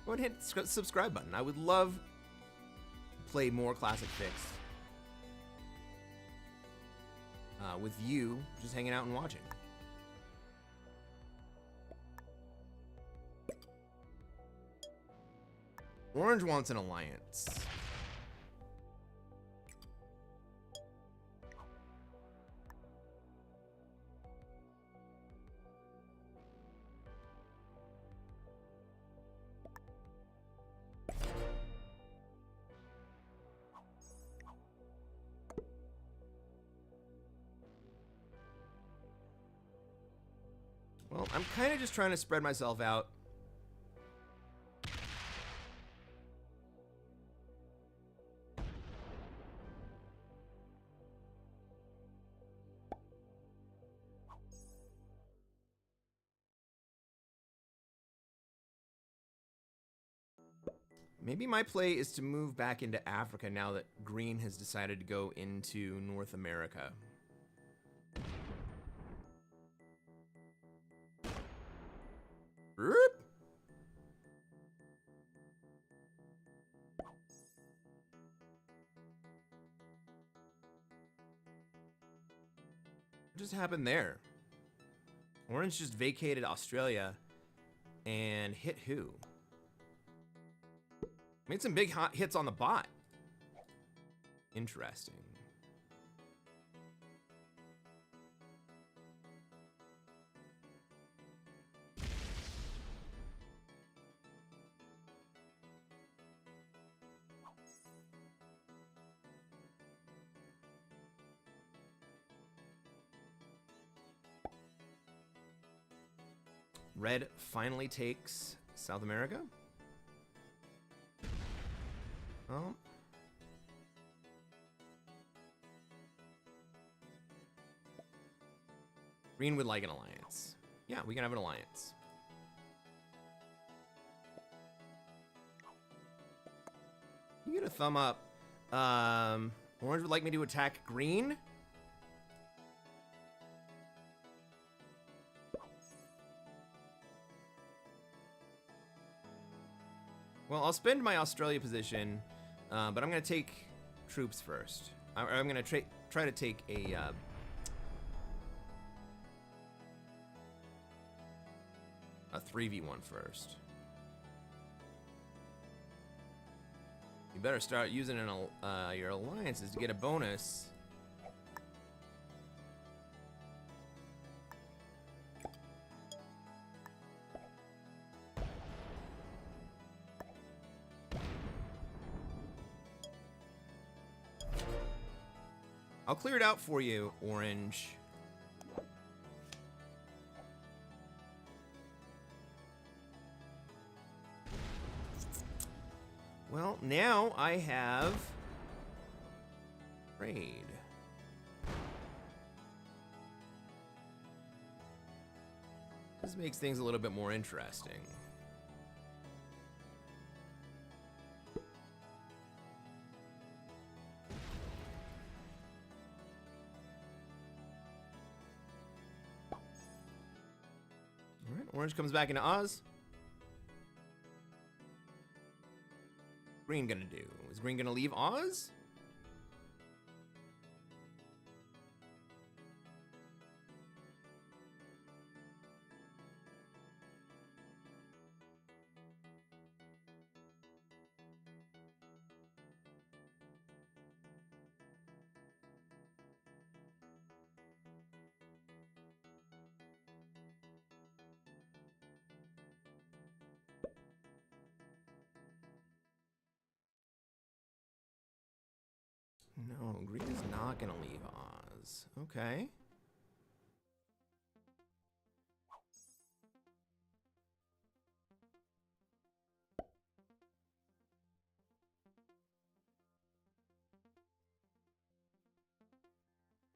go ahead and hit the subscribe button. I would love to play more Classic Fixed with you just hanging out and watching. Orange wants an alliance. Well, I'm kind of just trying to spread myself out. Maybe my play is to move back into Africa now that green has decided to go into North America. What just happened there? Orange just vacated Australia and hit who? Made some big hot hits on the bot. Interesting. Red finally takes South America. Oh. Green would like an alliance. Yeah, we can have an alliance. You get a thumb up. Orange would like me to attack green. Well, I'll spend my Australia position, but I'm going to take troops first. I'm going to try to take a 3v1 first. You better start using your alliances to get a bonus. I'll clear it out for you, Orange. Well, now I have trade. This makes things a little bit more interesting. All right, Orange comes back into Oz. Green gonna do? Is Green gonna leave Oz? No, Green is not gonna leave Oz. Okay.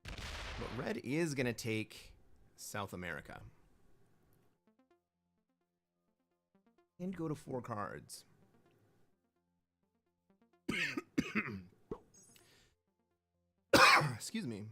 But Red is gonna take South America. And go to 4 cards. Excuse me.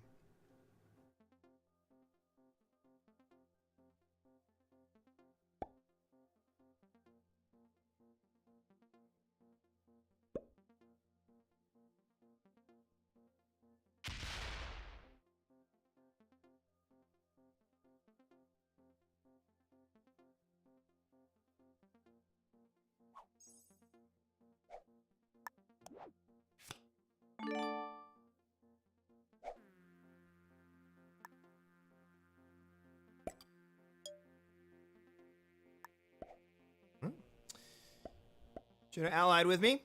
Should have allied with me.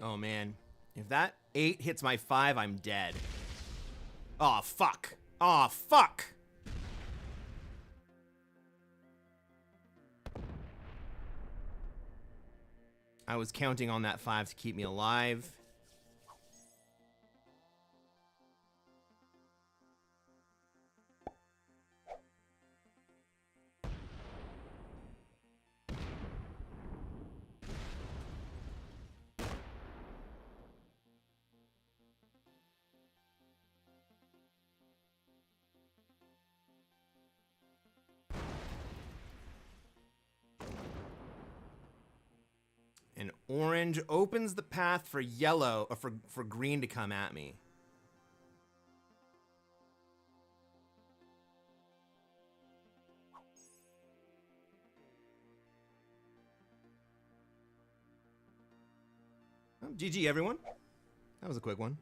Oh, man. If that 8 hits my 5, I'm dead. Oh, fuck. Oh, fuck. I was counting on that 5 to keep me alive. And orange opens the path for yellow, or for green to come at me. Oh, GG, everyone. That was a quick one.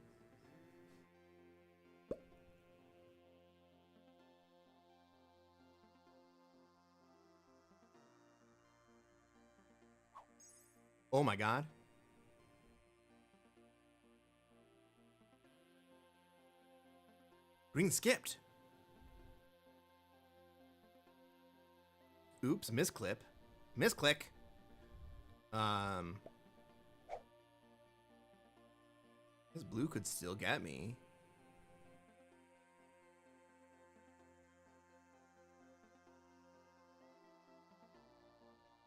Oh my god. Green skipped. Oops, misclip. Misclick. This blue could still get me.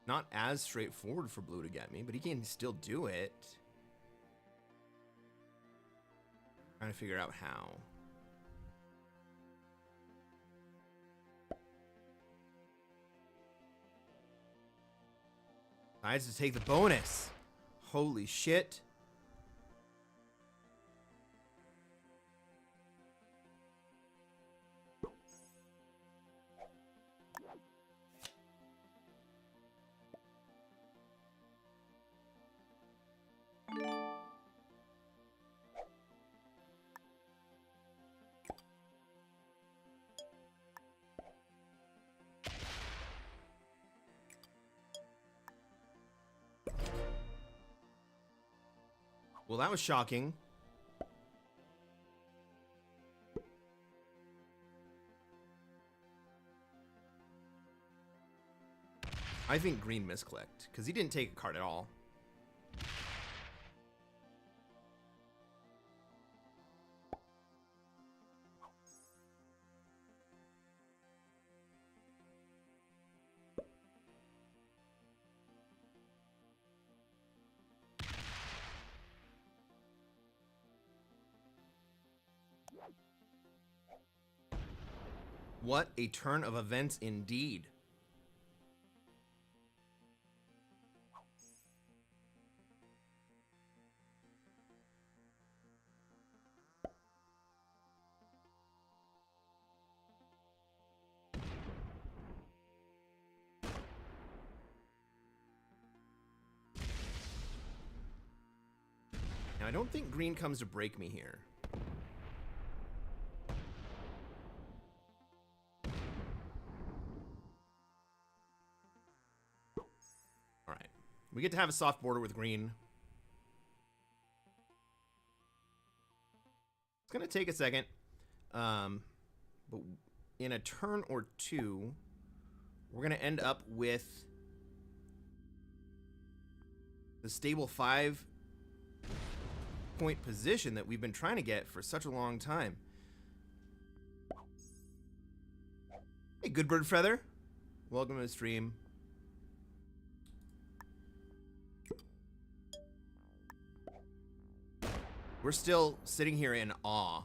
Not as straightforward for blue to get me, but he can still do it. Trying to figure out how. Decides to take the bonus. Holy shit. Well, that was shocking. I think green misclicked, because he didn't take a card at all. What a turn of events indeed. Now, I don't think green comes to break me here. We get to have a soft border with green. It's going to take a second. But in a turn or two, we're going to end up with the stable 5-point position that we've been trying to get for such a long time. Hey, Good Bird Feather. Welcome to the stream. We're still sitting here in awe.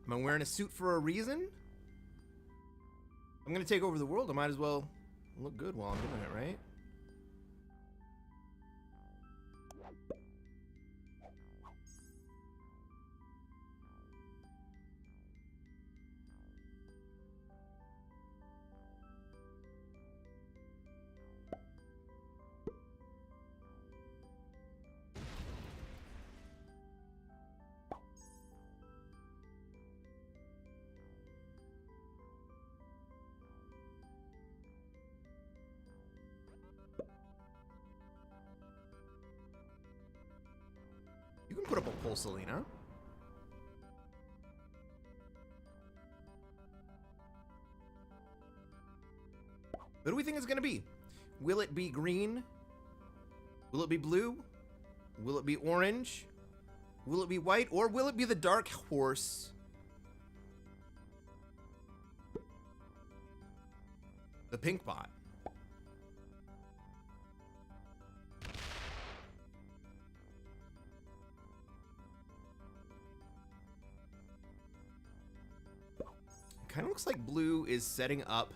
Am I wearing a suit for a reason? I'm gonna take over the world. I might as well look good while I'm doing it, right? You can put up a pulse, Selena. What do we think it's going to be? Will it be green? Will it be blue? Will it be orange? Will it be white? Or will it be the dark horse? The pink bot. Kind of looks like blue is setting up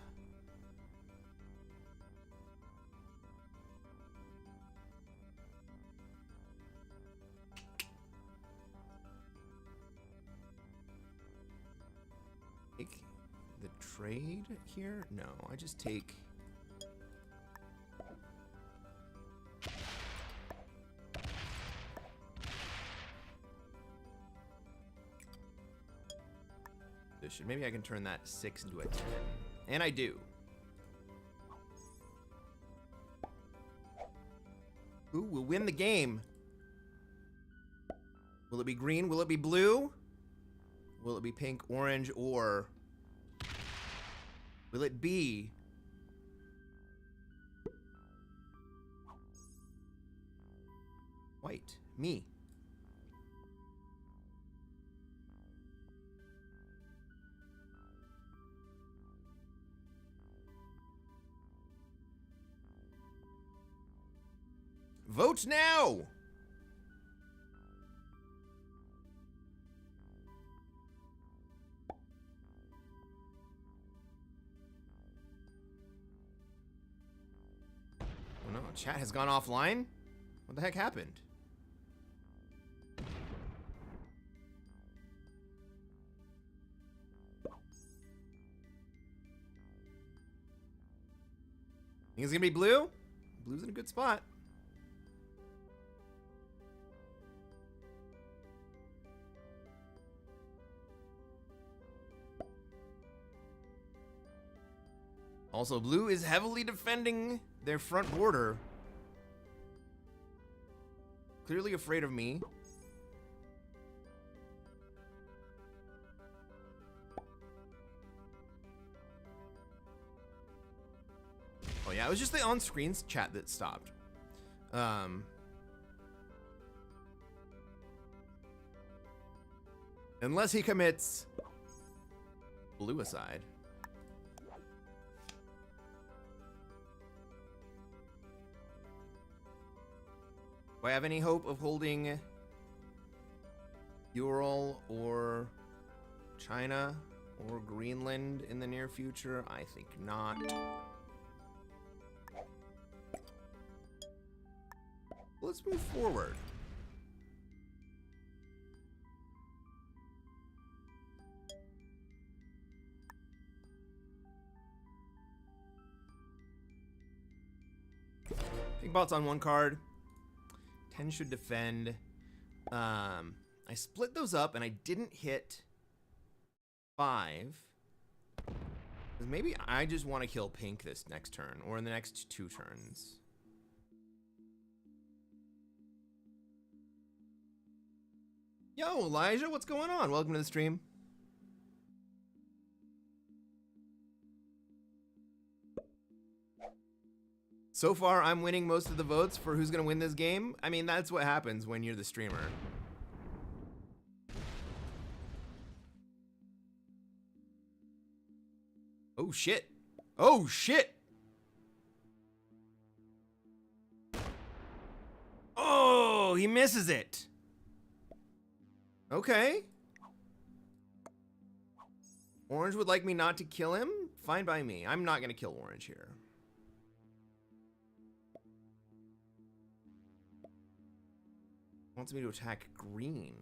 take the trade here. No, I just take position. Maybe I can turn that 6 into a 10. And I do. Who will win the game? Will it be green? Will it be blue? Will it be pink, orange, or will it be white? Me. Vote now! Oh no, chat has gone offline? What the heck happened? Think it's gonna be blue? Blue's in a good spot. Also, blue is heavily defending their front border. Clearly afraid of me. Oh yeah, it was just the on-screen chat that stopped. Unless he commits bluicide. Do I have any hope of holding Ural or China or Greenland in the near future? I think not. Let's move forward. Big bot's on one card. 10 should defend. I split those up and I didn't hit 5. Maybe I just want to kill pink this next turn or in the next 2 turns. Yo, Elijah, what's going on? Welcome to the stream. So far, I'm winning most of the votes for who's gonna win this game. I mean, that's what happens when you're the streamer. Oh shit. Oh shit. Oh, he misses it. Okay. Orange would like me not to kill him? Fine by me. I'm not gonna kill Orange here. Wants me to attack green.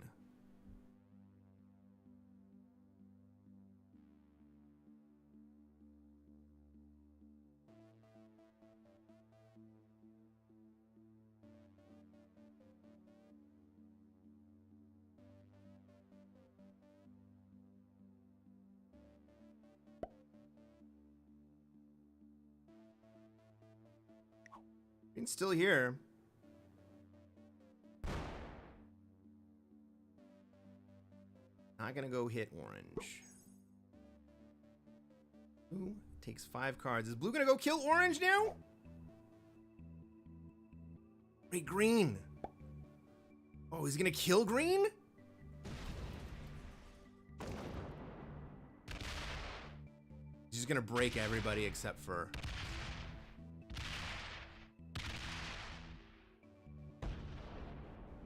Green's still here. Not gonna go hit orange. Blue takes 5 cards. Is blue gonna go kill orange now? Wait, green. Oh, he's gonna kill green? He's just gonna break everybody except for...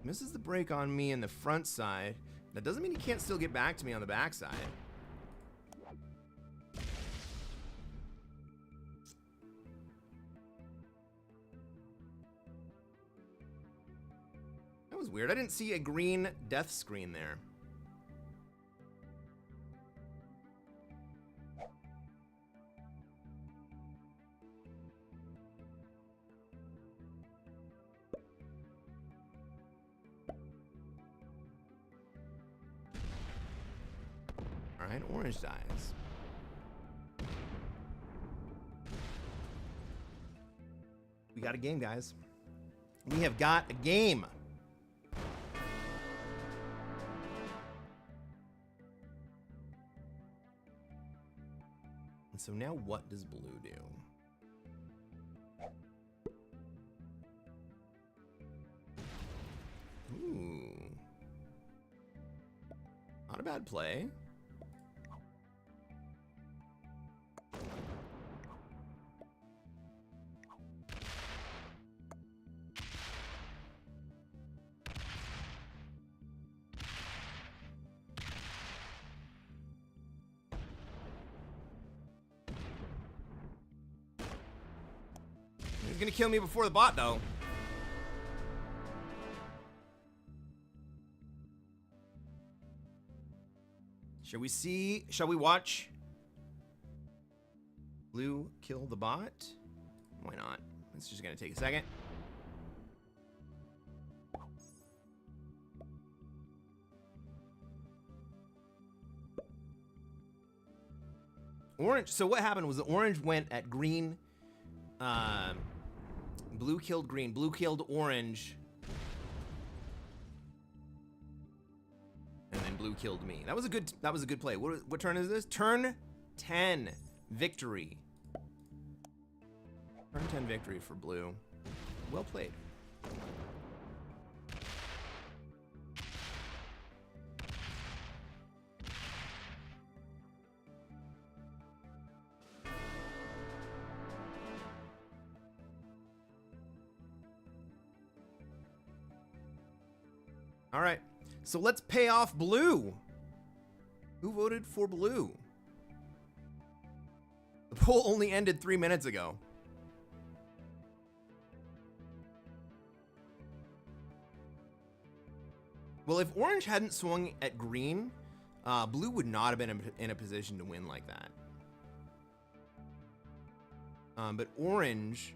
Misses the break on me in the front side. That doesn't mean he can't still get back to me on the back side. That was weird. I didn't see a green death screen there. All right, orange dies. We got a game, guys. We have got a game. And so now what does blue do? Ooh. Not a bad play. He's gonna kill me before the bot, though. Shall we watch blue kill the bot? Why not? It's just gonna take a second. Orange, so what happened was the orange went at green, blue killed green, blue killed orange, and then blue killed me. That was a good play. What turn is this? Turn 10 victory. Turn 10 victory for blue. Well played. All right, so let's pay off blue. Who voted for blue? The poll only ended 3 minutes ago. Well, if orange hadn't swung at green, blue would not have been in a position to win like that. But orange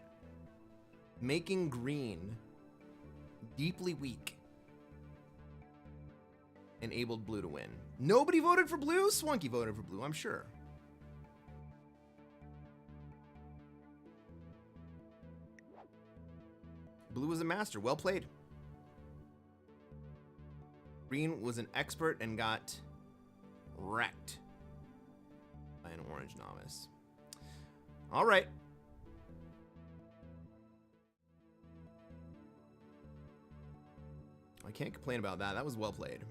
making green deeply weak enabled blue to win. Nobody voted for blue? Swunky voted for blue, I'm sure. Blue was a master. Well played. Green was an expert and got wrecked by an orange novice. All right. I can't complain about that. That was well played.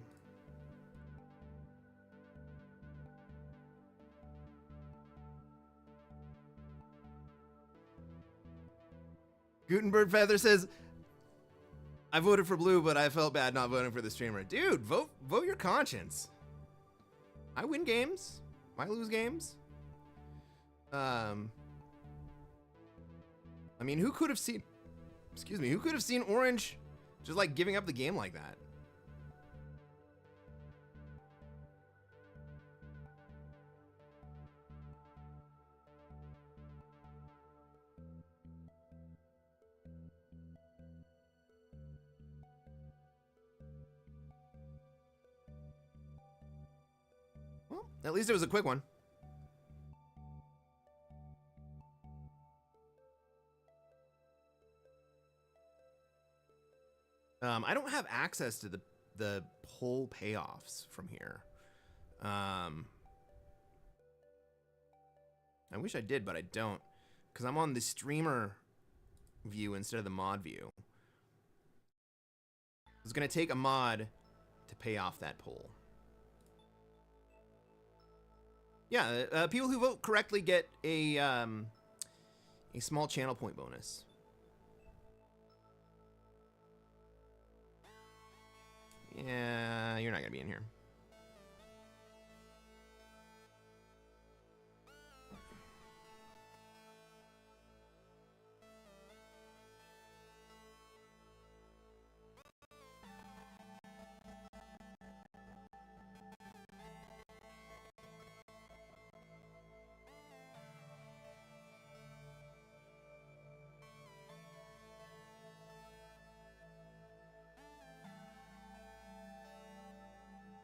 Gutenberg Feather says, I voted for blue, but I felt bad not voting for the streamer. Dude, vote your conscience. I win games. I lose games. I mean, who could have seen, who could have seen orange just like giving up the game like that? Well, at least it was a quick one. I don't have access to the poll payoffs from here. I wish I did, but I don't, because I'm on the streamer view instead of the mod view. It's gonna take a mod to pay off that poll. Yeah, people who vote correctly get a small channel point bonus. Yeah, you're not gonna be in here.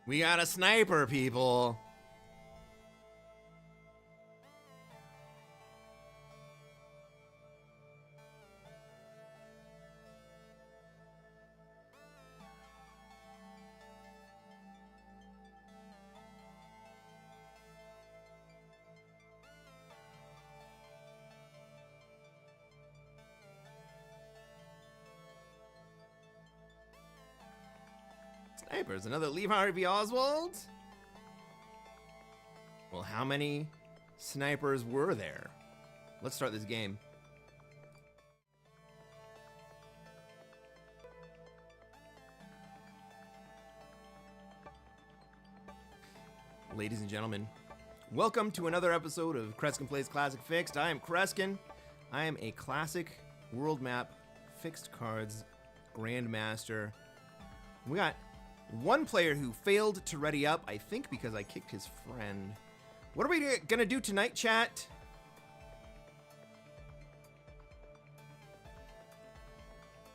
We got a sniper, people. Snipers. Another Leave Harvey Oswald? Well, how many snipers were there? Let's start this game. Ladies and gentlemen, welcome to another episode of Cresquin Plays Classic Fixed. I am Cresquin. I am a classic world map fixed cards Grandmaster. We got one player who failed to ready up, I think because I kicked his friend. What are we gonna do tonight, chat?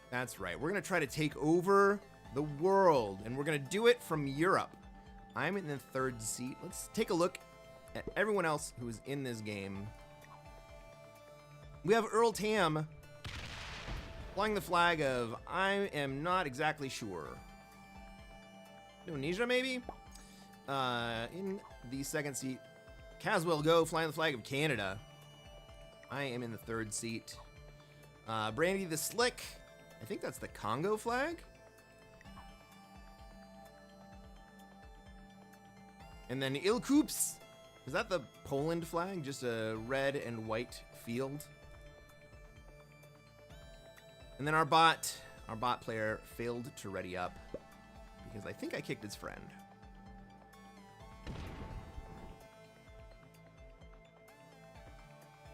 That's right, we're gonna try to take over the world, and we're gonna do it from Europe. I'm in the third seat. Let's take a look at everyone else who is in this game. We have Earl Tam flying the flag of I am not exactly sure. Indonesia, maybe? In the second seat, Caswell Go flying the flag of Canada. I am in the third seat. Brandy the Slick, I think that's the Congo flag. And then Il Coops, is that the Poland flag? Just a red and white field. And then our bot player failed to ready up because I think I kicked his friend.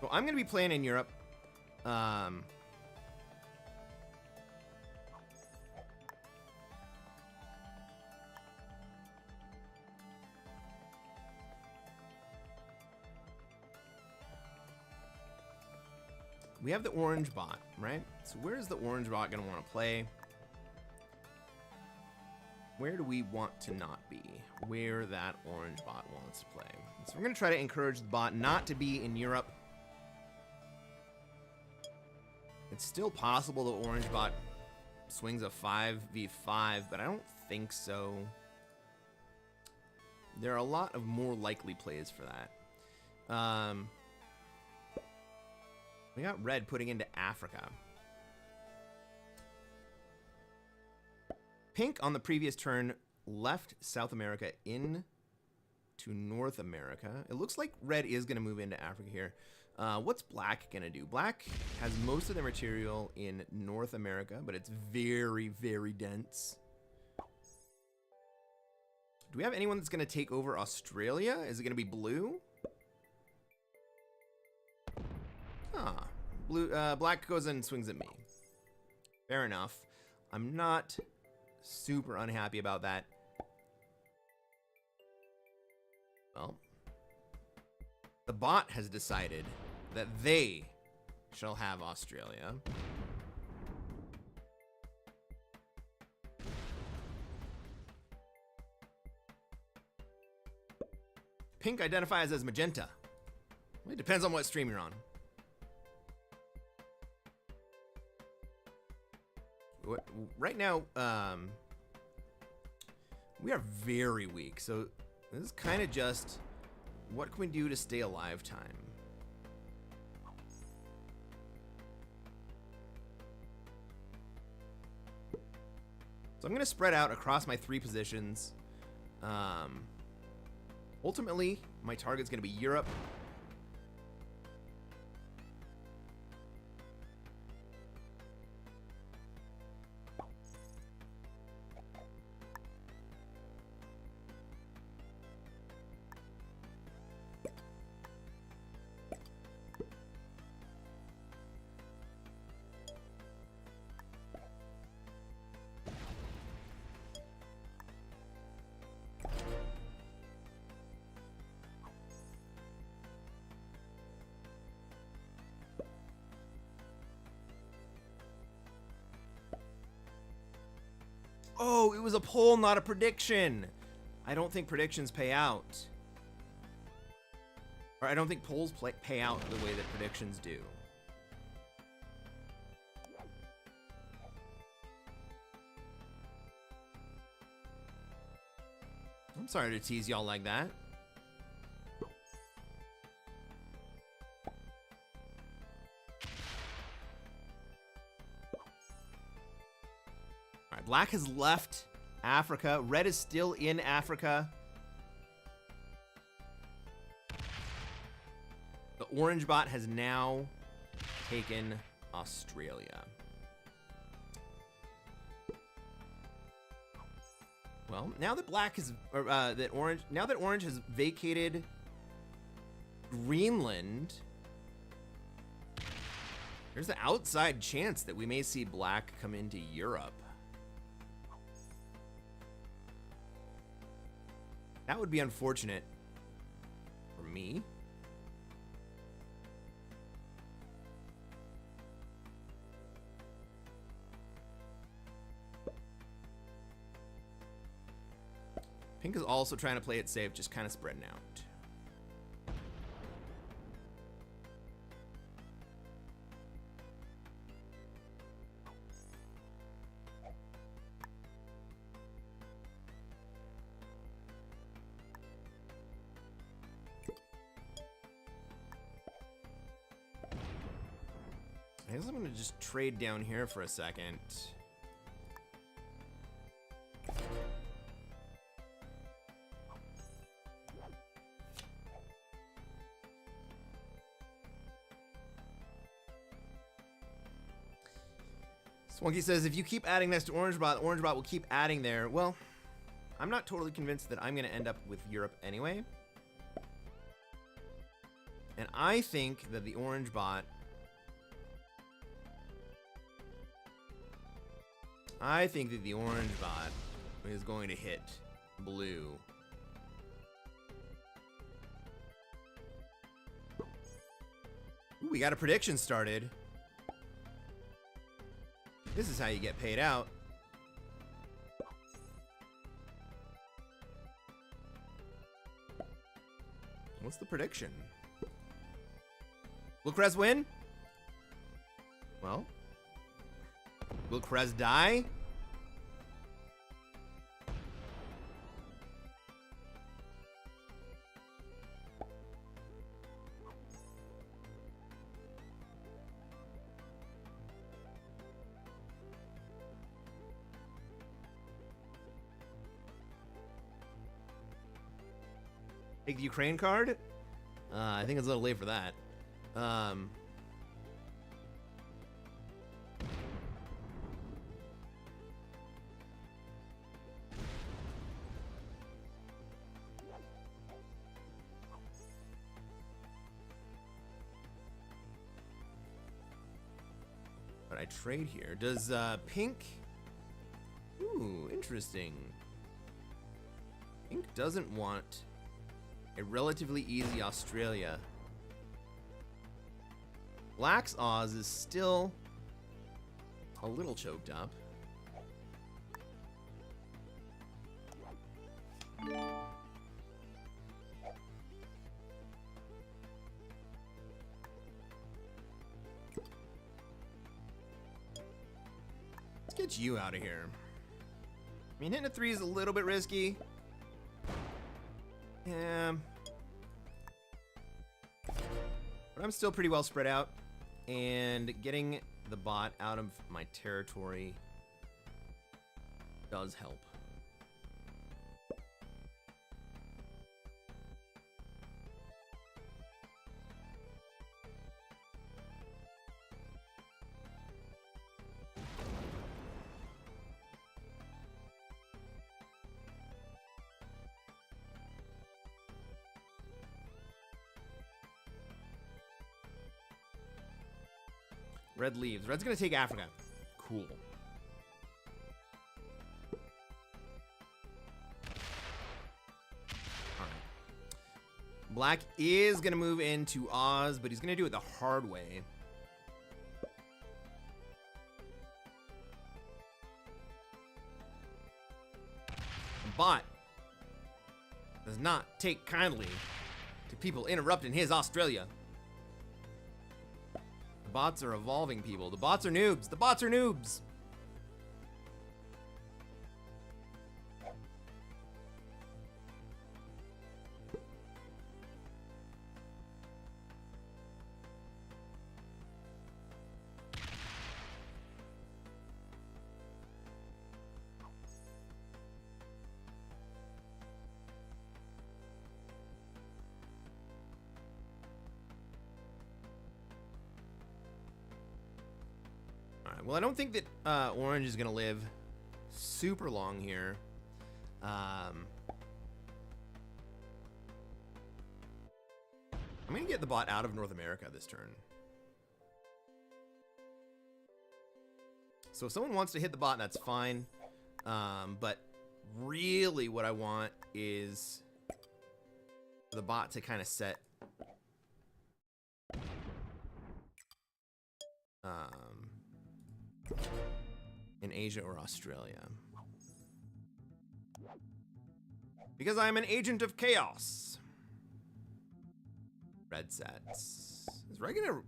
So I'm gonna be playing in Europe. We have the orange bot, right? So where is the orange bot gonna want to play? Where do we want to not be? Where that orange bot wants to play. So we're gonna try to encourage the bot not to be in Europe. It's still possible the orange bot swings a 5v5, but I don't think so. There are a lot of more likely plays for that. We got red putting into Africa. Pink on the previous turn left South America into North America. It looks like red is going to move into Africa here. What's black going to do? Black has most of their material in North America, but it's very, very dense. Do we have anyone that's going to take over Australia? Is it going to be blue? Ah, black goes in and swings at me. Fair enough. I'm not super unhappy about that. Well, the bot has decided that they shall have Australia. Pink identifies as magenta. It depends on what stream you're on. Right now, we are very weak, so this is kind of just what can we do to stay alive time. So I'm going to spread out across my 3 positions. Ultimately, my target's going to be Europe. Oh, it was a poll, not a prediction. I don't think predictions pay out. Or I don't think polls pay out the way that predictions do. I'm sorry to tease y'all like that. Black has left Africa. Red is still in Africa. The orange bot has now taken Australia. Well, now that black is, now that orange has vacated Greenland, there's an outside chance that we may see black come into Europe. That would be unfortunate for me. Pink is also trying to play it safe, just kind of spreading out. I guess I'm gonna just trade down here for a second. Swanky says, if you keep adding next to orange bot, the orange bot will keep adding there. Well, I'm not totally convinced that I'm going to end up with Europe anyway. And I think that the orange bot... is going to hit blue. Ooh, we got a prediction started. This is how you get paid out. What's the prediction? Will Crez win? Well, will Crez die? Take the Ukraine card? I think it's a little late for that. But I trade here. Does pink... Ooh, interesting. Pink doesn't want a relatively easy Australia. Black's Oz is still a little choked up. Let's get you out of here. I mean, hitting a 3 is a little bit risky. Yeah. But I'm still pretty well spread out. And getting the bot out of my territory does help. Red leaves. Red's gonna take Africa. Cool. Alright. Black is gonna move into Oz, but he's gonna do it the hard way. The bot does not take kindly to people interrupting his Australia. Bots are evolving people. The bots are noobs. The bots are noobs. Well, I don't think that orange is going to live super long here. I'm going to get the bot out of North America this turn. So if someone wants to hit the bot, that's fine. But really what I want is the bot to kind of set in Asia or Australia. Because I'm an agent of chaos. Red sets. Is Red gonna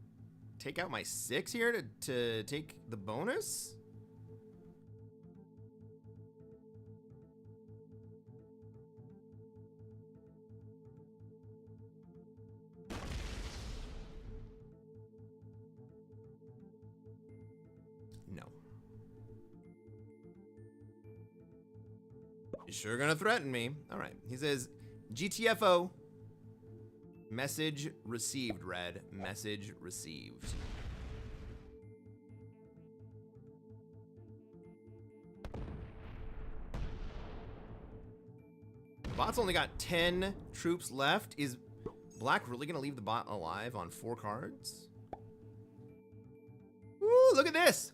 take out my 6 here to take the bonus? No. You're sure gonna threaten me. All right. He says, GTFO. Message received, Red. Message received. The bot's only got 10 troops left. Is Black really gonna leave the bot alive on 4 cards? Woo, look at this!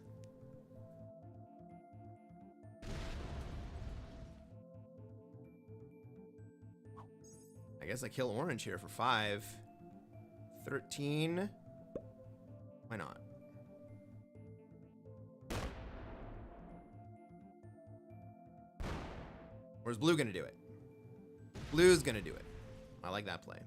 I guess I kill orange here for 5. 13. Why not? Where's blue gonna do it? Blue's gonna do it. I like that play.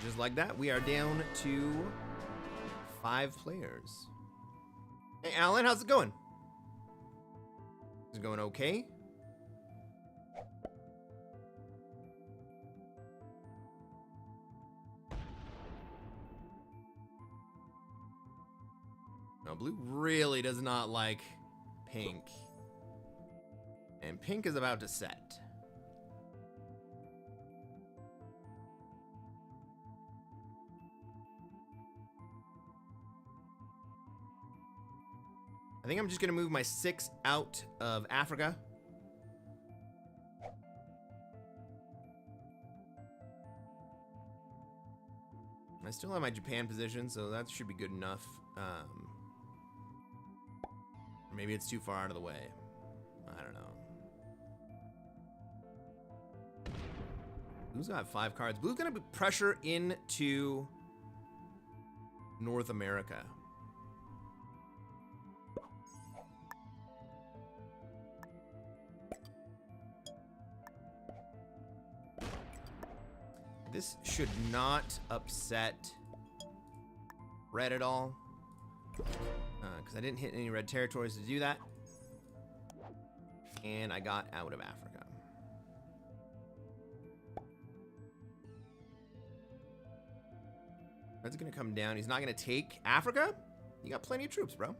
Just like that, we are down to 5 players. Hey, Alan, how's it going? Is it going okay? No, blue really does not like pink. And pink is about to set. I think I'm just gonna move my 6 out of Africa. I still have my Japan position, so that should be good enough. Maybe it's too far out of the way. I don't know. Blue's got 5 cards. Blue's gonna put pressure into North America. This should not upset red at all, because I didn't hit any red territories to do that, and I got out of Africa. Red's gonna come down. He's not gonna take Africa? You got plenty of troops, bro.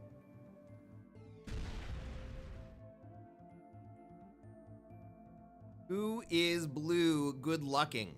Who is blue good lucking?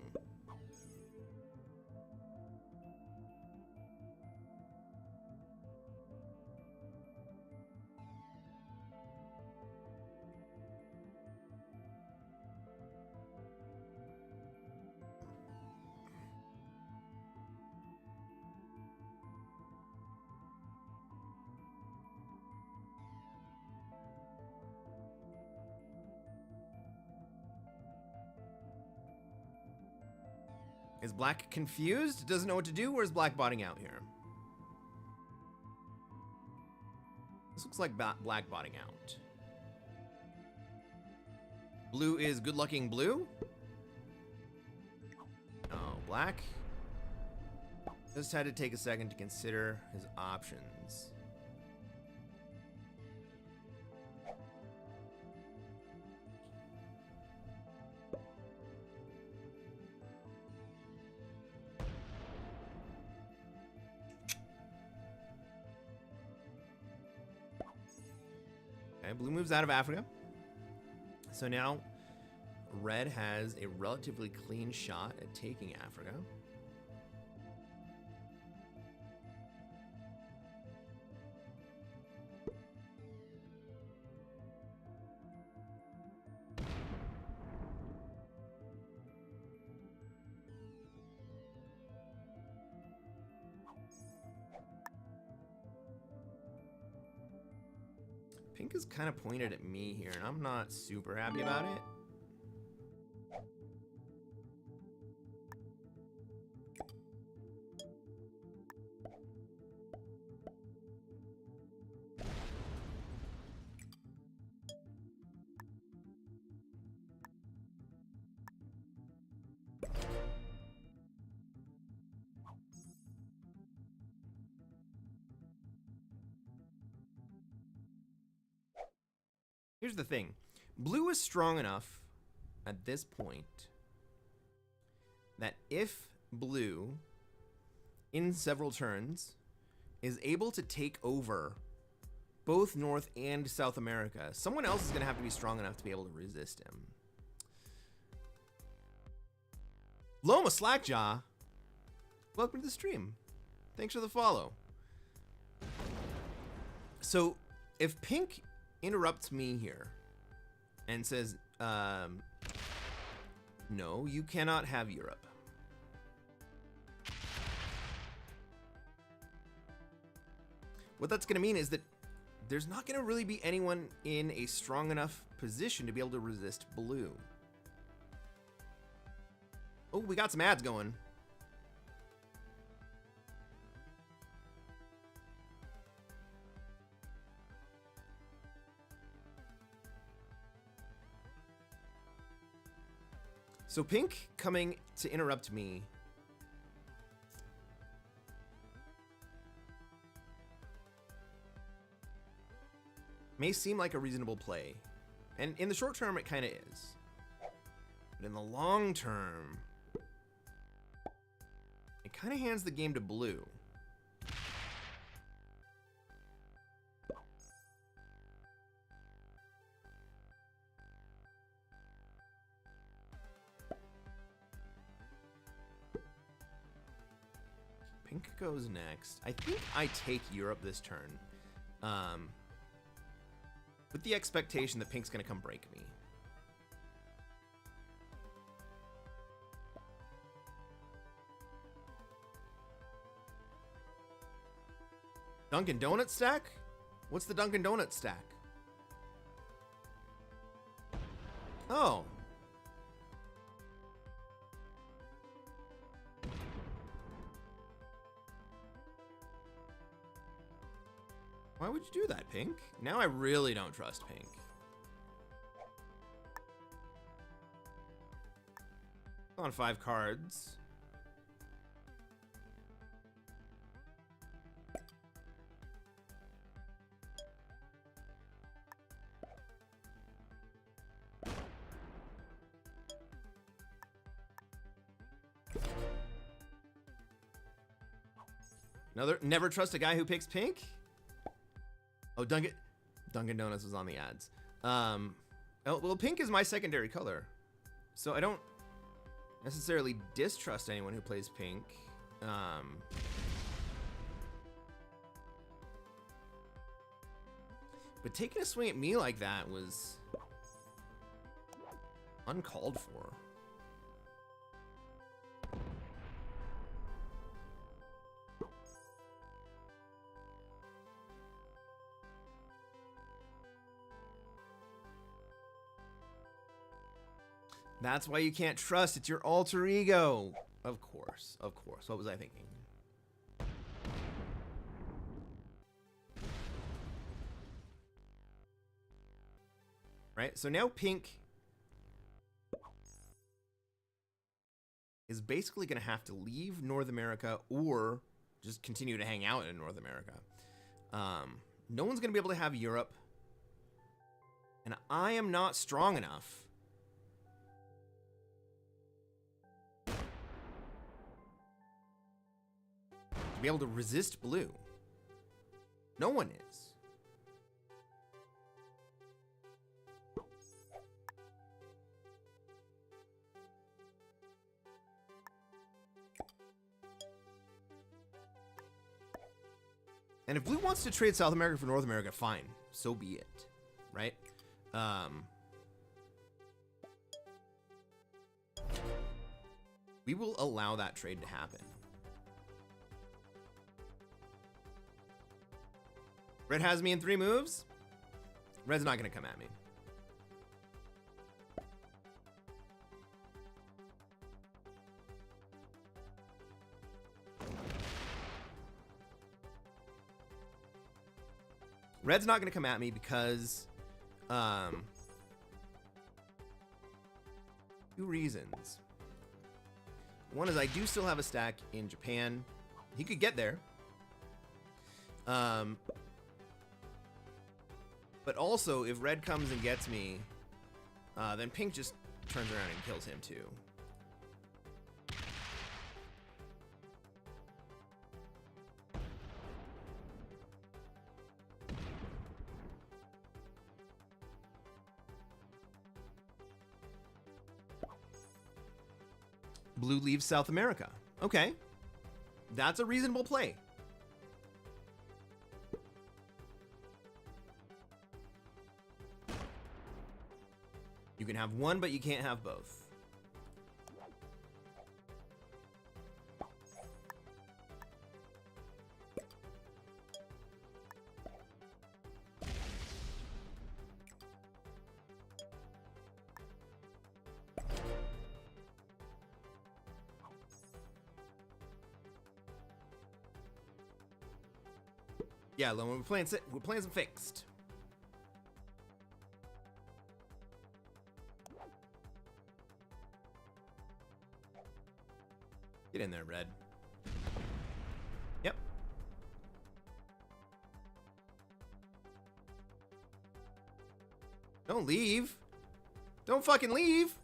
Is black confused? Doesn't know what to do? Or is black botting out here? This looks like black botting out. Blue is good lucking blue. Oh, black just had to take a second to consider his options. blue moves out of Africa. So now red has a relatively clean shot at taking Africa. Pink is kind of pointed at me here, and I'm not super happy about it. Here's the thing. Blue is strong enough at this point that if blue, in several turns, is able to take over both North and South America, someone else is going to have to be strong enough to be able to resist him. Loma Slackjaw, welcome to the stream. Thanks for the follow. So, if Pink interrupts me here and says, no, you cannot have Europe. What that's going to mean is that there's not going to really be anyone in a strong enough position to be able to resist blue. Oh, we got some ads going. So Pink coming to interrupt me may seem like a reasonable play. And in the short term, it kind of is. But in the long term, it kind of hands the game to blue. Pink goes next. I think I take Europe this turn. With the expectation that Pink's going to come break me. Dunkin' Donut stack? What's the Dunkin' Donut stack? Oh. Why would you do that, Pink? Now I really don't trust Pink. On 5 cards. Never trust a guy who picks Pink? Oh, Dunkin' Donuts was on the ads. Well, pink is my secondary color, so I don't necessarily distrust anyone who plays pink. But taking a swing at me like that was uncalled for. That's why you can't trust. It's your alter ego. Of course. Of course. What was I thinking? Right? So now pink is basically going to have to leave North America or just continue to hang out in North America. No one's going to be able to have Europe. And I am not strong enough to be able to resist blue. No one is. And if blue wants to trade South America for North America, fine. So be it. Right? We will allow that trade to happen. Red has me in 3 moves. Red's not going to come at me. Red's not going to come at me because 2 reasons. One is I do still have a stack in Japan. He could get there. But also, if red comes and gets me, then pink just turns around and kills him too. Blue leaves South America. Okay. That's a reasonable play. You can have one, but you can't have both. Yeah, we're playing some fixed. Get in there, red. Yep. Don't leave. Don't fucking leave.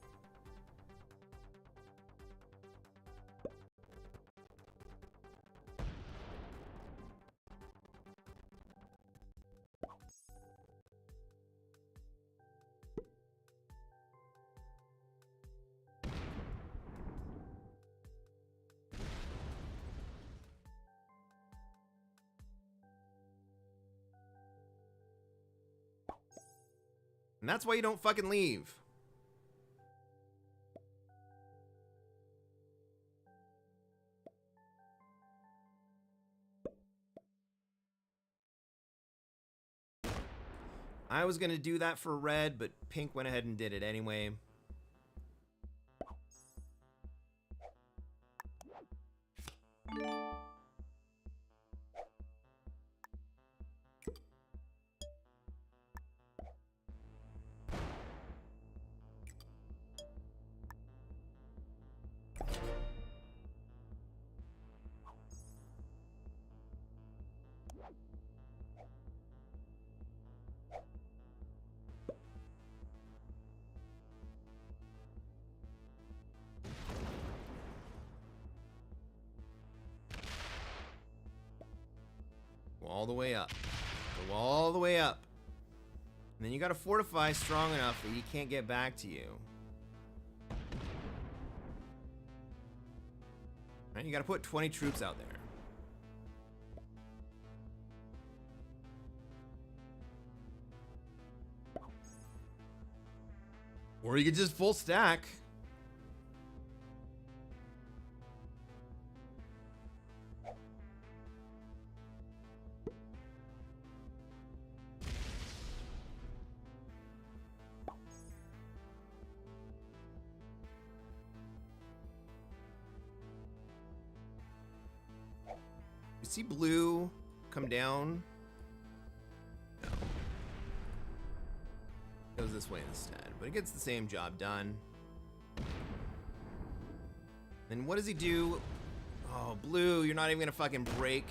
And that's why you don't fucking leave. I was gonna do that for red, but pink went ahead and did it anyway. All the way up. Go all the way up. And then you gotta fortify strong enough that he can't get back to you. Right, you gotta put 20 troops out there. Or you could just full stack. See blue come down? No. Goes this way instead, but it gets the same job done. Then what does he do? Oh, blue, you're not even gonna fucking break.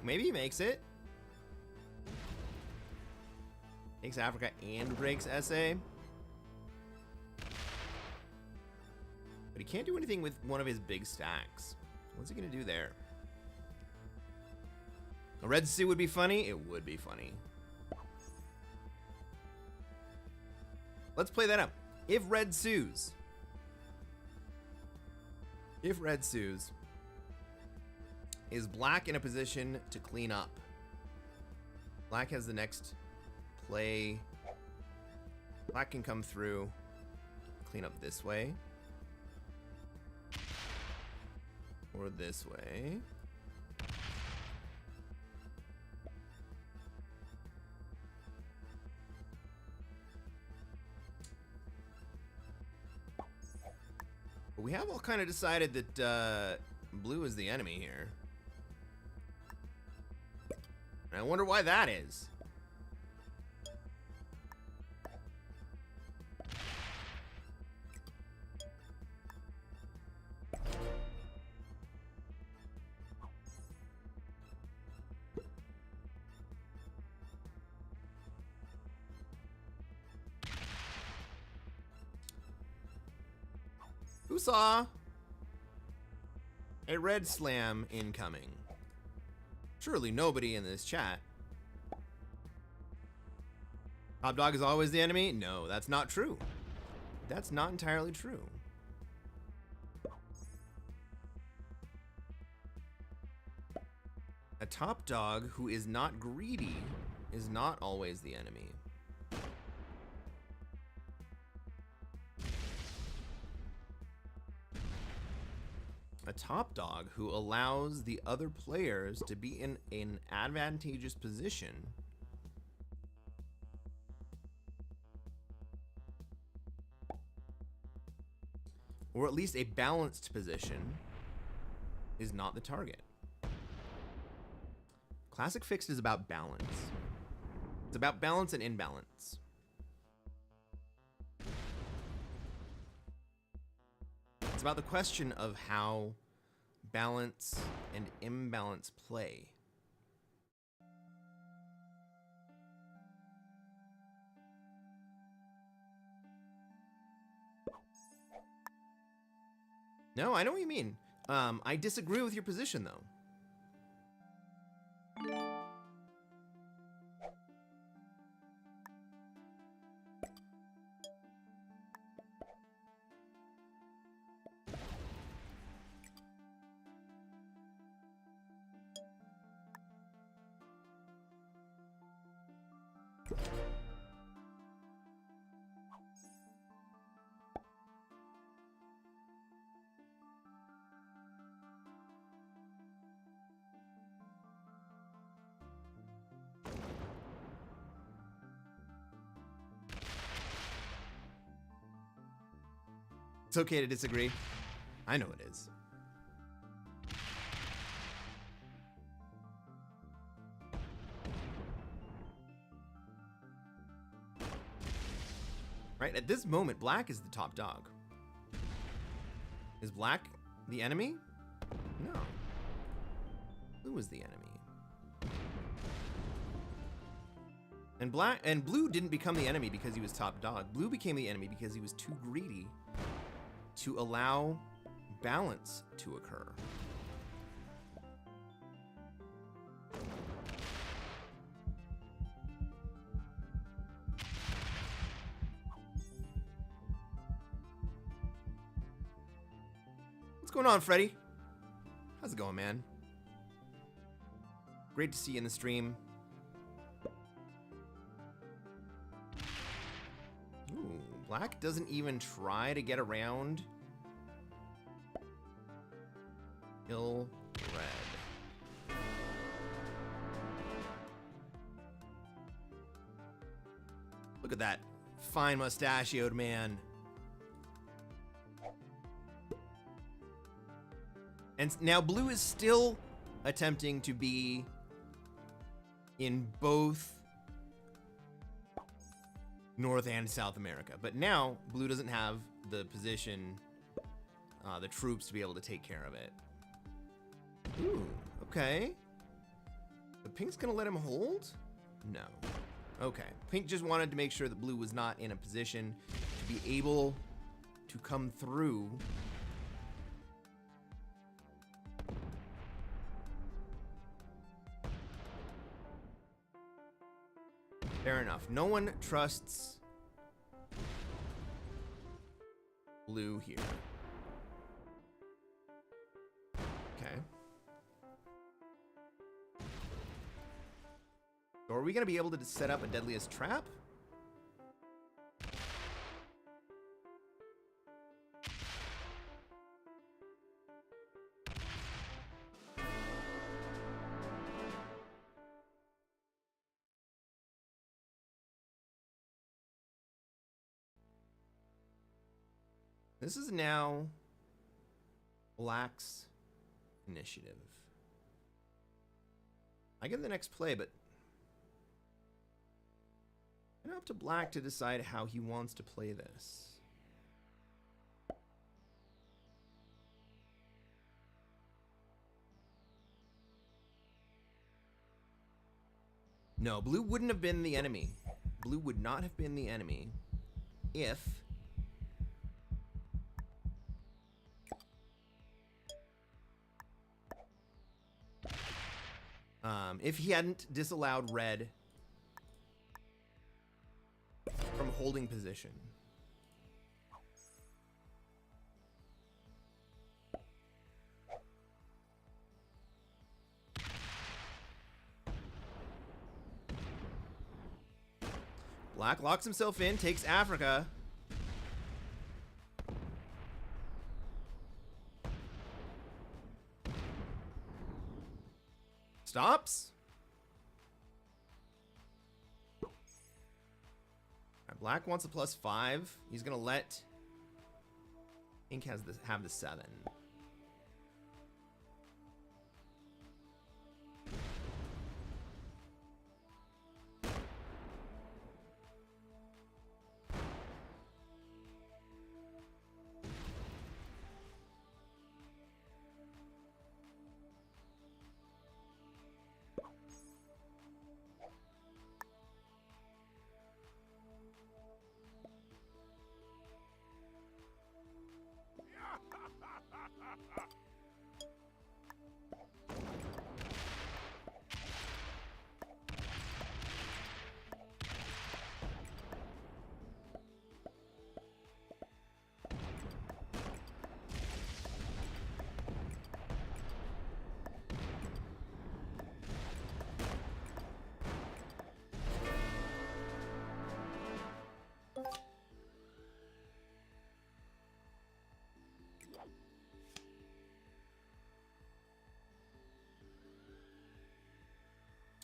Maybe he makes it. Takes Africa and breaks SA. But he can't do anything with one of his big stacks. What's he gonna do there? A red suit would be funny? It would be funny. Let's play that up. If red sues. Is black in a position to clean up? Black has the next play. Black can come through, clean up this way. Or this way. But we have all kind of decided that blue is the enemy here. And I wonder why that is. Who saw a red slam incoming? Surely nobody in this chat. Top dog is always the enemy? No, that's not true. That's not entirely true. A top dog who is not greedy is not always the enemy. A top dog who allows the other players to be in an advantageous position or at least a balanced position is not the target. Classic Fixed is about balance. It's about balance and imbalance. It's about the question of how balance and imbalance play. No, I know what you mean. I disagree with your position, though. It's okay to disagree. I know it is. Right, at this moment, black is the top dog. Is black the enemy? No. Blue is the enemy. And blue didn't become the enemy because he was top dog. Blue became the enemy because he was too greedy to allow balance to occur. What's going on, Freddy? How's it going, man? Great to see you in the stream. Ooh, black doesn't even try to get around. Ill red. Look at that fine mustachioed man. And now blue is still attempting to be in both North and South America. But now blue doesn't have the position, the troops to be able to take care of it. Ooh, okay. But pink's gonna let him hold? No. Okay. Pink just wanted to make sure that blue was not in a position to be able to come through. Fair enough. No one trusts blue here. Okay. we going to be able to set up a Deadliest Trap? This is now Black's initiative. I get the next play, but it's up to Black to decide how he wants to play this. No, Blue wouldn't have been the enemy. Blue would not have been the enemy if he hadn't disallowed Red from holding position. Black locks himself in, takes Africa. Stops. Right, Black wants a +5. He's gonna let Ink have the 7.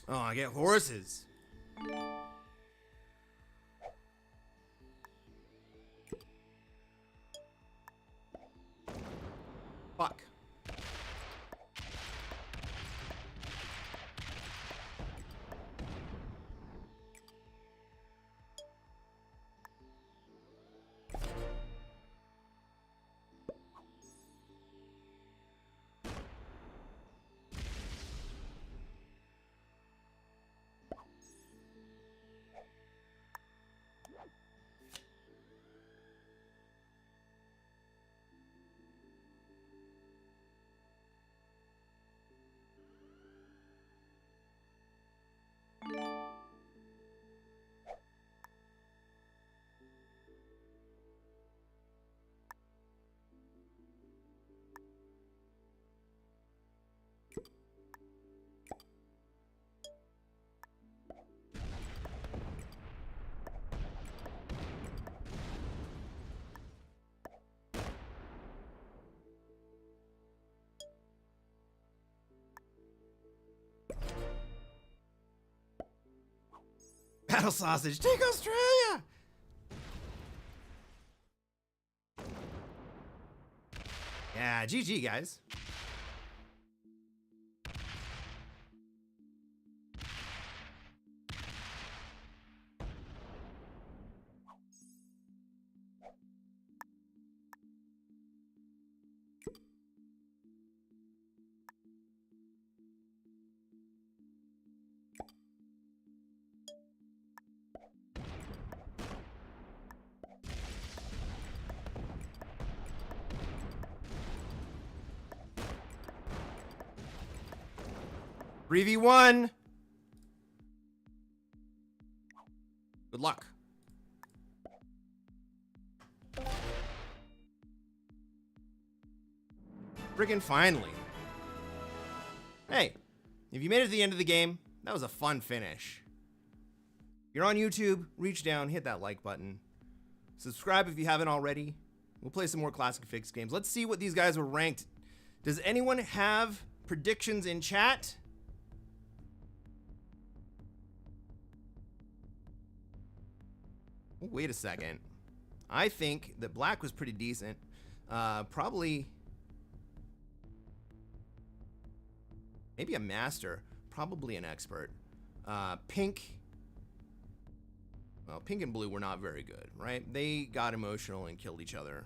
Oh, I get horses. Fuck. Battle sausage, take Australia! Yeah, GG, guys. V1. Good luck. Friggin' finally. Hey, if you made it to the end of the game, that was a fun finish. You're on YouTube, reach down, hit that like button. Subscribe if you haven't already. We'll play some more Classic Fixed games. Let's see what these guys were ranked. Does anyone have predictions in chat? Oh, wait a second. I think that black was pretty decent. Probably maybe a master, probably an expert. Pink. Well, pink and blue were not very good, right? They got emotional and killed each other.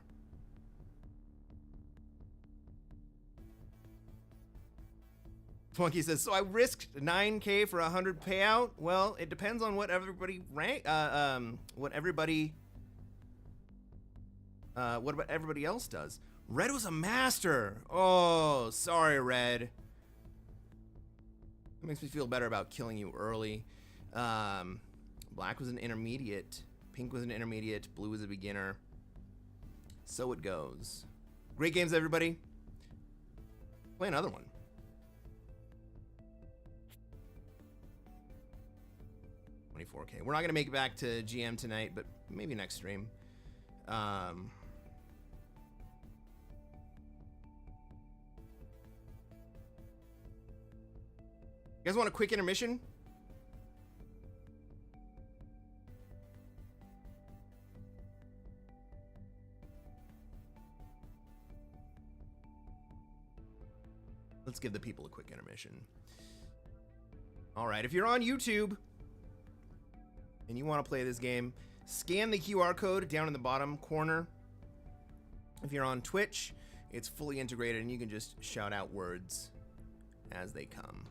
Funky says, so I risked 9K for 100 payout. Well, it depends on what everybody what everybody else does. Red was a master. Oh, sorry, Red. It makes me feel better about killing you early. Black was an intermediate. Pink was an intermediate. Blue was a beginner. So it goes. Great games, everybody. Play another one. $24K. We're not going to make it back to GM tonight, but maybe next stream. You guys want a quick intermission? Let's give the people a quick intermission. All right, if you're on YouTube and you want to play this game, scan the QR code down in the bottom corner. If you're on Twitch, it's fully integrated and you can just shout out words as they come.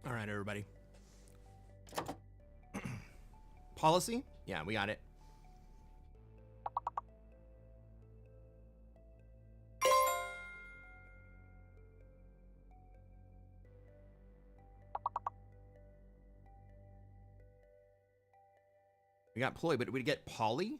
All right, everybody. Policy? Yeah, we got it. We got ploy, but did we get poly?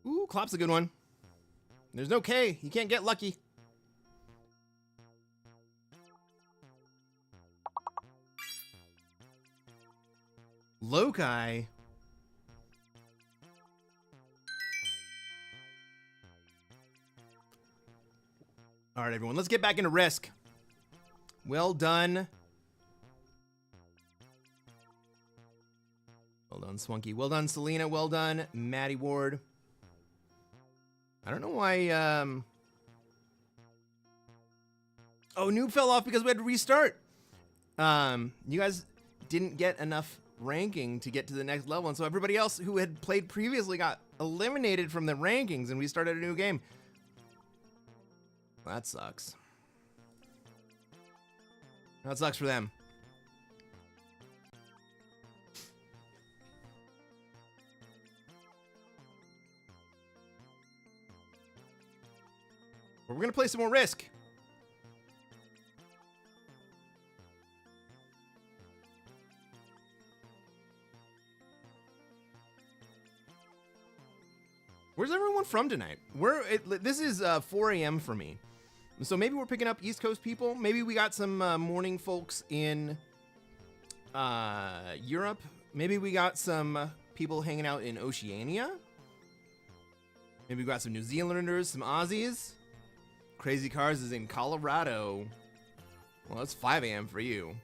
Ooh, Klopp's a good one. There's no K. You can't get lucky. Loci. All right, everyone. Let's get back into Risk. Well done. Well done, Swunky. Well done, Selena. Well done, Maddie Ward. I don't know why, Oh, noob fell off because we had to restart. You guys didn't get enough ranking to get to the next level, and so everybody else who had played previously got eliminated from the rankings, and we started a new game. That sucks. That sucks for them. We're gonna play some more Risk. Where's everyone from tonight? This is 4 a.m. for me. So maybe we're picking up East Coast people. Maybe we got some morning folks in Europe. Maybe we got some people hanging out in Oceania. Maybe we got some New Zealanders, some Aussies. Crazy Cars is in Colorado. Well, it's 5 a.m. for you.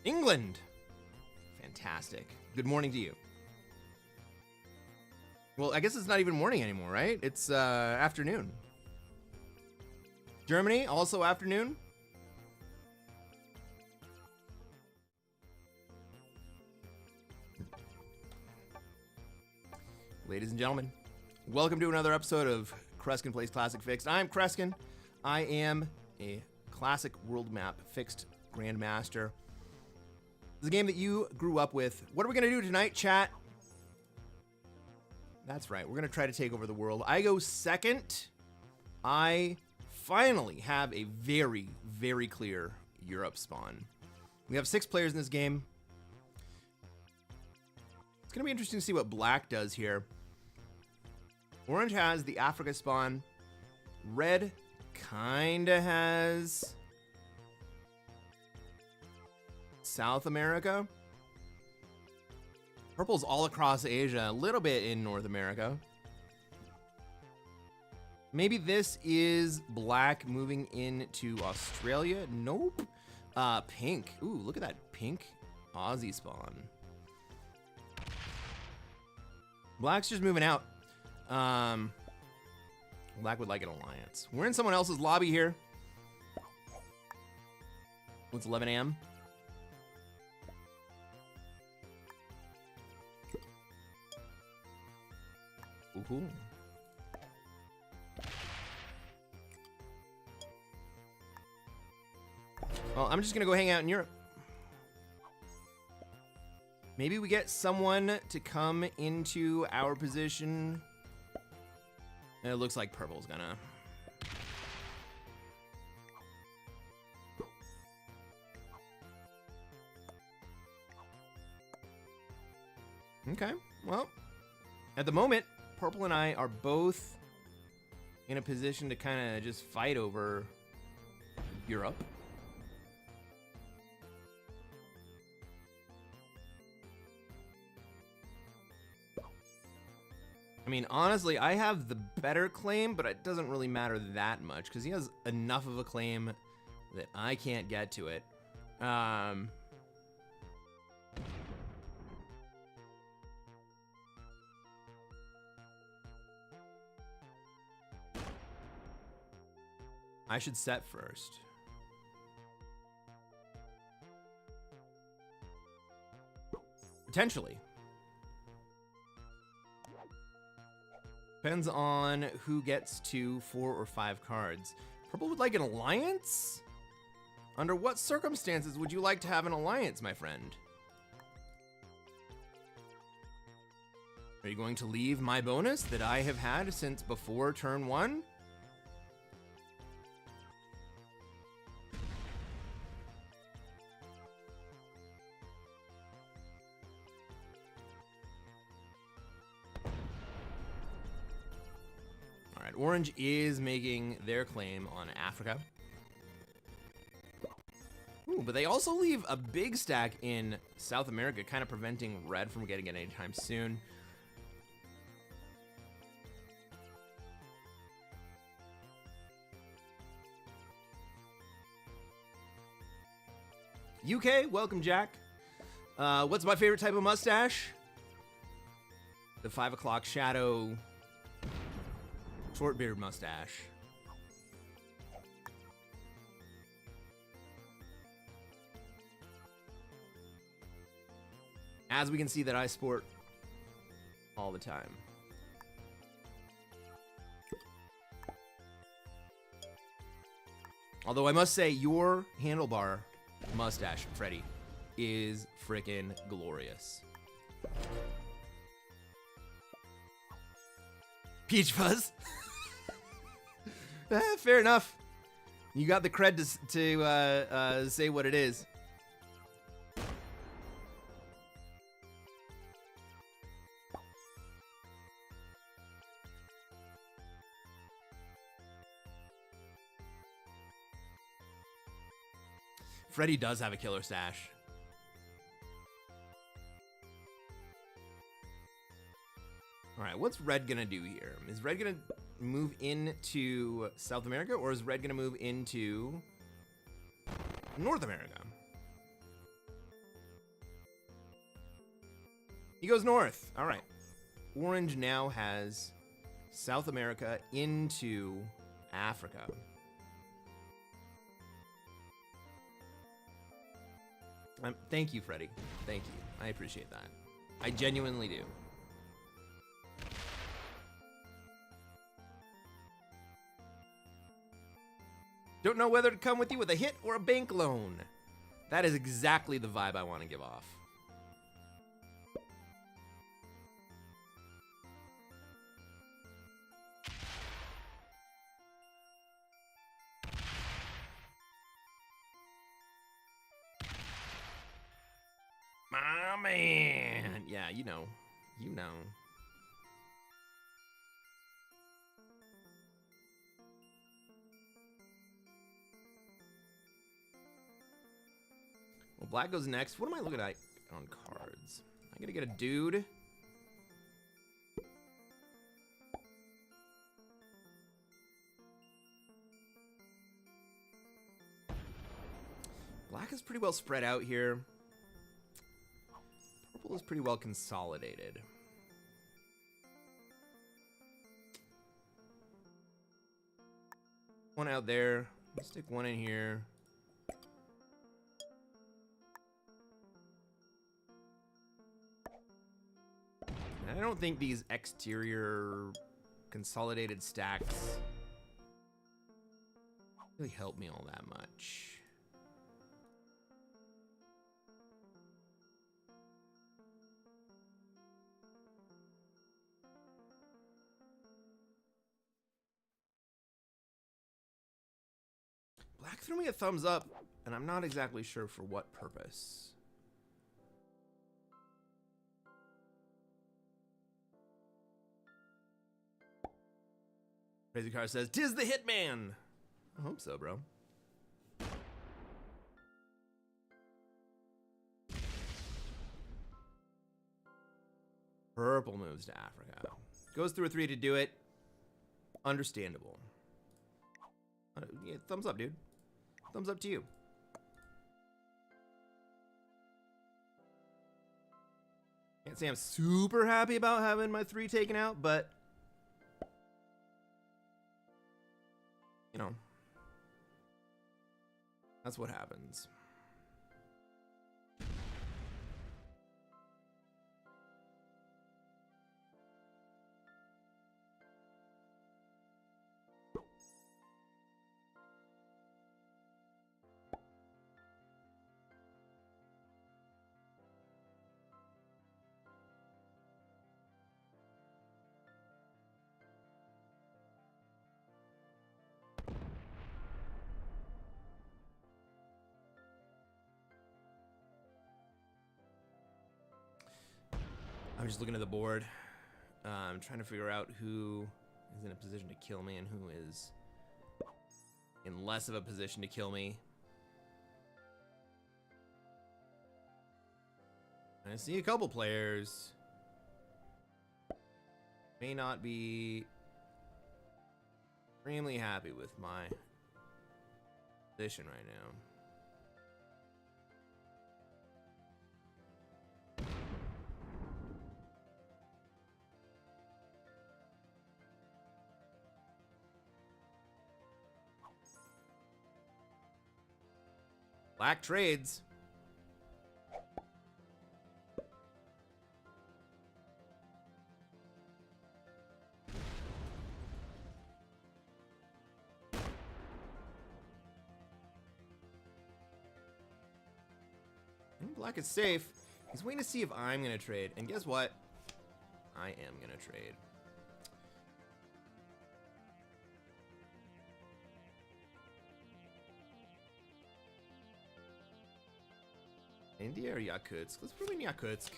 England. Fantastic. Good morning to you. Well, I guess it's not even morning anymore, right? It's afternoon. Germany, also afternoon. Ladies and gentlemen, welcome to another episode of Cresquin Plays Classic Fixed. I'm Cresquin. I am a classic world map fixed grandmaster. It's a game that you grew up with. What are we going to do tonight, chat? That's right. We're going to try to take over the world. I go second. I finally have a very, very clear Europe spawn. We have 6 players in this game. It's going to be interesting to see what black does here. Orange has the Africa spawn. Red kind of has South America. Purple's all across Asia, a little bit in North America. Maybe this is black moving into Australia. Nope. Pink. Ooh, look at that pink Aussie spawn. Black's just moving out. Black would like an alliance. We're in someone else's lobby here. It's 11 a.m. Ooh. Well, I'm just gonna go hang out in Europe. Maybe we get someone to come into our position. It looks like purple's gonna. Okay, well, at the moment, purple and I are both in a position to kind of just fight over Europe. I mean, honestly, I have the better claim, but it doesn't really matter that much because he has enough of a claim that I can't get to it. I should set first. Potentially. Depends on who gets to 4 or 5 cards. Purple would like an alliance? Under what circumstances would you like to have an alliance, my friend? Are you going to leave my bonus that I have had since before turn 1? Orange is making their claim on Africa. Ooh, but they also leave a big stack in South America, kind of preventing red from getting it anytime soon. UK, welcome, Jack. What's my favorite type of mustache? The 5 o'clock shadow short beard mustache. As we can see that I sport all the time. Although I must say, your handlebar mustache, Freddy, is frickin' glorious. Peach Fuzz. Fair enough. You got the cred to say what it is. Freddy does have a killer stash. All right, what's red gonna do here? Is red gonna move into South America, or is red gonna move into North America? He goes north. All right. Orange now has South America into Africa. Thank you, Freddy. Thank you. I appreciate that. I genuinely do. Don't know whether to come with you with a hit or a bank loan. That is exactly the vibe I want to give off. My man. Yeah, you know. You know. Well, black goes next. What am I looking at on cards? I'm gonna get a dude. Black is pretty well spread out here. Purple is pretty well consolidated. One out there. Let's stick one in here. I don't think these exterior consolidated stacks really help me all that much. Black threw me a thumbs up, and I'm not exactly sure for what purpose. Crazy Car says, "'Tis the Hitman." I hope so, bro. Purple moves to Africa. Goes through a 3 to do it. Understandable. Yeah, thumbs up, dude. Thumbs up to you. Can't say I'm super happy about having my 3 taken out, but you know, that's what happens. I'm just looking at the board. I'm trying to figure out who is in a position to kill me and who is in less of a position to kill me. I see a couple players may not be extremely happy with my position right now. Black trades. Black is safe. He's waiting to see if I'm going to trade. And guess what? I am going to trade. India or Yakutsk? Let's put him in Yakutsk.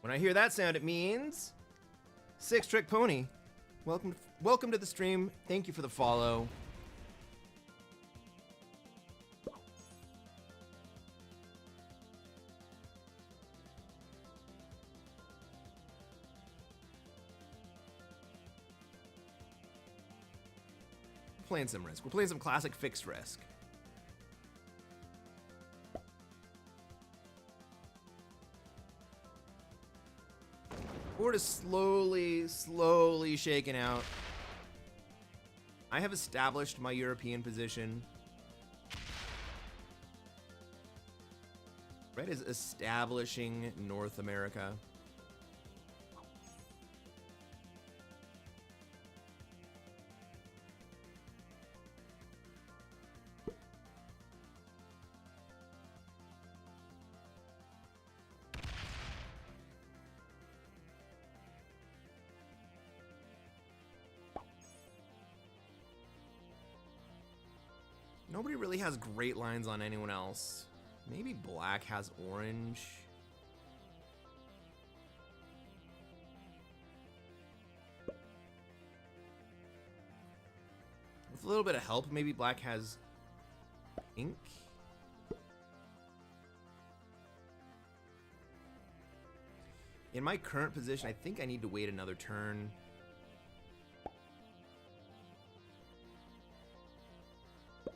When I hear that sound, it means Six Trick Pony. Welcome to the stream. Thank you for the follow. We're playing some Risk. We're playing some Classic Fixed Risk. Board is slowly shaking out. I have established my European position. Red is establishing North America. Nobody really has great lines on anyone else. Maybe black has orange. With a little bit of help, maybe black has pink. In my current position, I think I need to wait another turn.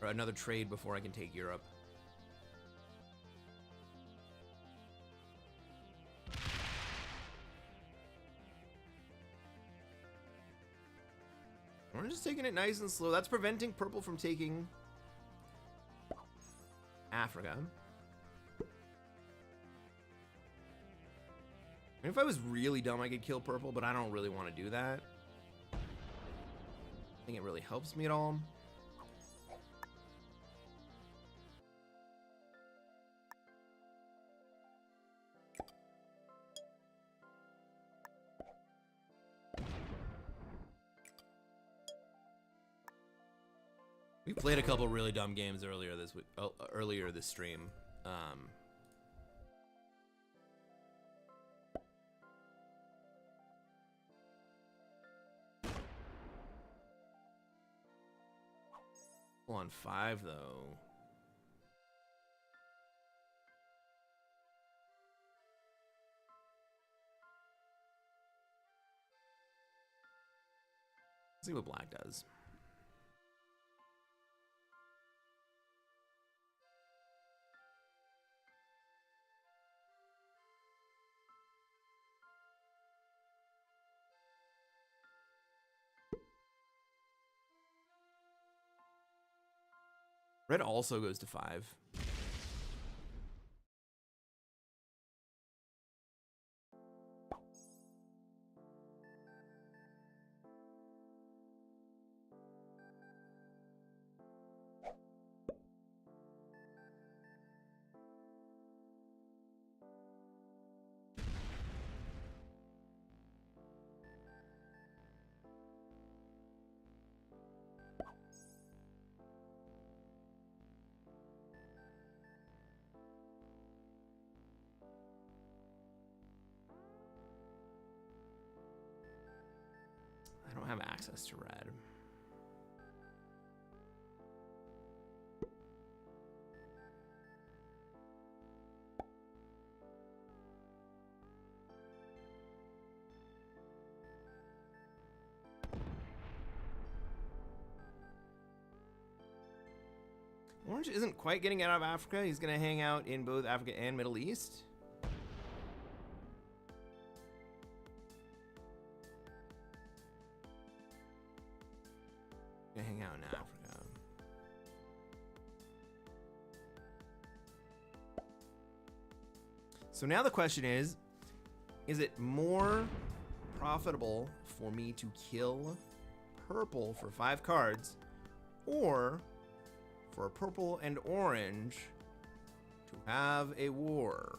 Or another trade before I can take Europe. We're just taking it nice and slow. That's preventing purple from taking Africa. I mean, if I was really dumb, I could kill purple, but I don't really want to do that. I think it really helps me at all. Played a couple really dumb games earlier this week, earlier this stream. On 5 though. Let's see what black does. Red also goes to 5. I don't have access to red. Orange isn't quite getting out of Africa. He's going to hang out in both Africa and Middle East. Gonna hang out in Africa. So now the question is it more profitable for me to kill purple for 5 cards, or for purple and orange to have a war?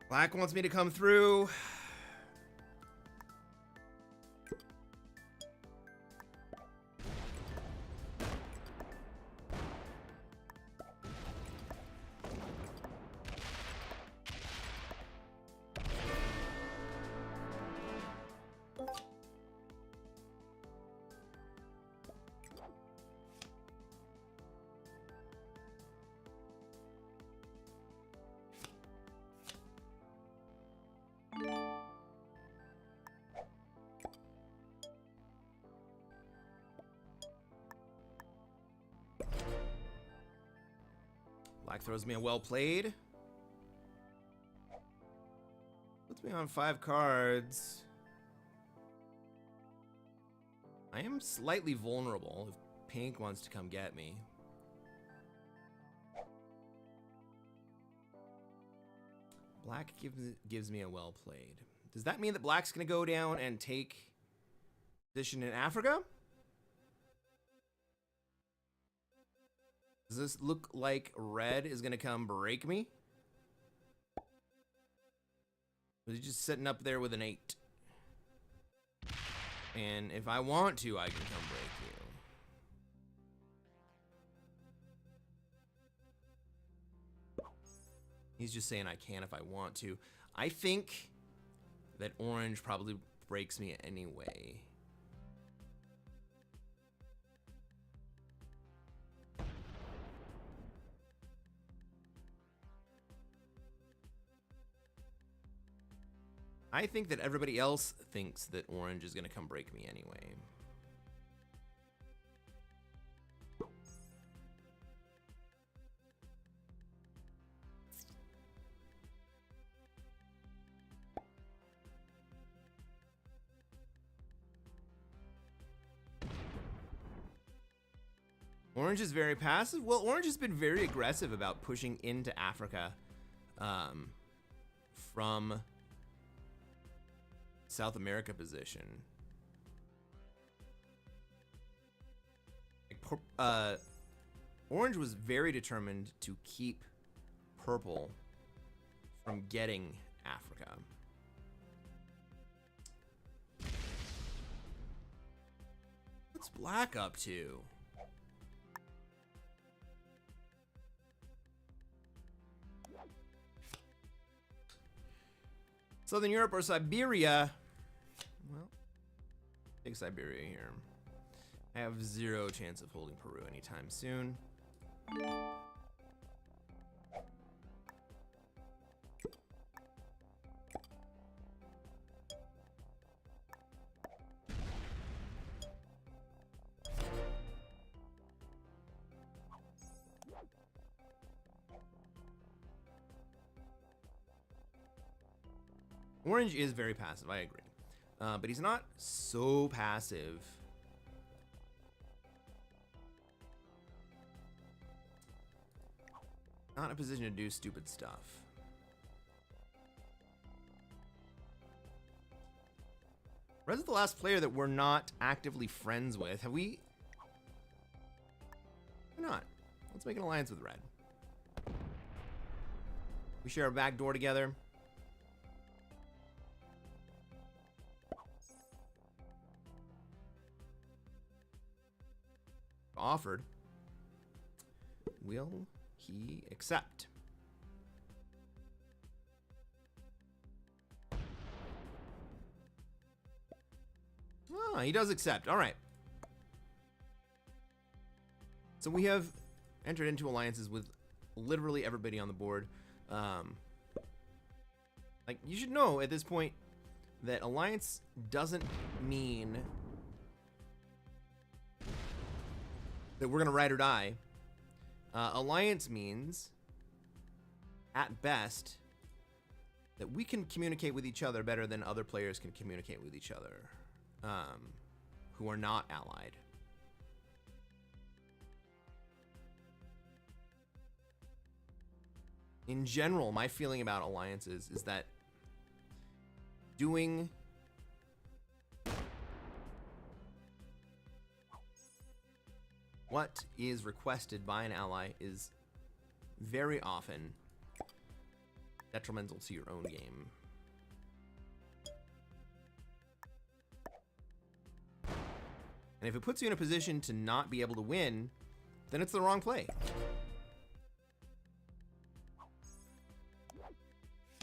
Black wants me to come through. Black throws me a well played. Puts me on 5 cards. I am slightly vulnerable if pink wants to come get me. Black gives me a well played. Does that mean that black's gonna go down and take position in Africa? Does this look like red is gonna come break me? Or is he just sitting up there with an 8? And if I want to, I can come break you. He's just saying I can if I want to. I think that orange probably breaks me anyway. I think that everybody else thinks that orange is going to come break me anyway. Orange is very passive. Well, orange has been very aggressive about pushing into Africa from South America position. Orange was very determined to keep purple from getting Africa. What's black up to? Southern Europe or Siberia? Well, take Siberia here. I have 0 chance of holding Peru anytime soon. Orange is very passive, I agree. But he's not so passive. Not in a position to do stupid stuff. Red's the last player that we're not actively friends with. Have we? Why not? Let's make an alliance with Red. We share a back door together. Offered. Will he accept? Ah, he does accept. All right. So we have entered into alliances with literally everybody on the board. Like, you should know at this point that alliance doesn't mean that we're gonna ride or die. Alliance means, at best, that we can communicate with each other better than other players can communicate with each other, who are not allied. In general, my feeling about alliances is that doing what is requested by an ally is very often detrimental to your own game. And if it puts you in a position to not be able to win, then it's the wrong play.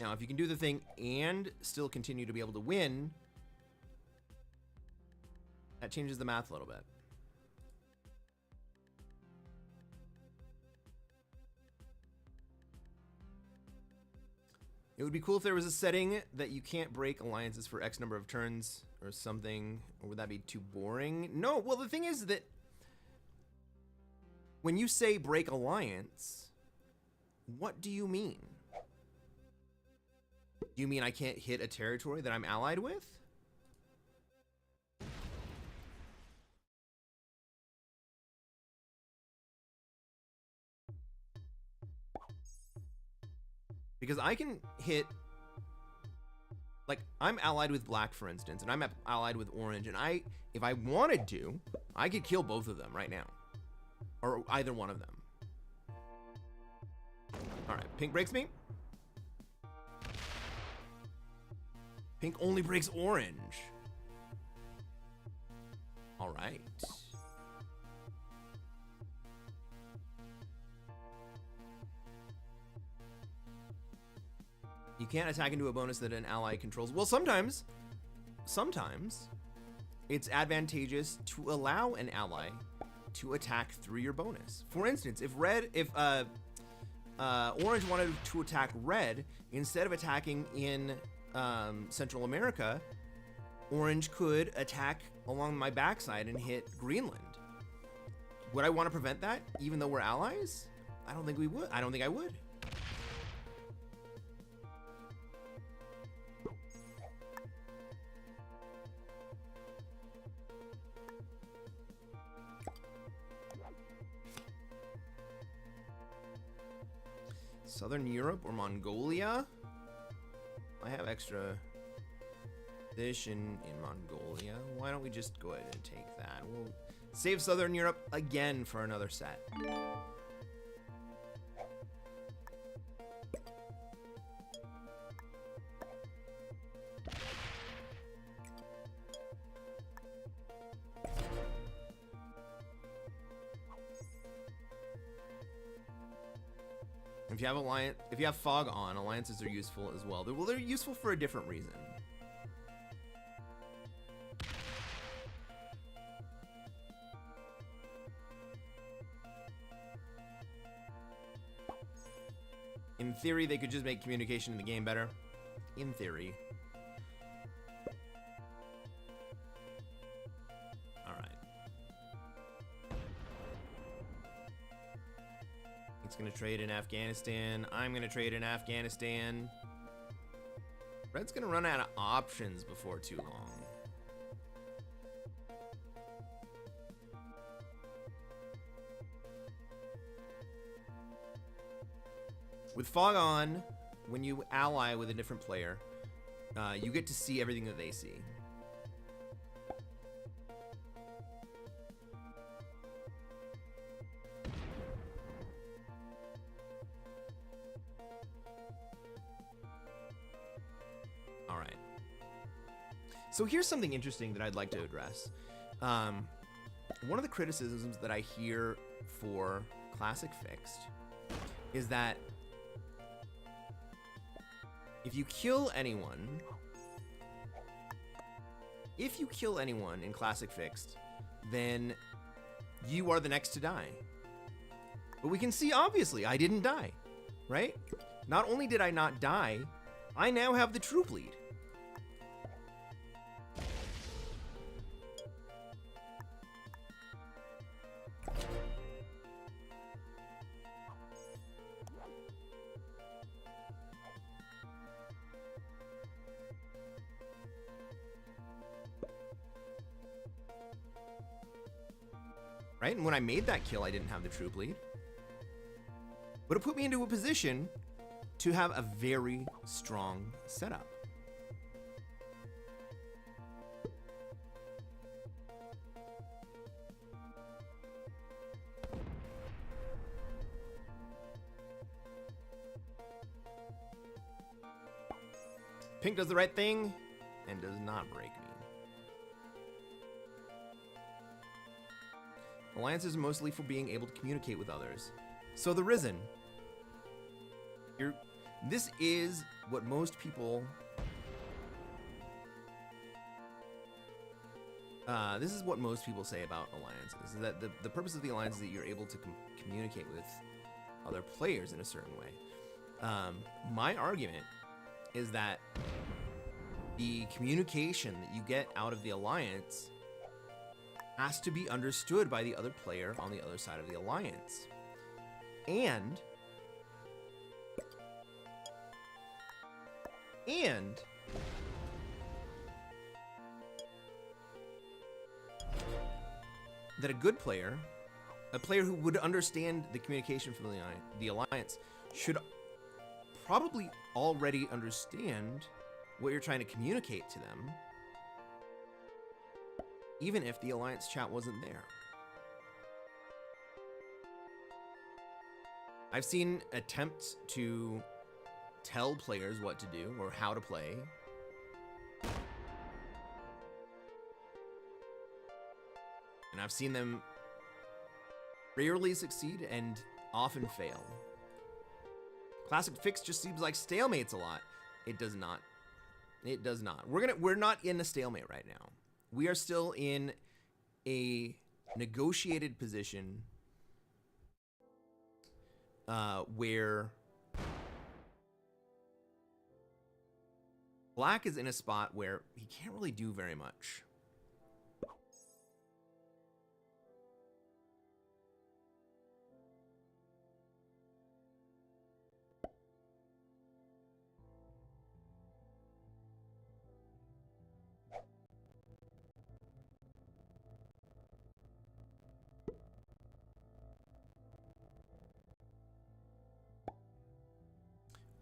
Now, if you can do the thing and still continue to be able to win, that changes the math a little bit. It would be cool if there was a setting that you can't break alliances for X number of turns or something. Or would that be too boring? No, well, the thing is that when you say break alliance, what do you mean? Do you mean I can't hit a territory that I'm allied with? Because I can hit, like, I'm allied with black, for instance, and I'm allied with orange, and if I wanted to, I could kill both of them right now. Or either one of them. All right, pink breaks me. Pink only breaks orange. All right. You can't attack into a bonus that an ally controls. Well, sometimes it's advantageous to allow an ally to attack through your bonus. For instance, if orange wanted to attack red, instead of attacking in Central America, orange could attack along my backside and hit Greenland. Would I want to prevent that, even though we're allies? I don't think we would. I don't think I would. Southern Europe or Mongolia? I have extra position in Mongolia. Why don't we just go ahead and take that? Save Southern Europe again for another set. If you have fog on, alliances are useful as well. Well, they're useful for a different reason. In theory, they could just make communication in the game better. In theory. All right. It's gonna trade in Afghanistan. I'm gonna trade in Afghanistan. Red's gonna run out of options before too long. With Fog on, when you ally with a different player, you get to see everything that they see. All right. So here's something interesting that I'd like to address. One of the criticisms that I hear for Classic Fixed is that if you kill anyone in Classic Fixed, then you are the next to die. But we can see, obviously, I didn't die, right? Not only did I not die, I now have the troop lead. Right? And when I made that kill, I didn't have the troop lead. But it put me into a position to have a very strong setup. Pink does the right thing and does not break me. Alliances are mostly for being able to communicate with others. So the Risen. This is what most people... this is what most people say about alliances. Is that the purpose of the alliance is that you're able to communicate with other players in a certain way. My argument is that the communication that you get out of the alliance has to be understood by the other player on the other side of the alliance. And that a good player, a player who would understand the communication from the alliance, should probably already understand what you're trying to communicate to them, even if the alliance chat wasn't there. I've seen attempts to tell players what to do or how to play. And I've seen them rarely succeed and often fail. Classic Fix just seems like stalemates a lot. It does not. It does not. We're not in a stalemate right now. We are still in a negotiated position where Black is in a spot where he can't really do very much.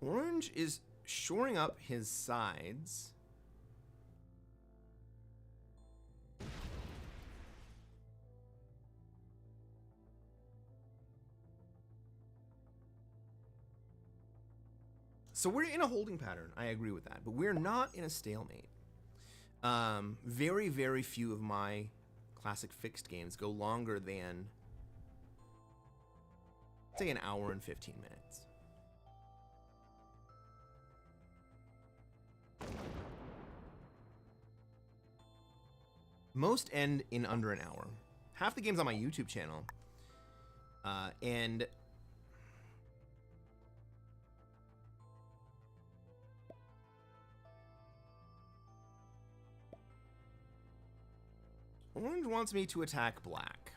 Orange is shoring up his sides. So we're in a holding pattern. I agree with that. But we're not in a stalemate. Very, very few of my classic fixed games go longer than, say, an hour and 15 minutes. Most end in under an hour. Half the games on my YouTube channel. And orange wants me to attack black.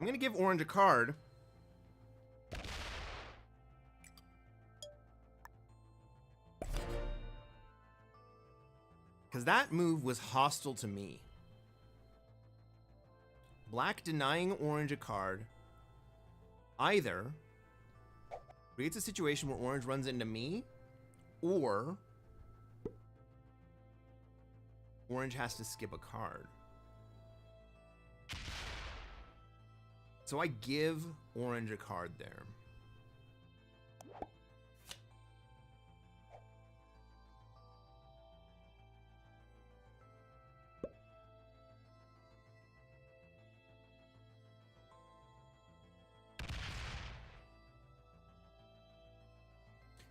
I'm gonna give orange a card. Because that move was hostile to me. Black denying orange a card either creates a situation where orange runs into me, or orange has to skip a card. So I give orange a card there.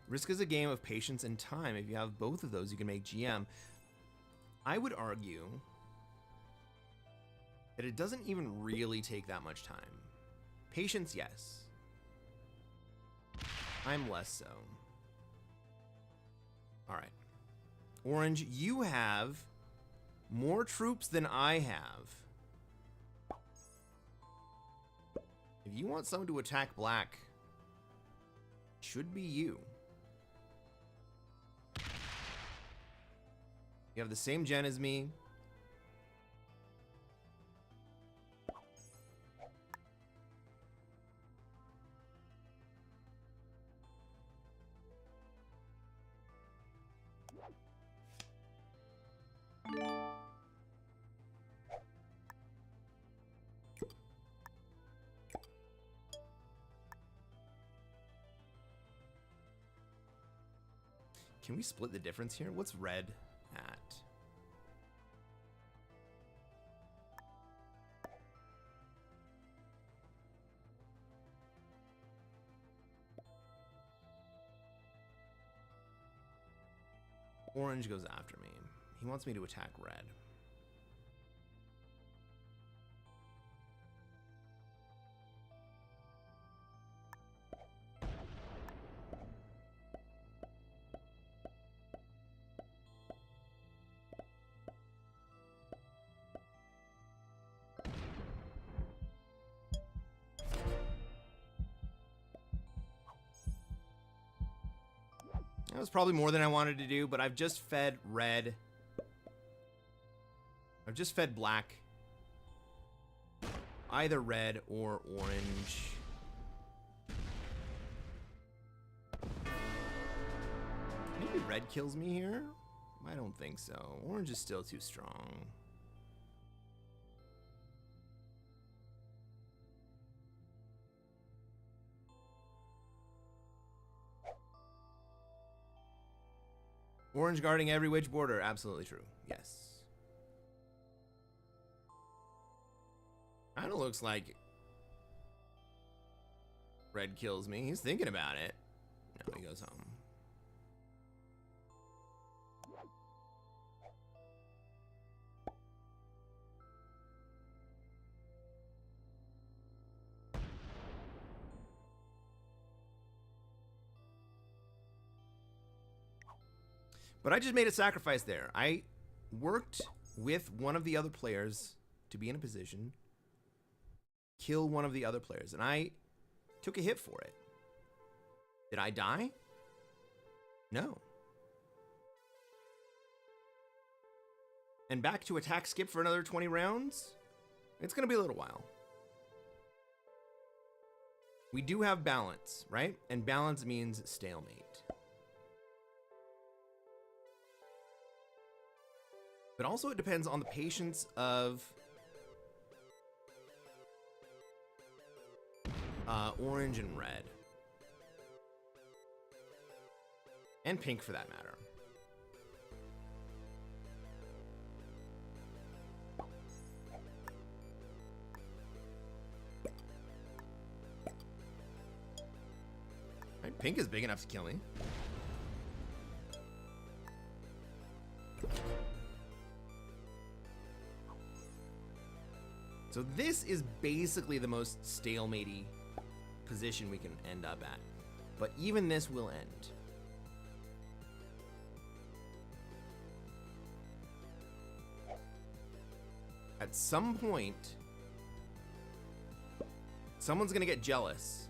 Risk is a game of patience and time. If you have both of those, you can make GM. I would argue that it doesn't even really take that much time. Patience, yes. I'm less so. All right. Orange, you have more troops than I have. If you want someone to attack black, it should be you. You have the same gen as me. Can we split the difference here? What's red at? Orange goes after me. He wants me to attack red. That was probably more than I wanted to do, but I've just fed red. I've just fed black. Either red or orange. Maybe red kills me here? I don't think so. Orange is still too strong. Orange guarding every which border. Absolutely true. Yes. Kind of looks like red kills me. He's thinking about it. No, he goes home. But I just made a sacrifice there. I worked with one of the other players to be in a position, kill one of the other players, and I took a hit for it. Did I die? No. And back to attack skip for another 20 rounds? It's going to be a little while. We do have balance, right? And balance means stalemate. But also it depends on the patience of Orange and red. And pink for that matter. Right, pink is big enough to kill me. So this is basically the most stalematey position we can end up at. But even this will end. At some point, someone's gonna get jealous.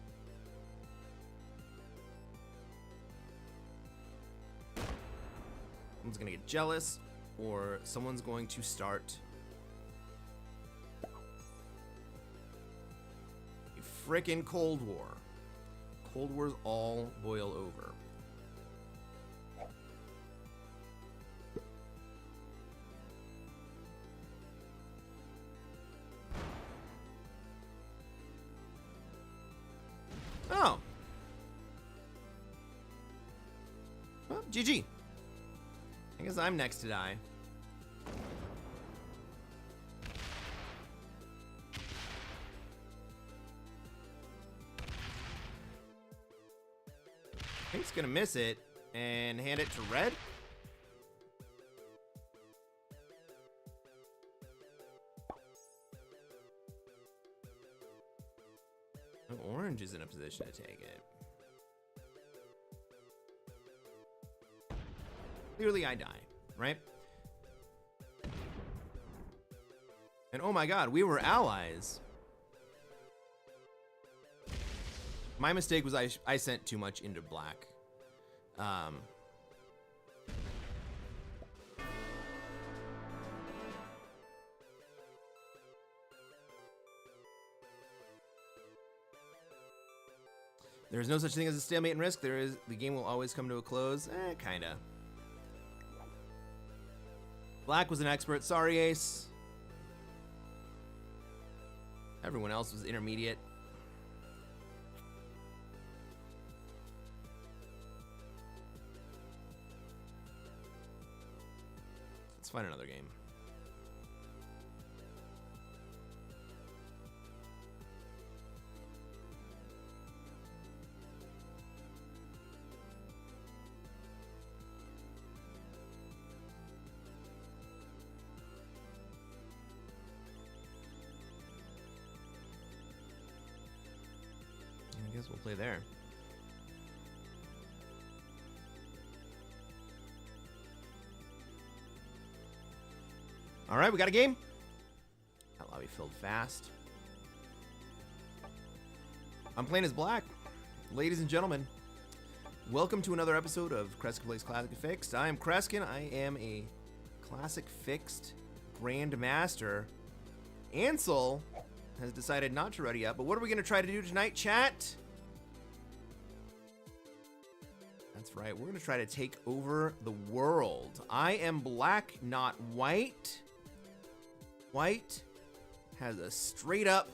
Someone's gonna get jealous, or someone's going to start a frickin' Cold War. Cold Wars all boil over. Oh. Well, GG. I guess I'm next to die. Pink's gonna miss it and hand it to red. Oh, orange is in a position to take it. Clearly I die, right? And oh my god, we were allies. My mistake was I sent too much into black. There is no such thing as a stalemate in Risk. The game will always come to a close. Kinda. Black was an expert. Sorry, Ace. Everyone else was intermediate. Let's find another game. I guess we'll play there. All right, we got a game. That lobby filled fast. I'm playing as black. Ladies and gentlemen, welcome to another episode of Cresquin Plays Classic Fixed. I am Cresquin. I am a Classic Fixed Grandmaster. Ansel has decided not to ready up, but what are we going to try to do tonight, chat? That's right, we're going to try to take over the world. I am black, not white. White has a straight up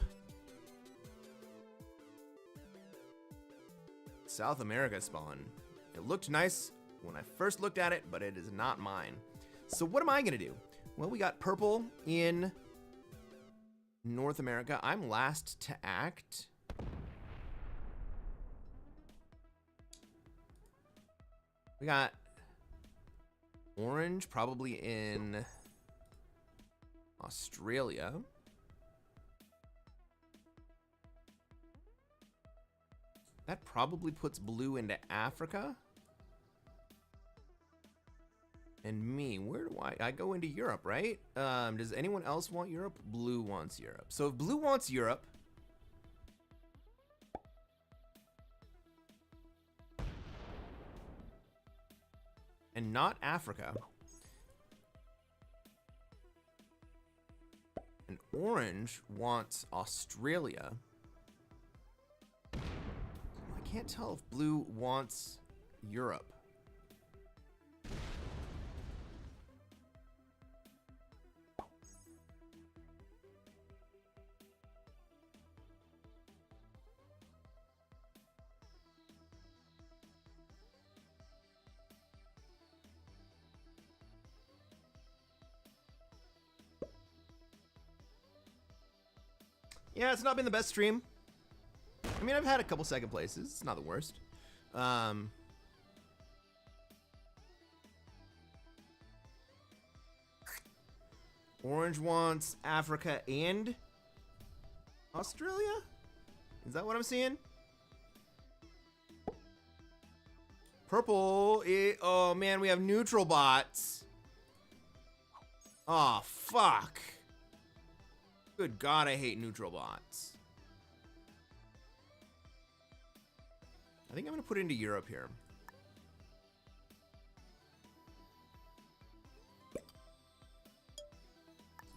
South America spawn. It looked nice when I first looked at it, but it is not mine. So what am I going to do? Well, we got purple in North America. I'm last to act. We got orange probably in Australia. That probably puts blue into Africa. And me, where do I go into Europe, right? Does anyone else want Europe? Blue wants Europe. So if blue wants Europe, and not Africa, and orange wants Australia, I can't tell if blue wants Europe. Yeah, it's not been the best stream. I mean, I've had a couple second places. It's not the worst. Orange wants Africa and Australia? Is that what I'm seeing? Purple, oh man, we have neutral bots. Oh, fuck. Good God, I hate neutral bots. I think I'm gonna put it into Europe here. I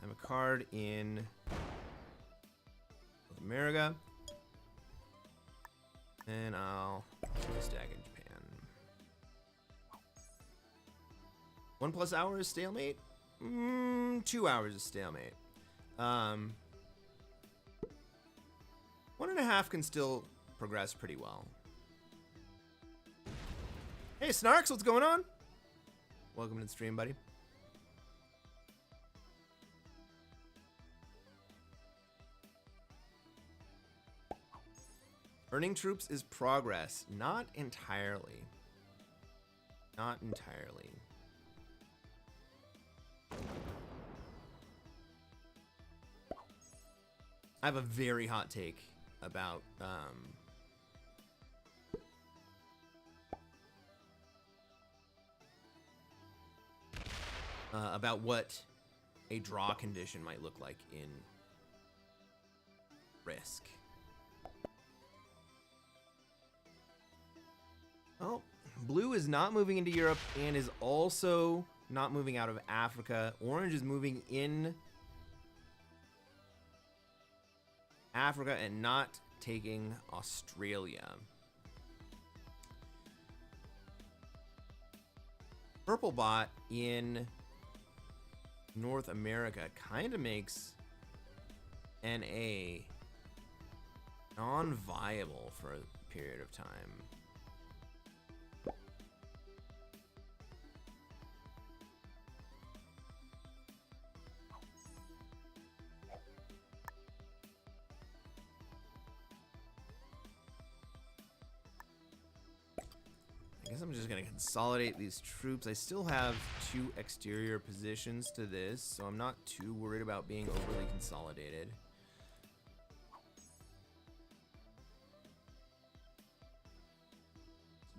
have a card in North America. And I'll put a stack in Japan. 1+ hour is stalemate? 2 hours is stalemate. 1.5 can still progress pretty well. Hey, Snarks, what's going on? Welcome to the stream, buddy. Earning troops is progress. Not entirely. Not entirely. I have a very hot take about what a draw condition might look like in Risk. Oh, blue is not moving into Europe and is also not moving out of Africa. Orange is moving in Africa and not taking Australia. Purple bot in North America kind of makes NA non-viable for a period of time. I guess I'm just gonna consolidate these troops. I still have 2 exterior positions to this, so I'm not too worried about being overly consolidated.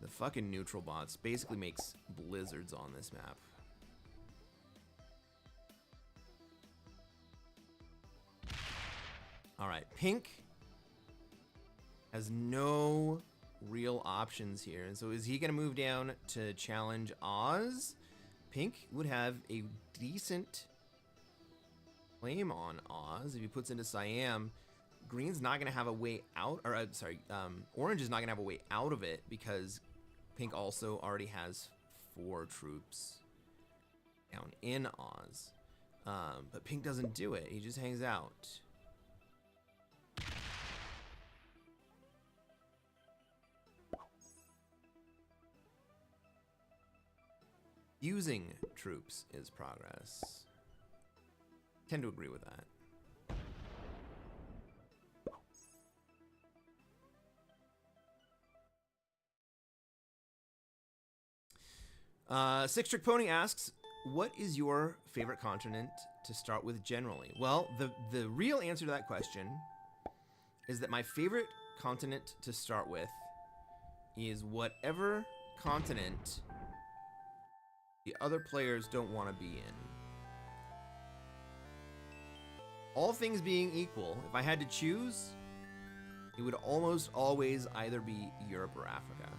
The fucking neutral bots basically makes blizzards on this map. Alright, pink has no real options here. And so is he going to move down to challenge Oz? Pink would have a decent claim on Oz if he puts into Siam. Green's not going to have a way out, or Orange is not going to have a way out of it because Pink also already has 4 troops down in Oz. But Pink doesn't do it. He just hangs out. Using troops is progress. Tend to agree with that. Six Trick Pony asks, what is your favorite continent to start with generally? Well, the real answer to that question is that my favorite continent to start with is whatever continent the other players don't want to be in. All things being equal, if I had to choose, it would almost always either be Europe or Africa.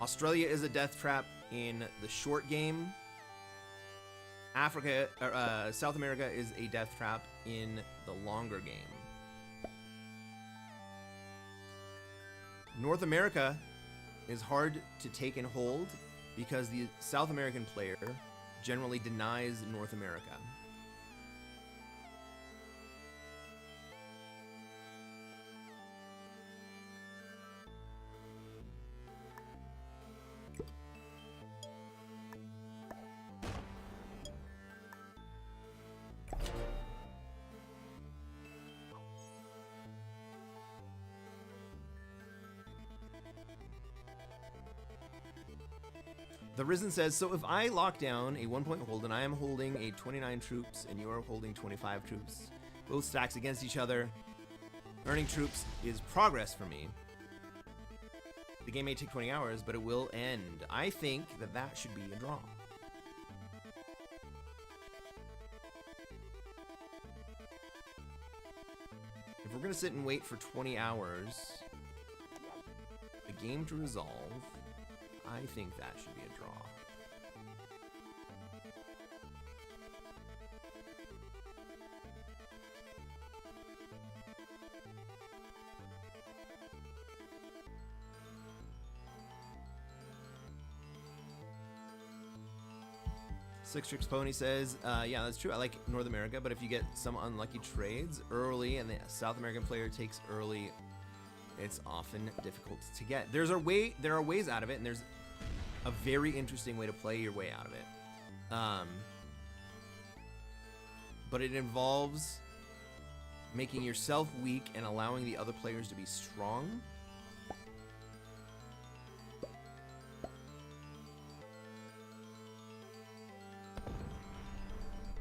Australia is a death trap in the short game. South America is a death trap in the longer game. North America is hard to take and hold because the South American player generally denies North America. The Risen says, so if I lock down a 1-point hold and I am holding a 29 troops and you are holding 25 troops, both stacks against each other, earning troops is progress for me. The game may take 20 hours, but it will end. I think that that should be a draw. If we're going to sit and wait for 20 hours, the game to resolve, I think that should be a draw. Six Tricks Pony says, yeah, that's true. I like North America, but if you get some unlucky trades early and the South American player takes early, it's often difficult to get. There are ways out of it, and there's a very interesting way to play your way out of it. But it involves making yourself weak and allowing the other players to be strong.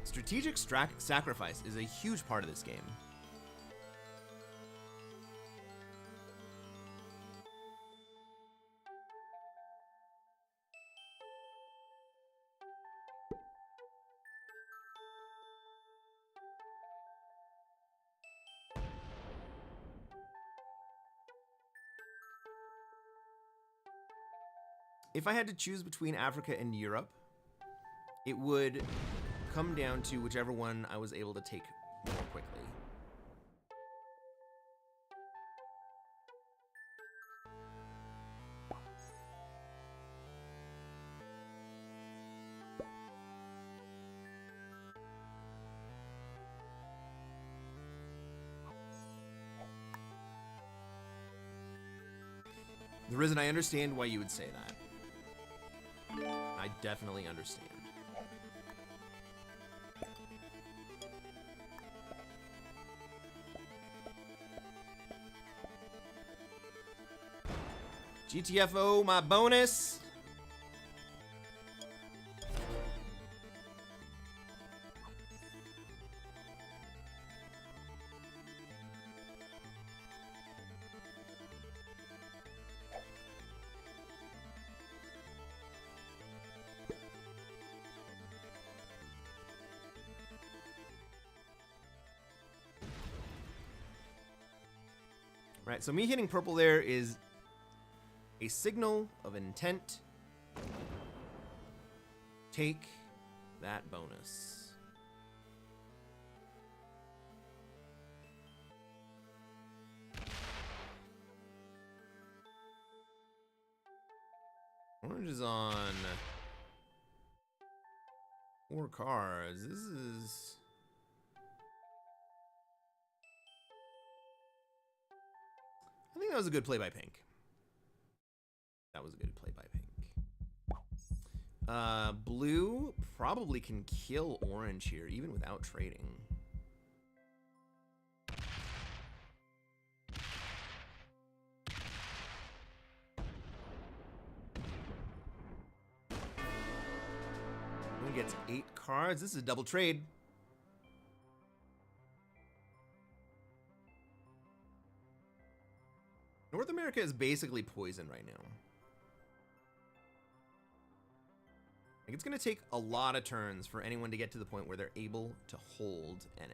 Strategic sacrifice is a huge part of this game. If I had to choose between Africa and Europe, it would come down to whichever one I was able to take more quickly. The Risen, I understand why you would say that. I definitely understand. GTFO, my bonus. Right, so me hitting purple there is a signal of intent. Take that bonus. Orange is on 4 cards. This is... I think that was a good play by Pink. That was a good play by Pink. Blue probably can kill orange here, even without trading. Blue gets 8 cards. This is a double trade. North America is basically poisoned right now. Like, it's going to take a lot of turns for anyone to get to the point where they're able to hold NA.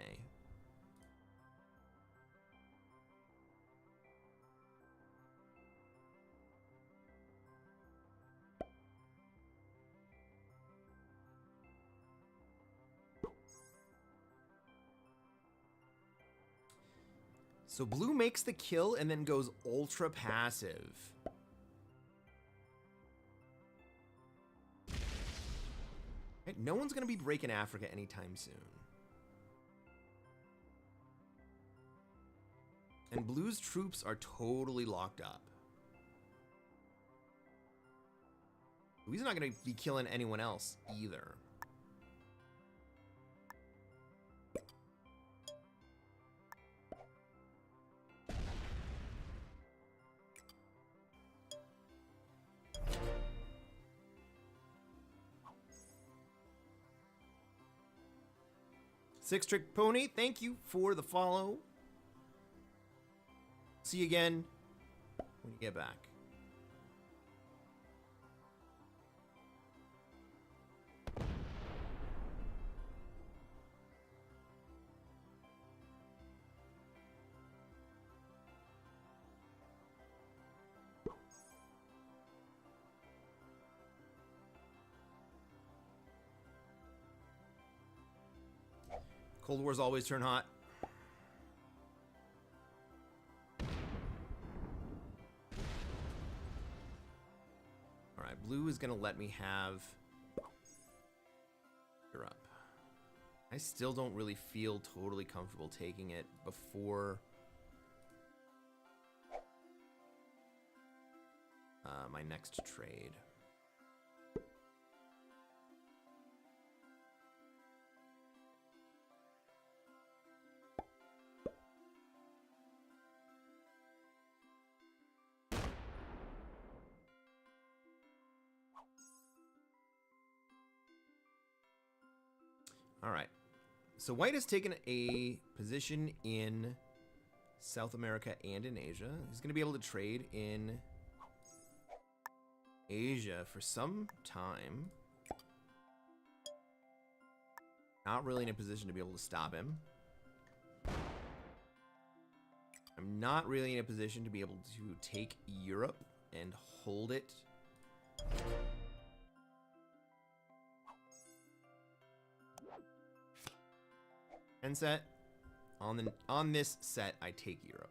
So blue makes the kill and then goes ultra passive. Right, no one's going to be breaking Africa anytime soon. And blue's troops are totally locked up. He's not going to be killing anyone else either. Six Trick Pony, thank you for the follow. See you again when you get back. Cold Wars always turn hot. All right, blue is gonna let me have Europe. I still don't really feel totally comfortable taking it before my next trade. All right. So white has taken a position in South America and in Asia. He's going to be able to trade in Asia for some time. Not really in a position to be able to stop him. I'm not really in a position to be able to take Europe and hold it. End set. On this set, I take Europe.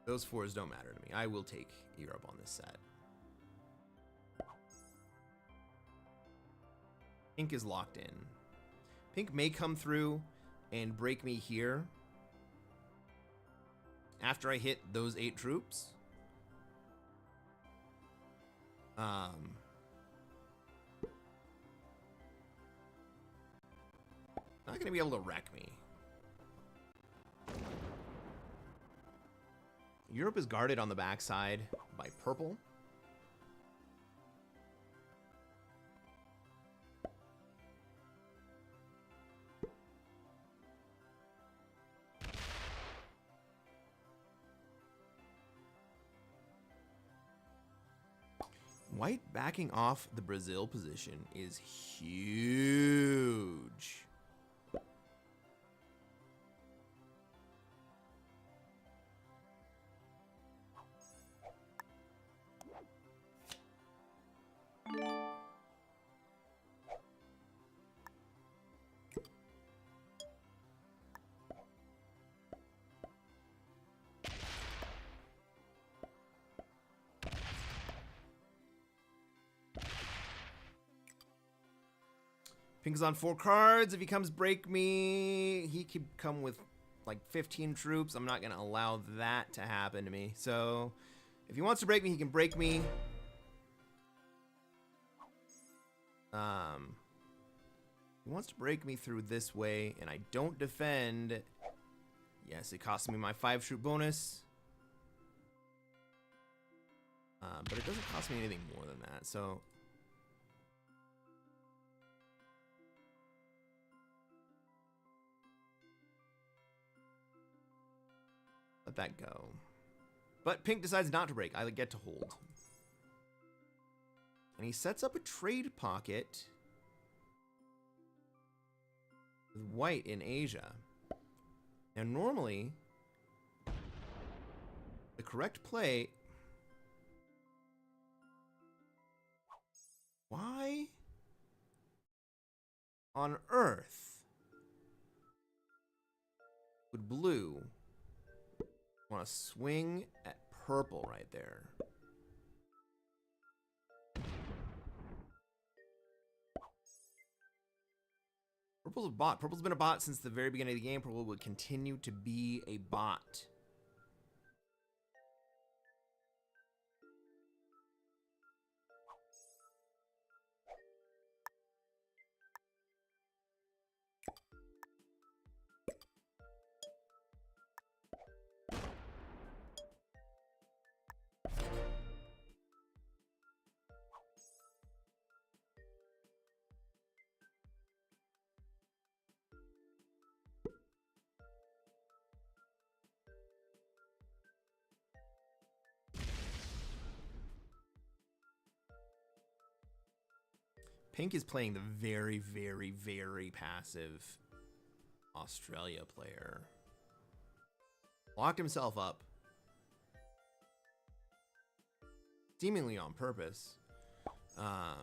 Those fours don't matter to me. I will take Europe on this set. Pink is locked in. Pink may come through and break me here after I hit those 8 troops. Not gonna be able to wreck me. Europe is guarded on the backside by purple. White backing off the Brazil position is huge. Pink is on 4 cards. If he comes break me, he could come with like 15 troops. I'm not going to allow that to happen to me. So if he wants to break me, he can break me. He wants to break me through this way, and I don't defend. Yes, it costs me my 5 troop bonus. But it doesn't cost me anything more than that, so... let that go. But pink decides not to break. I get to hold. And he sets up a trade pocket with white in Asia. Now normally, the correct play... why on earth would blue want to swing at purple right there? Purple's a bot. Purple's been a bot since the very beginning of the game. Purple would continue to be a bot. Pink is playing the very, very, very passive Australia player. Locked himself up. Seemingly on purpose. I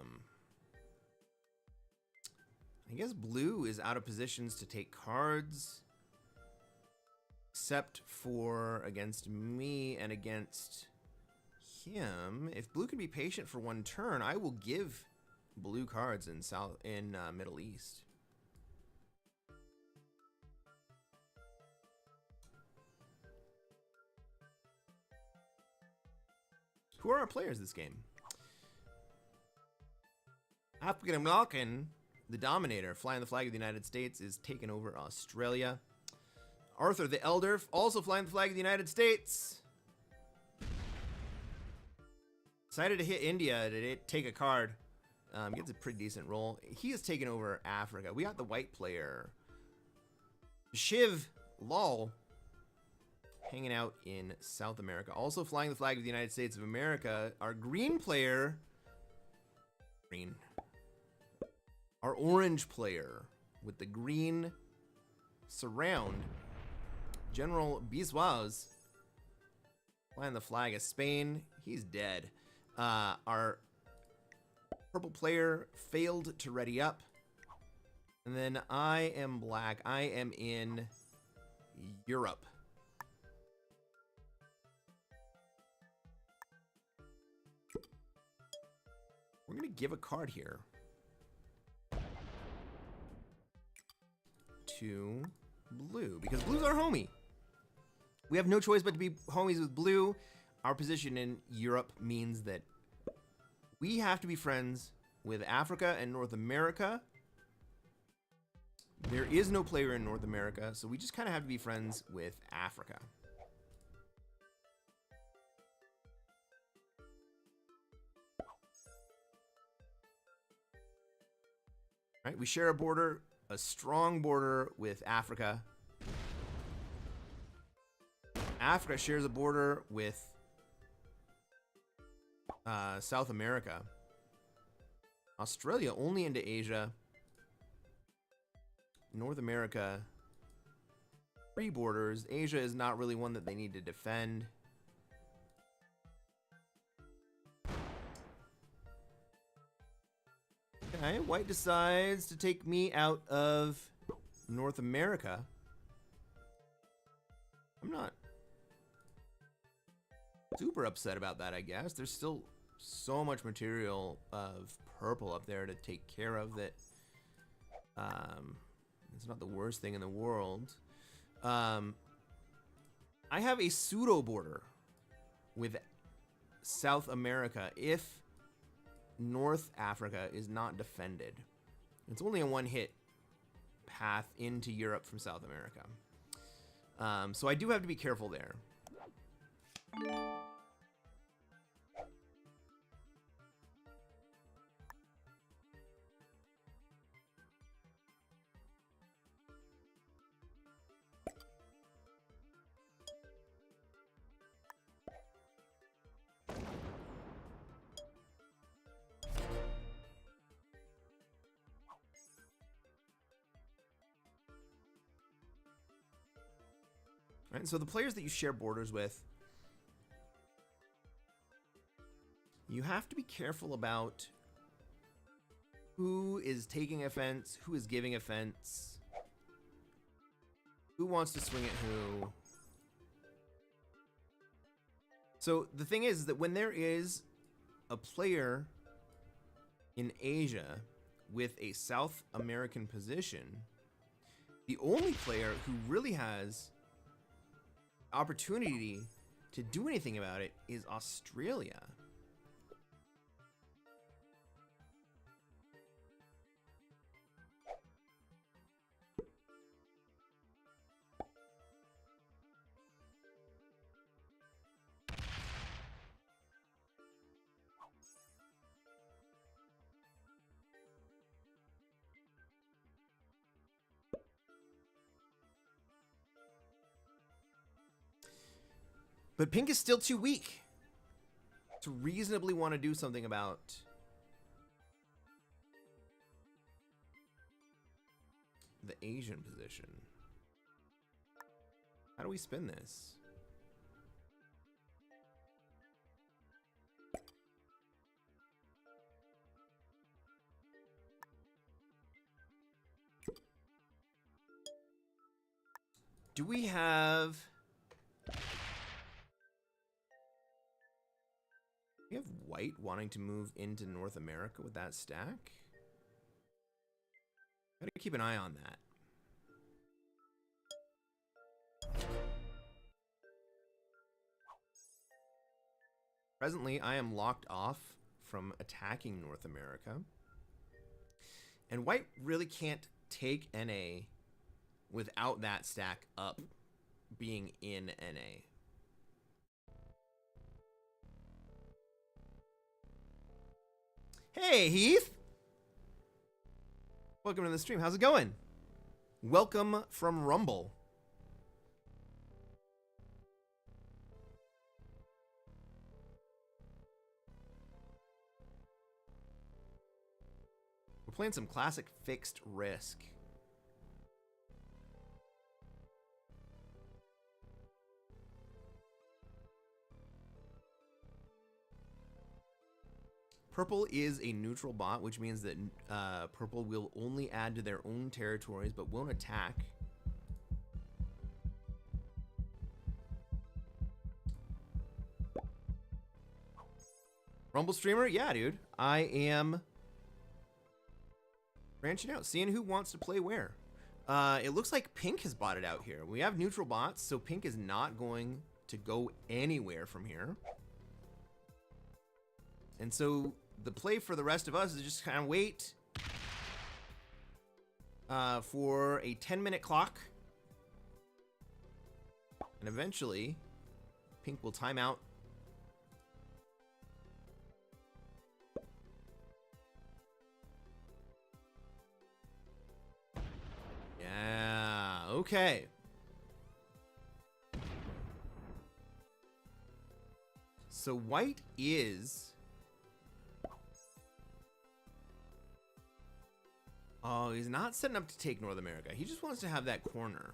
guess blue is out of positions to take cards. Except for against me and against him. If blue can be patient for one turn, I will give blue cards in Middle East. Who are our players this game? African American, the Dominator, flying the flag of the United States, is taking over Australia. Arthur the Elder, also flying the flag of the United States. Decided to hit India to take a card. Gets a pretty decent roll. He has taken over Africa. We got the white player, Shiv Lal, hanging out in South America. Also flying the flag of the United States of America. Our green player, our orange player with the green surround, General Biswas, flying the flag of Spain. He's dead. Our purple player failed to ready up. And then I am black. I am in Europe. We're going to give a card here to blue, because blue's our homie. We have no choice but to be homies with blue. Our position in Europe means that we have to be friends with Africa and North America. There is no player in North America, so we just kind of have to be friends with Africa. All right, we share a border, a strong border with Africa. Africa shares a border with South America. Australia only into Asia. North America, free borders. Asia is not really one that they need to defend. Okay, white decides to take me out of North America. I'm not super upset about that, I guess. There's still so much material of purple up there to take care of that it's not the worst thing in the world. I have a pseudo border with South America if North Africa is not defended. It's only a one-hit path into Europe from South America. So I do have to be careful there. Right, so the players that you share borders with, you have to be careful about who is taking offense, who is giving offense, who wants to swing at who. So the thing is that when there is a player in Asia with a South American position, the only player who really has opportunity to do anything about it is Australia. But pink is still too weak to reasonably want to do something about the Asian position. How do we spin this? Do we have... We have white wanting to move into North America with that stack? Gotta keep an eye on that. Presently, I am locked off from attacking North America. And white really can't take NA without that stack up being in NA. Hey, Heath! Welcome to the stream. How's it going? Welcome from Rumble. We're playing some classic fixed risk. Purple is a neutral bot, which means that purple will only add to their own territories, but won't attack. Rumble streamer? Yeah, dude. I am branching out, seeing who wants to play where. It looks like Pink has bought it out here. We have neutral bots, so Pink is not going to go anywhere from here. And so the play for the rest of us is just kind of wait for a 10-minute clock. And eventually, Pink will time out. Yeah, okay. So white is... Oh, he's not setting up to take North America. He just wants to have that corner.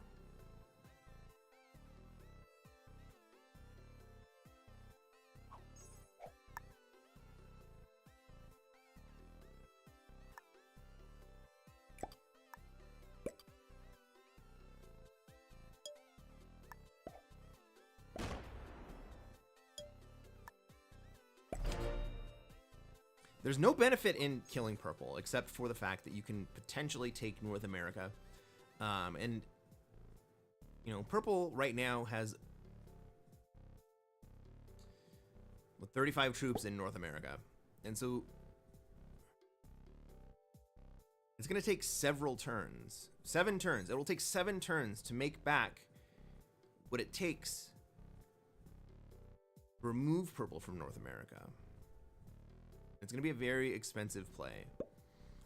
There's no benefit in killing purple, except for the fact that you can potentially take North America. And, you know, purple right now has 35 troops in North America. And so it's going to take several turns. 7 turns. It will take 7 turns to make back what it takes to remove purple from North America. It's going to be a very expensive play.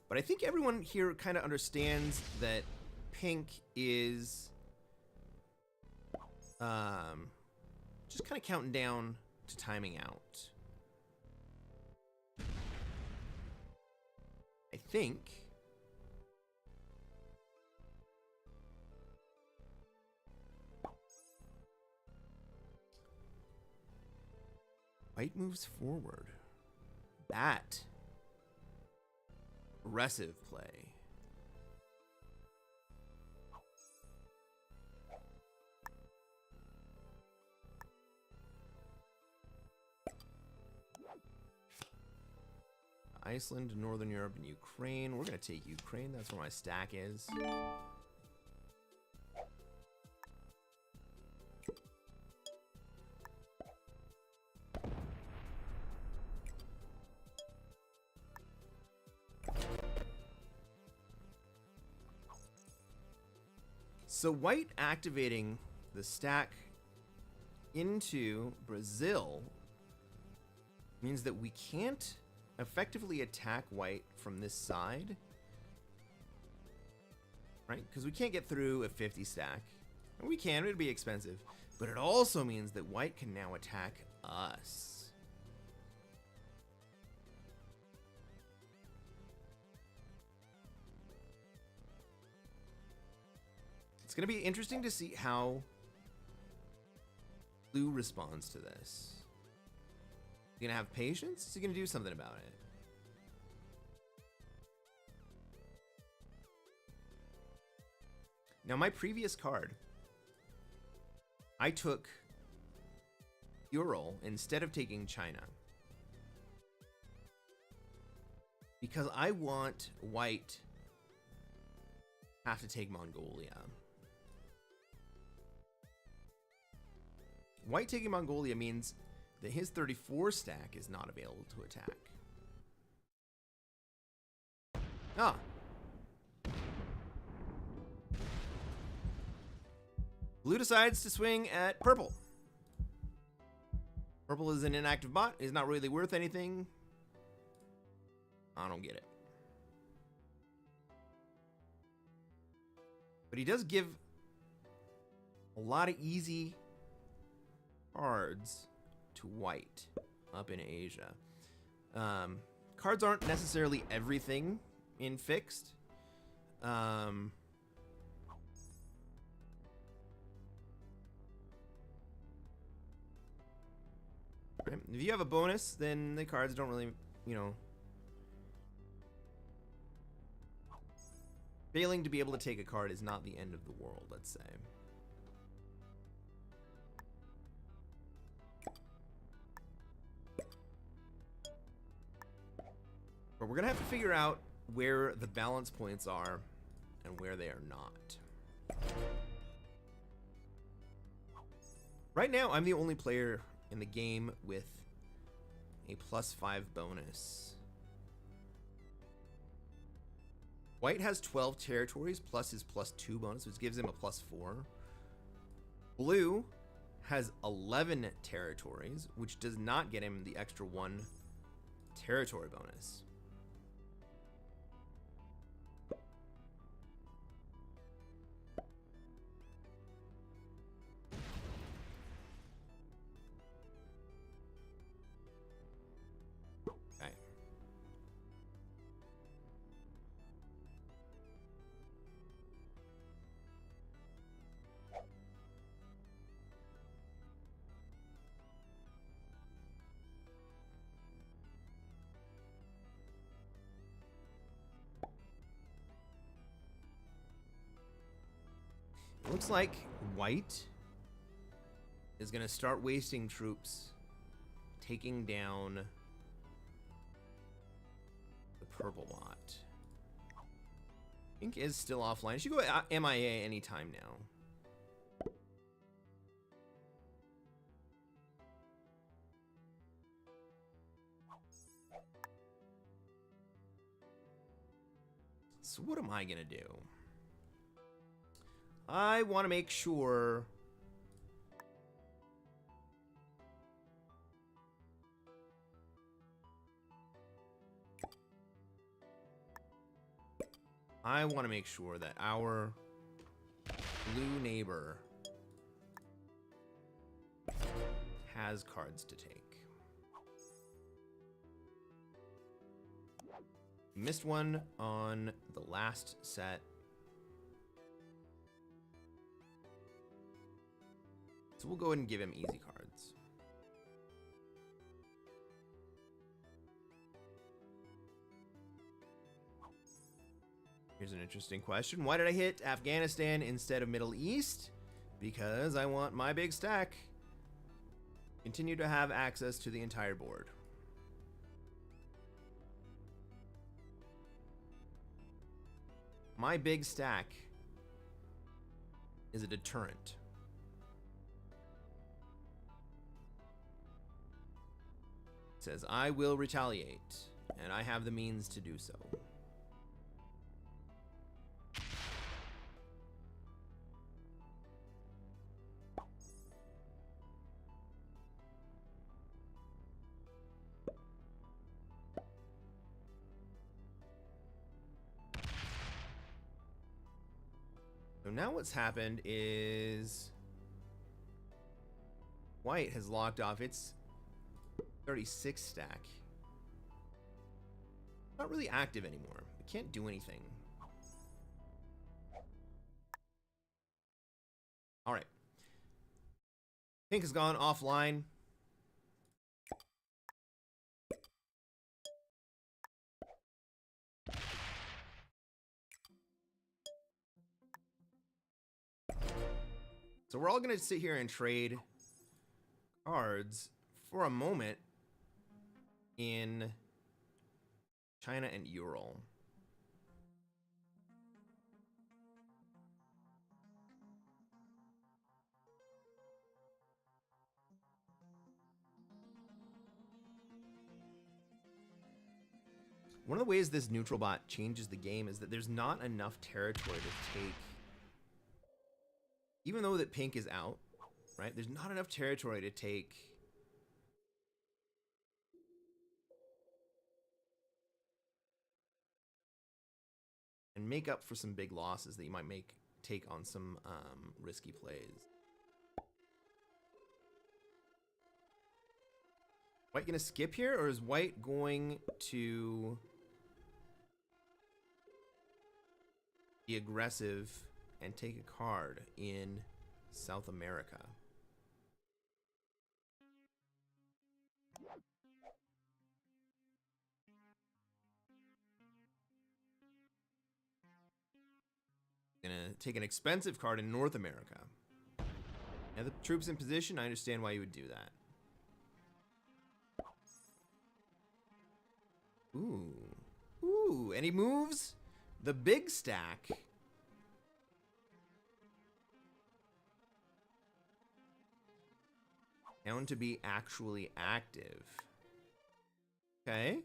But I think everyone here kind of understands that Pink is just kind of counting down to timing out. I think white moves forward. That aggressive play. Iceland, Northern Europe, and Ukraine. We're gonna take Ukraine. That's where my stack is. So white activating the stack into Brazil means that we can't effectively attack white from this side, right? Because we can't get through a 50 stack. And we can, it'd be expensive. But it also means that white can now attack us. going to be interesting to see how blue responds to this. Is he going to have patience? Is he going to do something about it? Now, my previous card, I took Ural instead of taking China. Because I want white have to take Mongolia. White taking Mongolia means that his 34 stack is not available to attack. Ah. Blue decides to swing at purple. Purple is an inactive bot. Is not really worth anything. I don't get it. But he does give a lot of easy cards to white up in Asia. Cards aren't necessarily everything in fixed. If you have a bonus, then the cards don't really, you know. Failing to be able to take a card is not the end of the world, let's say. But we're going to have to figure out where the balance points are and where they are not. Right now, I'm the only player in the game with a +5 bonus. White has 12 territories plus his +2 bonus, which gives him a +4. Blue has 11 territories, which does not get him the extra 1 territory bonus. Okay. It looks like white is going to start wasting troops taking down the purple bot. Pink is still offline. It should go MIA anytime now. So what am I going to do? I want to make sure that our blue neighbor has cards to take. Missed one on the last set. So we'll go ahead and give him easy cards. Here's an interesting question. Why did I hit Afghanistan instead of Middle East? Because I want my big stack continue to have access to the entire board. My big stack is a deterrent. It says, I will retaliate, and I have the means to do so. So now what's happened is white has locked off its 36 stack. Not really active anymore. It can't do anything. All right. Pink has gone offline. So we're all going to sit here and trade cards for a moment in China and Ural. One of the ways this neutral bot changes the game is that there's not enough territory to take. Even though that pink is out, right? There's not enough territory to take and make up for some big losses that you might take on some risky plays. White gonna skip here, or is white going to be aggressive and take a card in South America? Gonna take an expensive card in North America. Now the troops in position, I understand why you would do that. Ooh. Ooh, and he moves the big stack. Down to be actually active. Okay.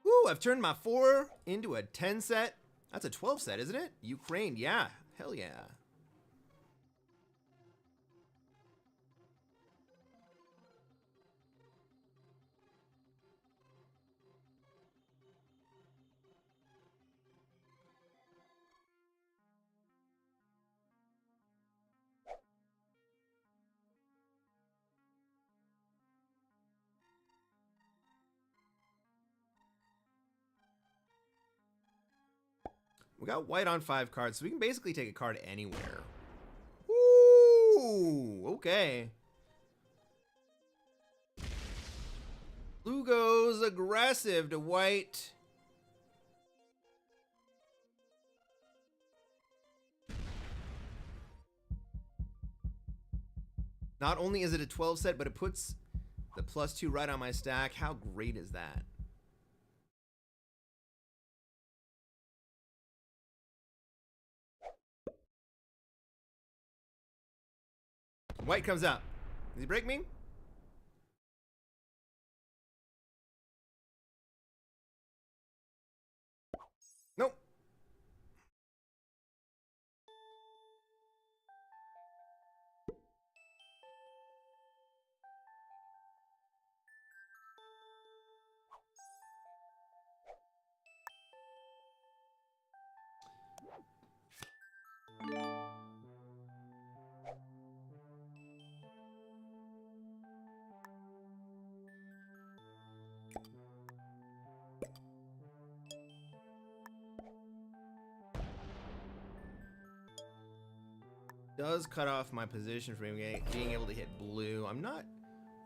Ooh, I've turned my 4 into a 10 set. That's a 12 set, isn't it? Ukraine, yeah. Hell yeah. We got white on 5 cards, so we can basically take a card anywhere. Ooh, okay. Blue goes aggressive to white. Not only is it a 12 set, but it puts the +2 right on my stack. How great is that? White comes out. Does he break me? Nope. Does cut off my position from being able to hit blue. I'm not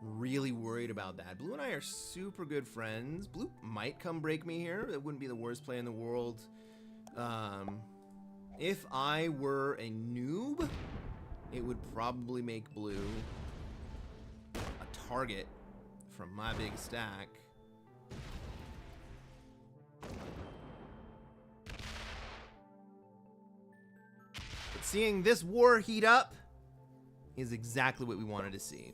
really worried about that. Blue and I are super good friends. Blue might come break me here. It wouldn't be the worst play in the world. If I were a noob, it would probably make blue a target from my big stack. But seeing this war heat up is exactly what we wanted to see.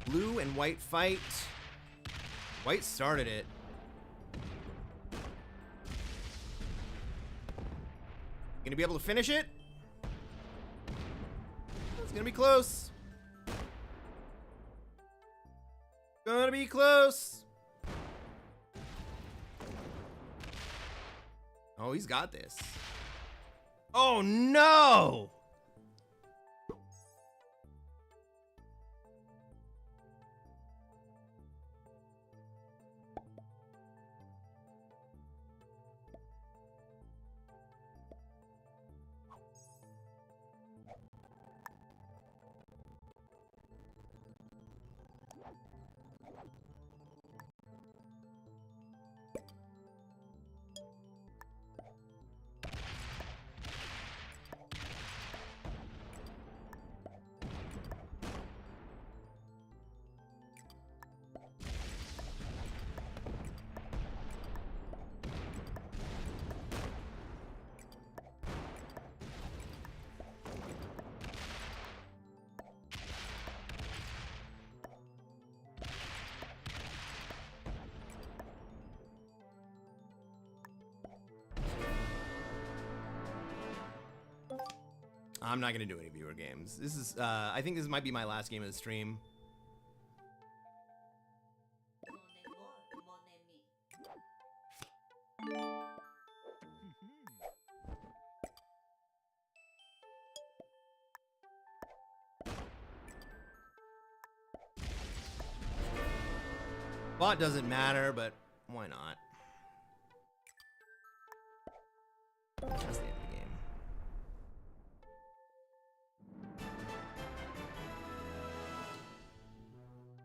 Blue and white fight. White started it. Gonna be able to finish it? It's gonna be close. Gonna be close. Oh, he's got this. Oh, no! I'm not gonna do any viewer games. This is, I think this might be my last game of the stream. Bot doesn't matter, but why not? That's the end of the game.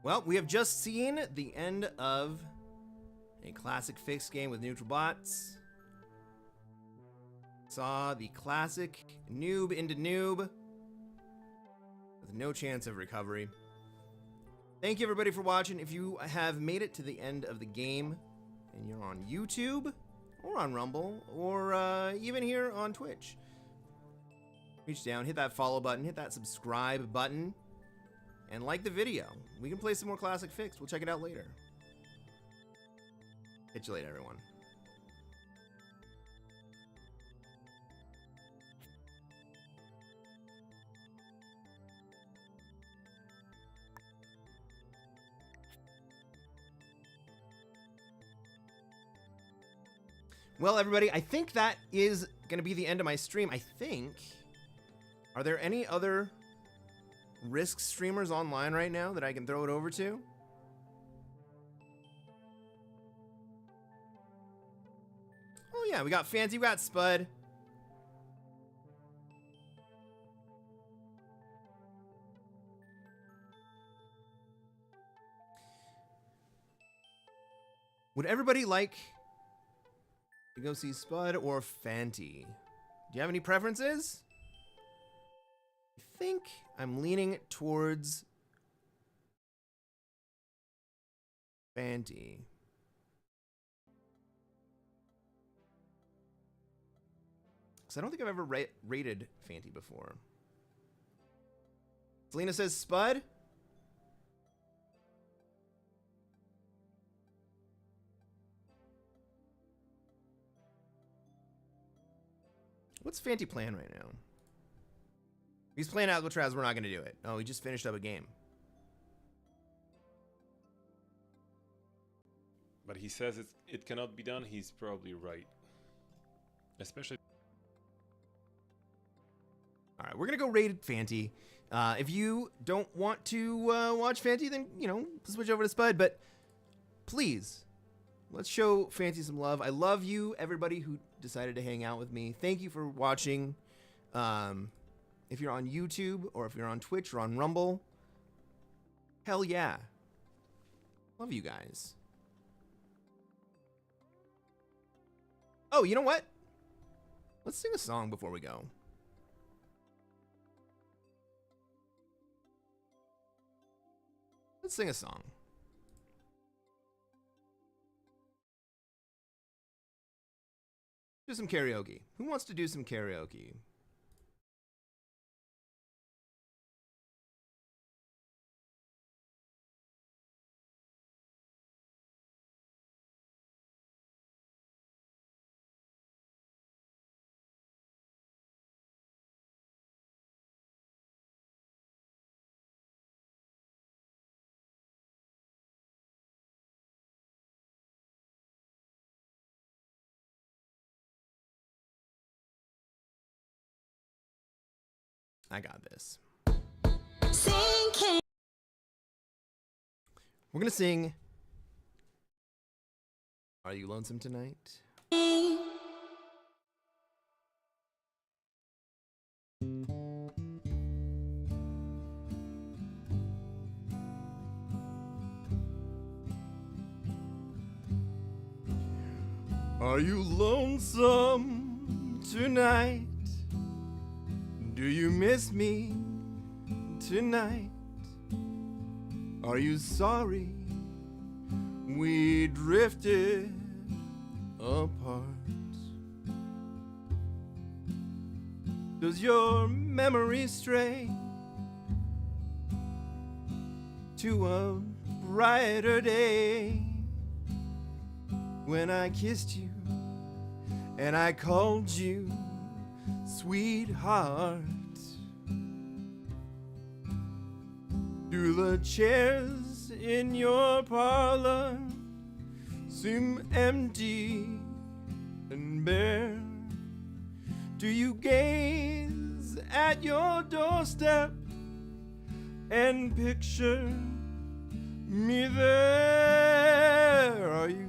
Well, we have just seen the end of a classic fixed game with neutral bots. Saw the classic noob into noob with no chance of recovery. Thank you everybody for watching. If you have made it to the end of the game and you're on YouTube or on Rumble or even here on Twitch, reach down, hit that follow button, hit that subscribe button, and like the video. We can play some more Classic Fixed. We'll check it out later. Catch you later, everyone. Well, everybody, I think that is going to be the end of my stream. I think. Are there any other Risk streamers online right now that I can throw it over to? Oh, yeah, we got Fancy, we got Spud. Would everybody like to go see Spud or Fanty? Do you have any preferences? I think I'm leaning towards Fanty. Because I don't think I've ever rated Fanty before. Selena says Spud. What's Fanty playing right now? He's playing Alcatraz. We're not going to do it. Oh, he just finished up a game. But he says it cannot be done. He's probably right. Especially. All right, we're going to go raid Fanty. If you don't want to watch Fanty, then, you know, switch over to Spud. But please, let's show Fanty some love. I love you, everybody who decided to hang out with me. Thank you for watching. If you're on YouTube or if you're on Twitch or on Rumble, hell yeah. Love you guys. Oh, you know what? Let's sing a song before we go. Let's sing a song. Do some karaoke. Who wants to do some karaoke? I got this. Sinking. We're gonna sing Are You Lonesome Tonight? Are you lonesome tonight? Do you miss me tonight? Are you sorry we drifted apart? Does your memory stray to a brighter day when I kissed you and I called you sweetheart? Do the chairs in your parlor seem empty and bare? Do you gaze at your doorstep and picture me there? Are you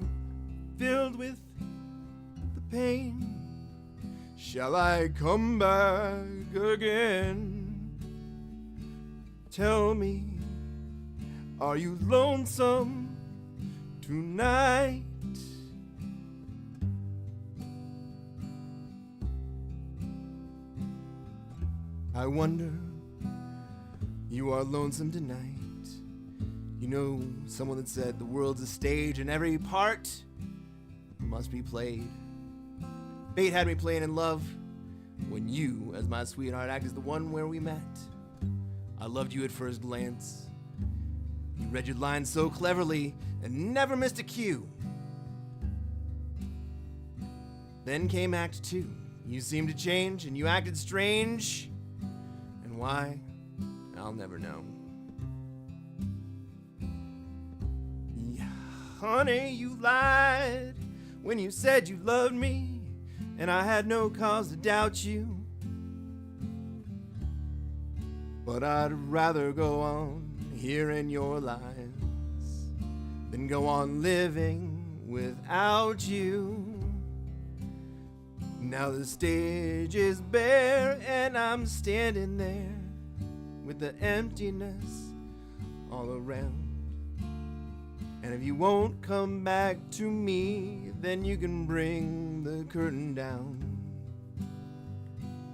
filled with the pain? Shall I come back again? Tell me, are you lonesome tonight? I wonder, you are lonesome tonight. You know, someone that said the world's a stage and every part must be played. Fate had me playing in love when you, as my sweetheart, act as the one where we met. I loved you at first glance. You read your lines so cleverly and never missed a cue. Then came Act 2. You seemed to change and you acted strange. And why? I'll never know. Yeah, honey, you lied when you said you loved me, and I had no cause to doubt you. But I'd rather go on hearing your lies than go on living without you. Now the stage is bare and I'm standing there with the emptiness all around. And if you won't come back to me, then you can bring the curtain down.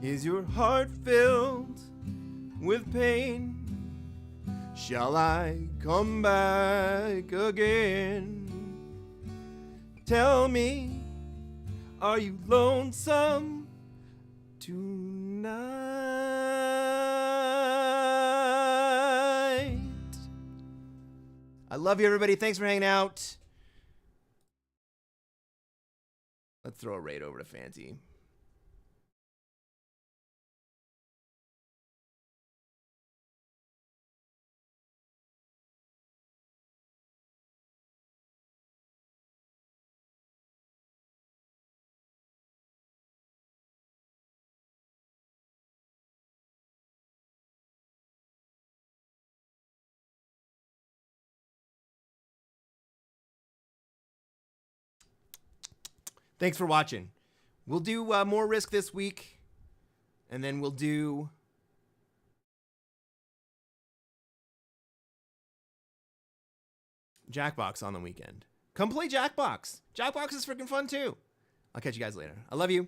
Is your heart filled with pain? Shall I come back again? Tell me, are you lonesome tonight? I love you, everybody. Thanks for hanging out. Let's throw a raid over to Fancy. Thanks for watching. We'll do more Risk this week, and then we'll do Jackbox on the weekend. Come play Jackbox. Jackbox is freaking fun too. I'll catch you guys later. I love you.